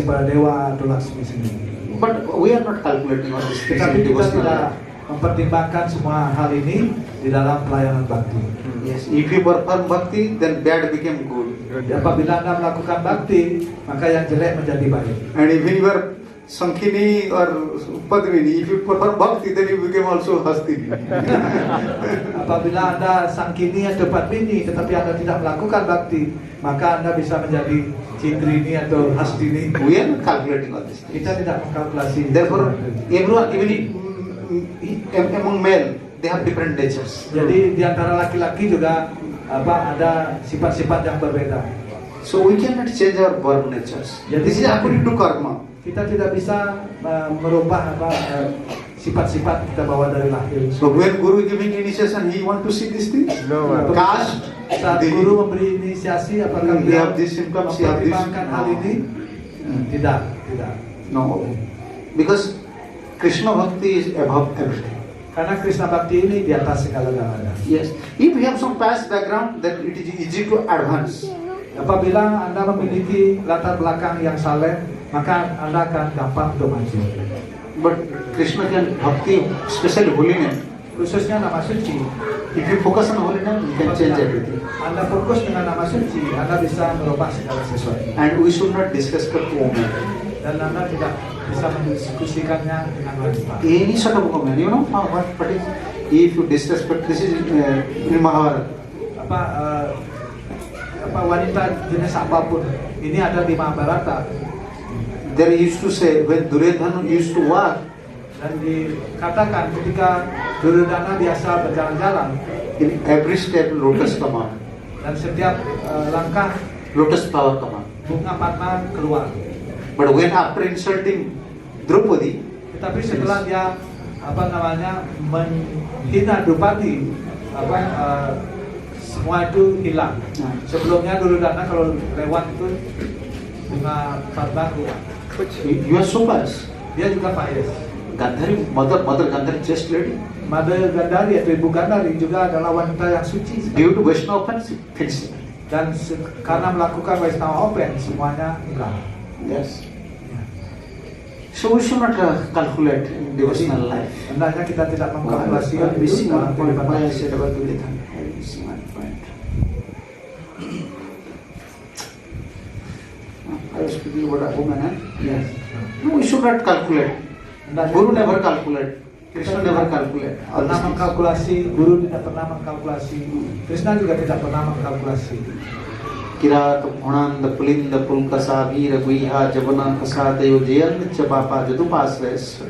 para dewa atau Laksmi sendiri. But we are not calculating on this Tetapi kita devotional tidak life. mempertimbangkan semua hal ini di dalam pelayanan bakti. Yes, if you perform bhakti, then bad became good. Apabila Anda melakukan bakti, maka yang jelek menjadi baik. And even you are Sankhini or Padmini, if you perform bhakti, then you become also Hastini. Apabila Anda Sankhini atau Padmini, tetapi Anda tidak melakukan bakti, maka Anda bisa menjadi Chitrini atau Hastini. We are not calculating all this. Kita tidak mengkalkulasi. Therefore, everyone, even among male, they have different natures. Jadi di antara laki-laki juga ada sifat-sifat yang berbeda. So we cannot change our born natures. This is according to karma. Kita tidak bisa merubah sifat-sifat kita bawa dari lahir. So when Guru giving initiation, he want to see these things? No, Caste, Saat guru memberi inisiasi, apakah We dia have this symptoms, we have this. mempertimbangkan hal ini? Tidak. No, because Krishna Bhakti is above everything. Karena Krishna Bhakti ini di atas segala-galanya. Yes, if you have some past background, then it is easy to advance. Apabila Anda memiliki latar belakang yang saleh, maka Anda akan gampang untuk maju. But Krishna can Bhakti, especially holiness. Khususnya nama suci. If you focus on holiness, you can change everything. Anda fokus dengan nama suci, Anda bisa merubah segala sesuatu. And we should not disrespect women. Dan Anda tidak bisa mendiskusikannya dengan wanita. Any sort of woman, you know what is? If you disrespect, this is in Mahabharata. Wanita jenis apapun, ini ada di Mahabharata. There used to say when Duryodhana used to walk, Dan dikatakan ketika Duryodhana biasa berjalan-jalan, in every step lotus come out, dan setiap langkah lotus flower come out. bunga Padma keluar. But when after insulting Draupadi, Tetapi setelah dia menghina Drupadi, semua itu hilang. Sebelumnya Duryodhana kalau lewat itu bunga parba You are so pious. dia juga pious. Gandhari, mother Gandhari, just lady. Mother Gandhari atau Ibu Gandhari juga adalah wanita yang suci. Due to Vaishnava offense, finished. Dan karena melakukan Vaishnava offense, semuanya hilang. Yes. So we should not calculate in devotional life. Hendaknya kita tidak mengkalkulasi I am missing one point. kehidupan Why I manusia. said about Duryodhana? I am missing one point. I was speaking about a woman, eh? Yes. No, we should not calculate. Hendaknya Guru kita- never calculate. Krishna never calculate. All pernah these things. mengkalkulasi, guru tidak pernah mengkalkulasi, Krishna juga tidak pernah mengkalkulasi. Kirat, Bhunan, the Pulin, the Pulkasa, Veera, Guiha, Javana, Kasa, Dev, Jayan, Chabapa, Jadupasres,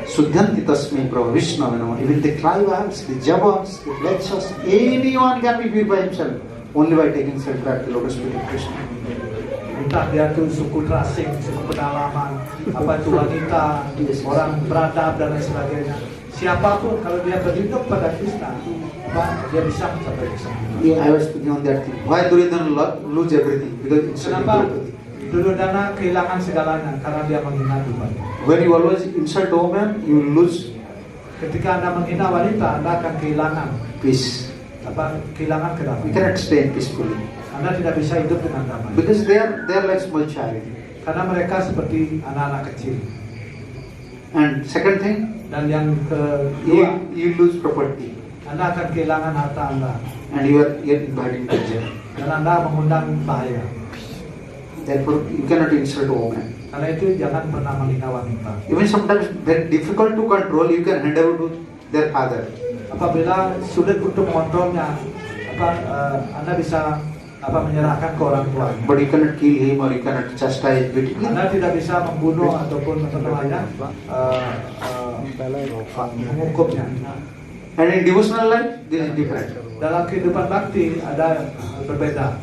Sudhyanti Tasmi, Prabhu Vishnu, even the Klaivas, the Javas, the Lechas, anyone can be purified by himself only by taking shelter at the lotus feet of Krishna. Entah dia tuh suku Trasing, suku pedalaman, apa itu wanita, orang beradab dan lain sebagainya. Siapapun kalau dia berhidup pada Krishna, dia bisa mencapai Krishna. Yeah, I was speaking on that thing. Why Duryodhana lose everything? Because it's Kenapa Duryodhana kehilangan segalanya? Karena dia menghina Tuhan. when you always insult a woman, you lose Ketika Anda menghina wanita, Anda akan kehilangan peace. kehilangan You kedamaian. cannot stay peacefully Anda tidak bisa hidup dengan damai. because they are like small child. Karena mereka seperti anak-anak kecil. And second thing, Dan yang kedua, you lose property Anda akan kehilangan harta Anda. and you're inviting danger. Dan Anda mengundang bahaya. Therefore, you cannot insult a woman. Karena itu jangan pernah menghina wanita. Even sometimes very difficult to control, you can hand over to their father. Apabila sulit untuk mengontrolnya, Anda bisa menyerahkan ke orang tua. But you cannot kill him or you cannot chastise him. Anda tidak bisa membunuh ataupun menghukumnya. And in devotional life, this is different. Dalam kehidupan bakti ada berbeda.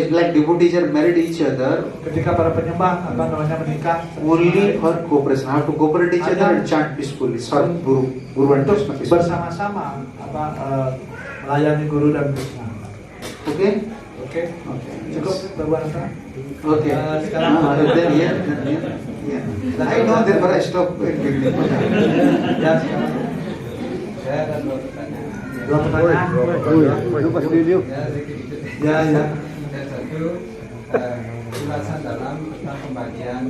Like devotees are married each other Ketika para penyembah menikah, only for cooperation. Have to cooperate each other and chant peacefully. Serve Guru and untuk Krishna peacefully. bersama-sama melayani guru dan Krishna. Okay? Oke, Okay. cukup berbuat. Okay. Sekarang Then yeah. I know that, but I stop. Ya, sekarang saya ada dua pertanyaan. Itu pas video. Ya. Yang satu, ulasan dalam tentang pembagian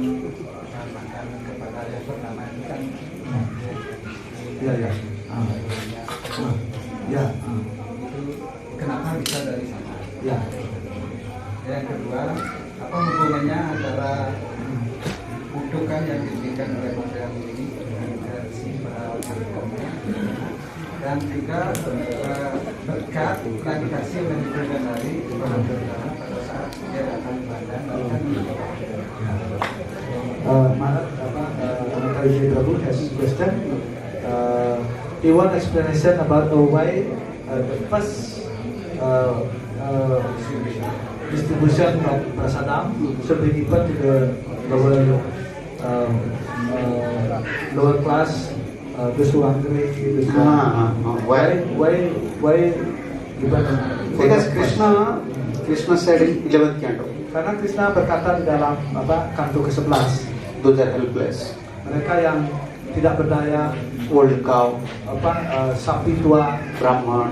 makanan kepada yang pertama ini kan Ya. Ya. itu kenapa bisa dari sana? Ya. Yang kedua, apa hubungannya antara kutukan yang diberikan oleh Maha ini dengan versi para dan juga berkat yang dikasih oleh Tuhan dari pada saat dia datang badan Manakariji Prabhu has a question. He want explanation about why the first distribution of prasadam should be given to the lower class, those who hungry, those who why given? Because Krishna said in 11th canto, Karena Krishna berkata di dalam kanto ke-11, those are helpless. mereka yang tidak berdaya, Old cow, sapi tua, Brahman,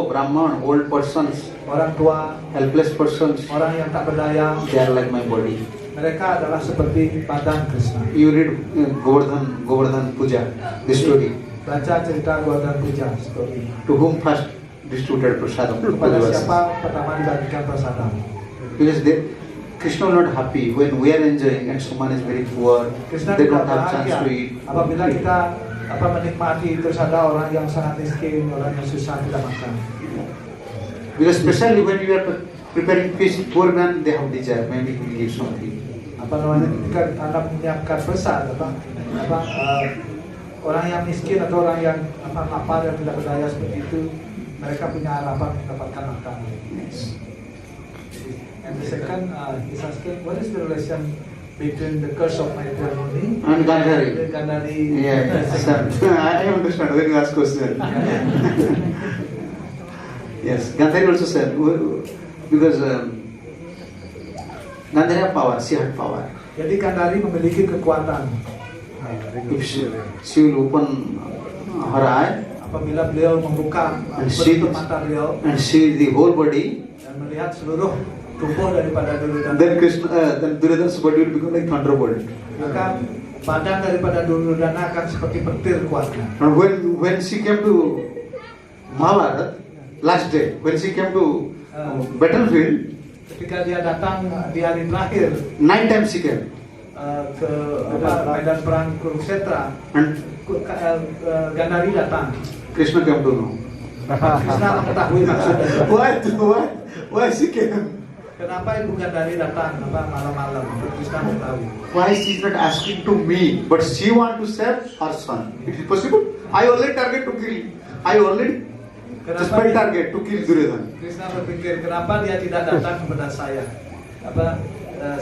Brahman, old persons, orang tua, helpless persons, orang yang tak berdaya, they are like my body. mereka adalah seperti badan Krishna. You read Govardhan Puja, this story. Baca cerita Govardhan Puja story. To whom first distributed prasadam? Kepada siapa pertama dibagikan prasadam? Because Krishna will not happy when we are enjoying and someone is very poor, Krishna they tidak don't have chance bahagia to eat. apabila kita menikmati terus ada orang yang sangat miskin, orang yang susah tidak makan. Because especially when you are preparing feast, poor man, they have desire, maybe he will give something. Ketika Anda menyiapkan besar, orang yang miskin atau orang yang lapar yang tidak berdaya seperti itu, mereka punya harapan mendapatkan makanan. Yes. And the second, he's asking, what is the relation between the curse of matrimony And Gandhari. the Gandhari. Yeah, sir. I understand when you ask question. Yes, Gandhari also said, because Gandhari have power, she had power. Jadi Gandhari memiliki kekuatan. If she will open her eye Apabila beliau membuka and see penutup mata beliau the whole body, dan melihat seluruh tubuh daripada Duryodhana, then Duryodhana's body will become like thunderbolt. maka badan daripada Duryodhana akan seperti petir kuatnya. And when she came to Mahabharata, last day, when she came to battlefield, Ketika dia datang di hari terakhir 9 times she came. ke medan perang Kurukshetra, And Gandhari datang. Krishna came to know. Krishna mengetahui maksud dari Why she came? kenapa Ibu Gandhari datang malam-malam. Krishna mengetahui. Why she is not asking to me, but she want to save her son? It is possible? I only target to kill. I only just my target to kill Duryodhana. Krishna berpikir kenapa dia tidak datang kepada saya.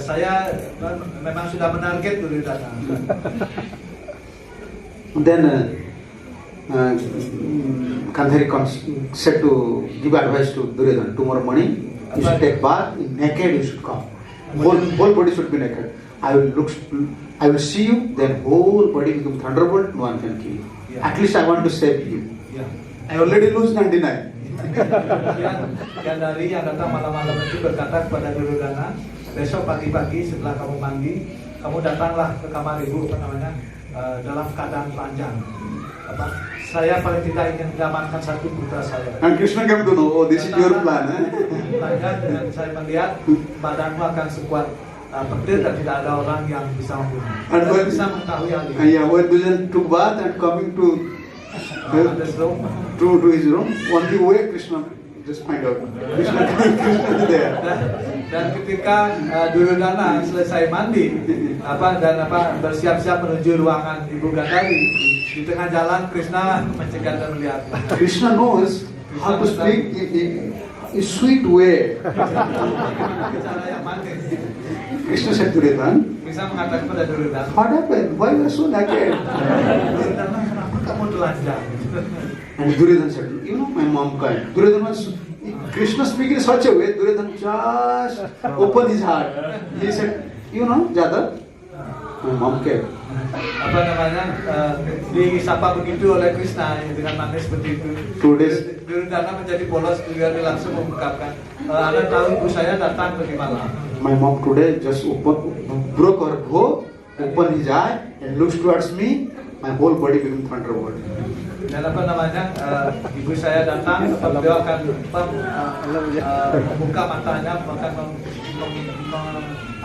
Saya memang sudah menarget Duryodhana. Then Gandhari said to give advice to Duryodhana. Tomorrow morning, you should take bath. Naked, you should come. Whole body should be naked. I will see you. Then whole body become thunderbolt. No one can kill you. Yeah. At least I want to save you. Ya. I already lose 99. Kemudian Gandhari yang datang malam-malam itu berkata kepada Duryodhana, besok pagi-pagi setelah kamu mandi, kamu datanglah ke kamar ibu dalam keadaan telanjang. Saya paling tidak ingin menyelamatkan satu putra saya. And Krishna came to know, oh, this is your plan. Telanjang dengan saya melihat badanmu akan sekuat petir dan tidak ada orang yang bisa membunuh. And Saya when- bisa mengetahui hal ini. Yeah, when Duryodhana took bath and coming to his room, on the way Krishna just find out. Krishna is there. Dan ketika Duryodhana selesai mandi bersiap-siap menuju ruangan Ibu Gandhari, di tengah jalan Krishna mencegat dan melihat. Krishna knows how to speak in a sweet way. Cara yang manis. Krishna said to Duryodhana, Krishna mengatakan kepada Duryodhana, what happened? Why you are so naked? Duryodhana, kenapa kamu telanjang? And Duryodhana said, you know, my mom kind. Duryodhana was, Krishna speaking in such a way, Duryodhana just opened his heart. He said, you know, Jadava, my mom came. Disapa begitu oleh Krishna dengan manis seperti itu. 2 days. Duryodhana menjadi polos, Duryodhana langsung mengungkapkan, Anda tahu ibu saya datang tadi malam. My mom today just broke her bow, opened his eye, and looks towards me. My whole body became thunderbolt. Dan ibu saya datang, beliau akan membuka matanya,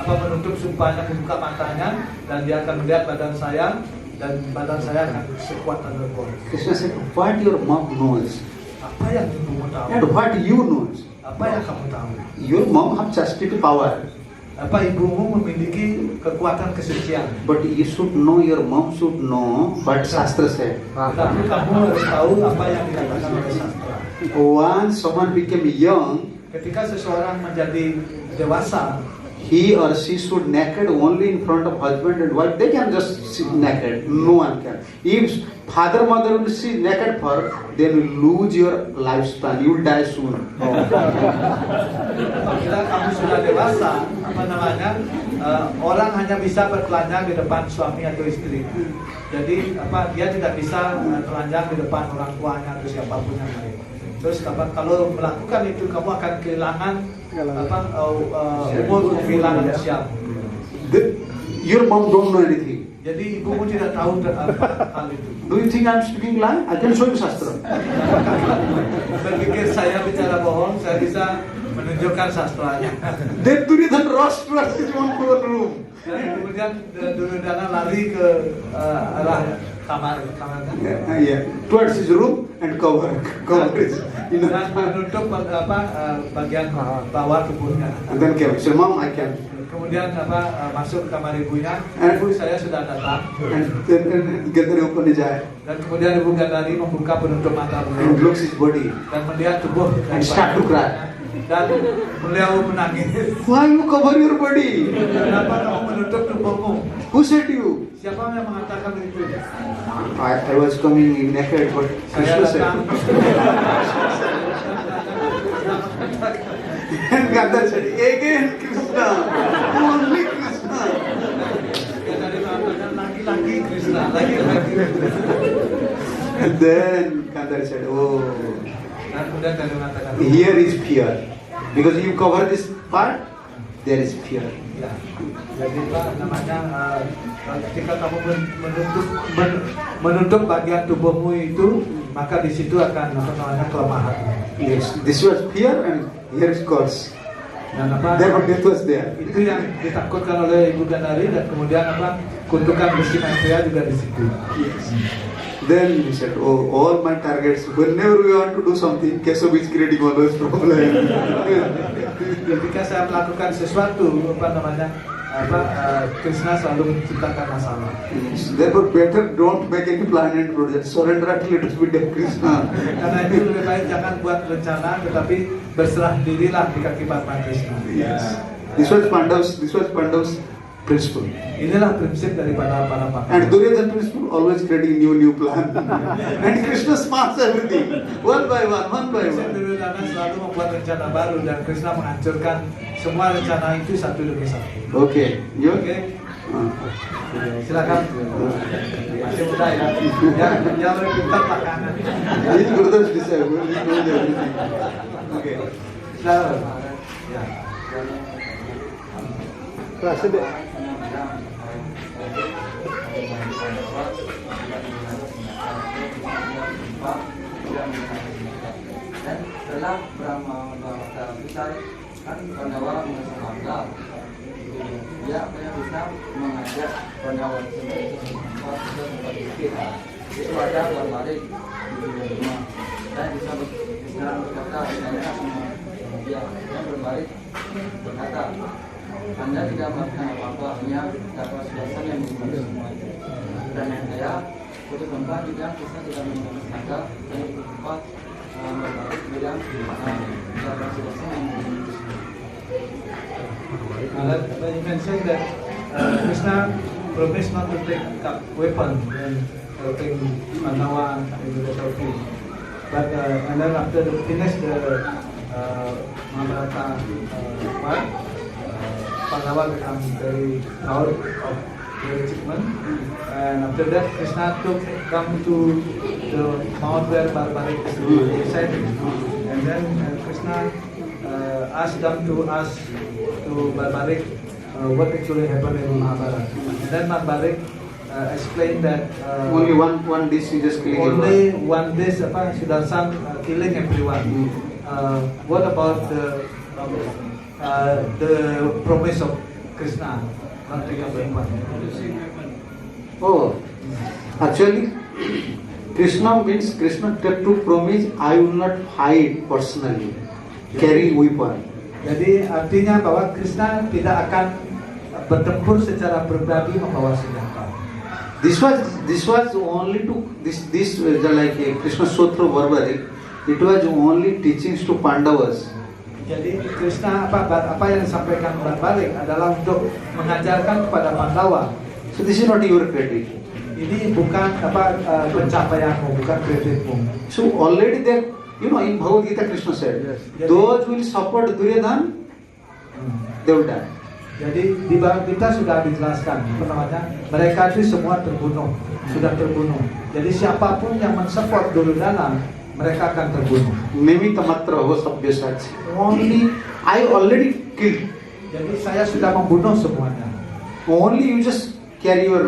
akan menutup sumpahnya, membuka matanya, dan dia akan melihat badan saya, dan badan saya akan sekuat thunderbolt. Krishna said, what your mom knows, Apa yang ibumu tahu? and what you knows. Apa yang kamu tahu? Your mom have chastity power, Apa ibumu memiliki kekuatan kesucian? but you should know, your mom should know what Shastra said. Tapi kamu harus tahu apa yang dikatakan oleh sastra. Once someone became young, Ketika seseorang menjadi dewasa, he or she should naked only in front of husband and wife. They can just sit naked. No one can. If father, mother will see naked for, then you lose your lifespan. You will die soon. apabila kamu sudah dewasa, orang hanya bisa bertelanjang di depan suami atau istri. Jadi dia tidak bisa telanjang di depan orang tuanya atau siapapun yang lain. Terus kalau melakukan itu kamu akan kehilangan umur kehilangan usia. Your mom don't know anything. Jadi ibumu tidak tahu hal itu. Do you think I'm speaking lie? I can show you Shastra. Berpikir saya bicara bohong, saya bisa menunjukkan sastranya. Then Duryodhana rushed towards his own room. Dan kemudian Duryodhana lari ke arah kamar. Yeah, towards his room and cover his. Dan menutup bagian bawah tubuhnya. And then came. So mom, I can. Kemudian masuk ke kamar ibunya. Ibu saya sudah datang. And then Gandhari opened his eye Dan kemudian Ibu Gandhari membuka penutup mata and beliau looks his body dan melihat tubuh and start to cry. Dan beliau menangis. Why you cover your body? Kenapa kamu menutup tubuhmu? Who said you? Siapa yang mengatakan itu? I was coming naked, but Saya Krishna said. datang. And Gandhar said, again Krishna, only Krishna. Dia tadi mengatakan lagi-lagi Krishna, lagi-lagi. And then Gandhar said, oh, Dan kemudian tadi mengatakan, here is fear. Because you cover this part, there is fear. ya. Jadi Pak namanya ketika kamu menutup bagian tubuhmu itu, maka di situ akan apa namanya kelemahan. Yes, this was fear and here is curse. Dan apa? Therefore death was there. Itu yang ditakutkan oleh Ibu Gandari dan kemudian apa? Kutukan besi Maitreya juga di situ. Yes. Then he said, oh, all my targets, whenever we want to do something, Keshav is creating all those problems. Ketika saya melakukan sesuatu, apa namanya? Krishna selalu menciptakan masalah. Yes. Therefore better don't make any plan and project. Surrender at little bit of Krishna. Karena itu lebih baik jangan buat rencana, tetapi berserah dirilah di kaki Bapa Krishna. Yes. This was Pandav's principle. Inilah prinsip daripada para pakar. And Duryodhana principle always creating new plan. And Krishna smarts everything. One by one. Duryodhana selalu membuat rencana baru dan Krishna menghancurkan semua rencana itu satu demi satu. Okay. You? Oke, silakan. Masih muda ya. Yang lebih pintar belakangan. This Gurudev disciple, he knows everything. Okay. Silakan. Ya. Kelas deh. Dan dalam Brahma bahasa besar kan Pandawa mengambil dia punya bisa mengajak Pandawa seperti kita itu ada berbalik di rumah dan bisa berkata saya dia berbalik berkata Anda tidak melakukan apa-apa hanya dapat suasana yang membuat semua itu dan saya untuk tempat juga kita tidak menggunakan kata dan untuk tempat berbalik bilang dapat suasana yang membuat You mentioned that Krishna promised not to take up weapon when helping Pandava in the battlefield. But and then after they finished the Mahabharata part, Pandava become very proud of their achievement. And after that, Krishna come to the mount where Barbaric is residing. And then Krishna asked them to ask to Barbaric what actually happened in Mahabharata. And then Barbaric explained that Only one dish is just killing only everyone. one dish Sudarshan killing everyone. What about the promise of Krishna not to become weapon? Oh, actually, Krishna means Krishna kept to promise, I will not fight personally, carry weapon. Jadi artinya bahwa Krishna tidak akan bertempur secara pribadi membawa senjata. This was only to this like Krishna Sutra Barbaric. It was only teachings to Pandavas. Jadi Krishna apa yang disampaikan Barbaric adalah untuk mengajarkan kepada Pandawa. So this is not your credit. Ini bukan pencapaianmu, bukan kreditmu. So already there, in Bhagavad Gita Krishna said, those will support Duryodhana, they will die. Jadi di Bhagavad Gita sudah dijelaskan, mereka itu semua sudah terbunuh. Jadi siapapun yang mensupport Duryodhana, mereka akan terbunuh. Nemitta matra ho sabyasachi. Only I already killed. Jadi saya sudah membunuh semuanya. Only you just carry your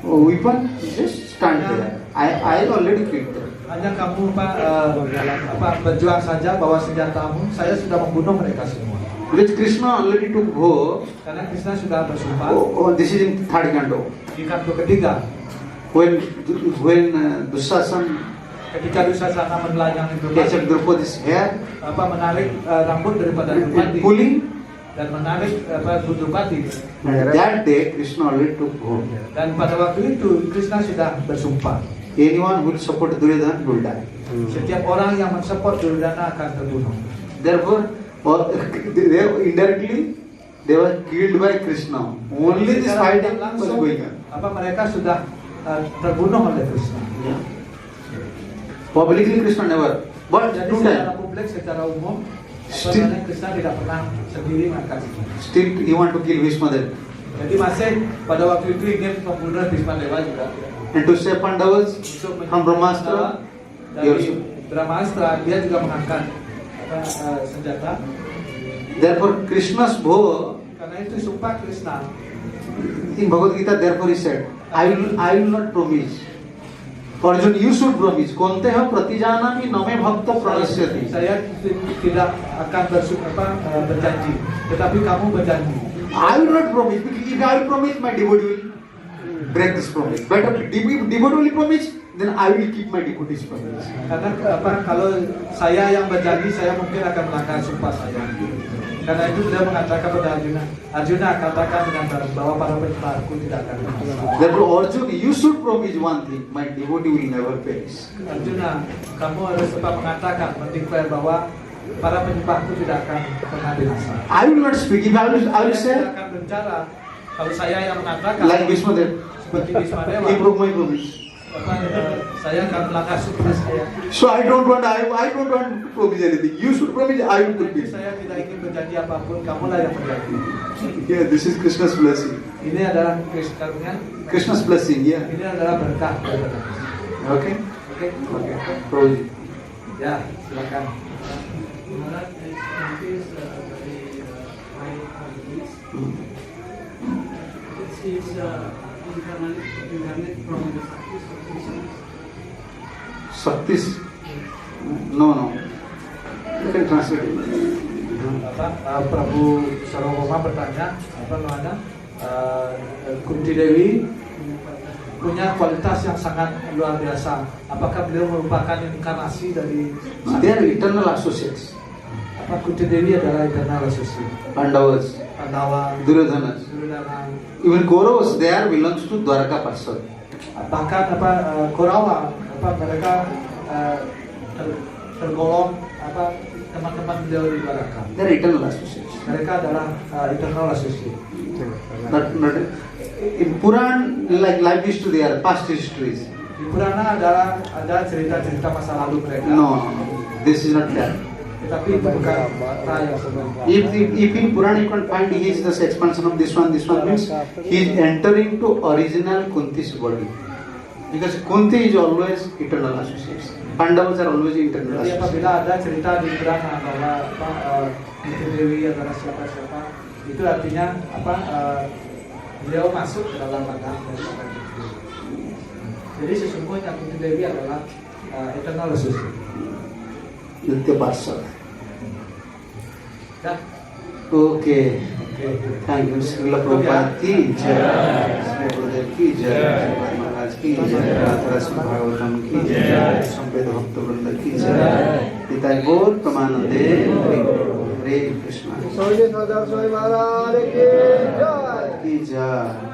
weapon, just stand there. I already killed them. Hanya kamu berjuang saja bawa senjatamu. Saya sudah membunuh mereka semua. Which Krishna already took vow. Karena Krishna sudah bersumpah. This is in third canto. Di kanto ketiga. When Dushasana Ketika Dushasana menelanjangi catch Draupadi's hair, menarik rambut daripada Draupadi pulling, dan menarik Draupadi. and that day Krishna already took vow. Dan pada waktu itu Krishna sudah bersumpah. Anyone who will support Duryodhana will die. Setiap orang yang mensupport Duryodhana akan terbunuh. Therefore, indirectly they were killed by Krishna. Only this fighting was langsung going on. mereka sudah terbunuh oleh Krishna. Publicly Krishna never. But Jadi two secara times. publik, secara umum, Still- Krishna tidak pernah sendiri mengangkat. Still he want to kill Bhishmadev. Jadi masih pada waktu itu ingin membunuh Bhisma Dewa juga. And to save Pandavas Untuk from Brahmastra, he dari also. Brahmastra, dia juga mengangkat senjata. Therefore, Krishna's bow, Karena itu sumpah Krishna. in Bhagavad Gita, therefore he said, I will not promise. Arjun, you should promise. Konteha pratijanami name bhakta pranasyati. Saya tidak akan berjanji, tetapi kamu berjanji. I will not promise. Because if I will promise, my devotee will break this promise. But if devotee will promise, then I will keep my devotee's promise. Karena kalau saya yang berjanji, saya mungkin akan melanggar sumpah saya. Karena itu beliau mengatakan pada Arjuna, Arjuna katakan dengan terang bahwa para penyembahku tidak akan binasa. Therefore, Arjun, you should promise one thing: my devotee will never perish. Arjuna, kamu harus tetap mengatakan, mendeklar bahwa para penyembahku tidak akan pernah binasa. I will not speak. If I will Saya say, tidak akan bicara. Kalau saya yang mengatakan, like Bhishmadev, seperti Bhisma Dewa, he broke my promise. saya akan melanggar sumpah saya. So I don't want to promise anything. You should promise. I will fulfill. Saya tidak ingin berjanji apapun, kamulah yang berjanji. Yeah, this is Krishna's blessing. Ini adalah karunia, Krishna's blessing. Yeah. ini adalah berkah daripada Krishna. Okay. Oke, oke. Prabhuji. Ya, silakan. Shaktis. No. You can translate it. Prabu Sarvabhauma bertanya, Kunti Dewi punya kualitas yang sangat luar biasa. Apakah beliau merupakan inkarnasi dari They are eternal associates. Kunti Dewi adalah eternal associate. Pandavas, Pandawa, Duryodhanas. Duryodhana, Even Kauravas, they are belongs to Dwarka Parshad. bahkan Korawa, mereka tergolong teman-teman beliau di Dwaraka. They are eternal associates. Mereka adalah eternal associate. Not in Puran, like life history, they are past histories. Di Purana ada cerita-cerita masa lalu mereka. No, this is not that. Tetapi itu bukan fakta yang sebenarnya. If in Puran you can find he is the expansion of this one means he is entering to original Kunti's body. Because Kunti is always eternal associates. Pandavas are always eternal Jadi associates. apabila ada cerita di Purana bahwa Kunti Dewi adalah siapa-siapa, itu artinya beliau masuk ke dalam badan daripada Kunti Dewi. Jadi sesungguhnya Kunti Dewi adalah eternal associate. Nitya Parshad. Ya. Okay. Oke. Thank you. Srila Prabhupada ki jai. Srila Gurudev ki jai. Maharaj ki jai. Radharasi Bhagavatam ki jai. Sampeda Bhakta Vrinda ki jai. Nitai Gaur Pramanande. Hare Krishna. Soalnya Sadar Swami Maharaj ki jai. Ki jai.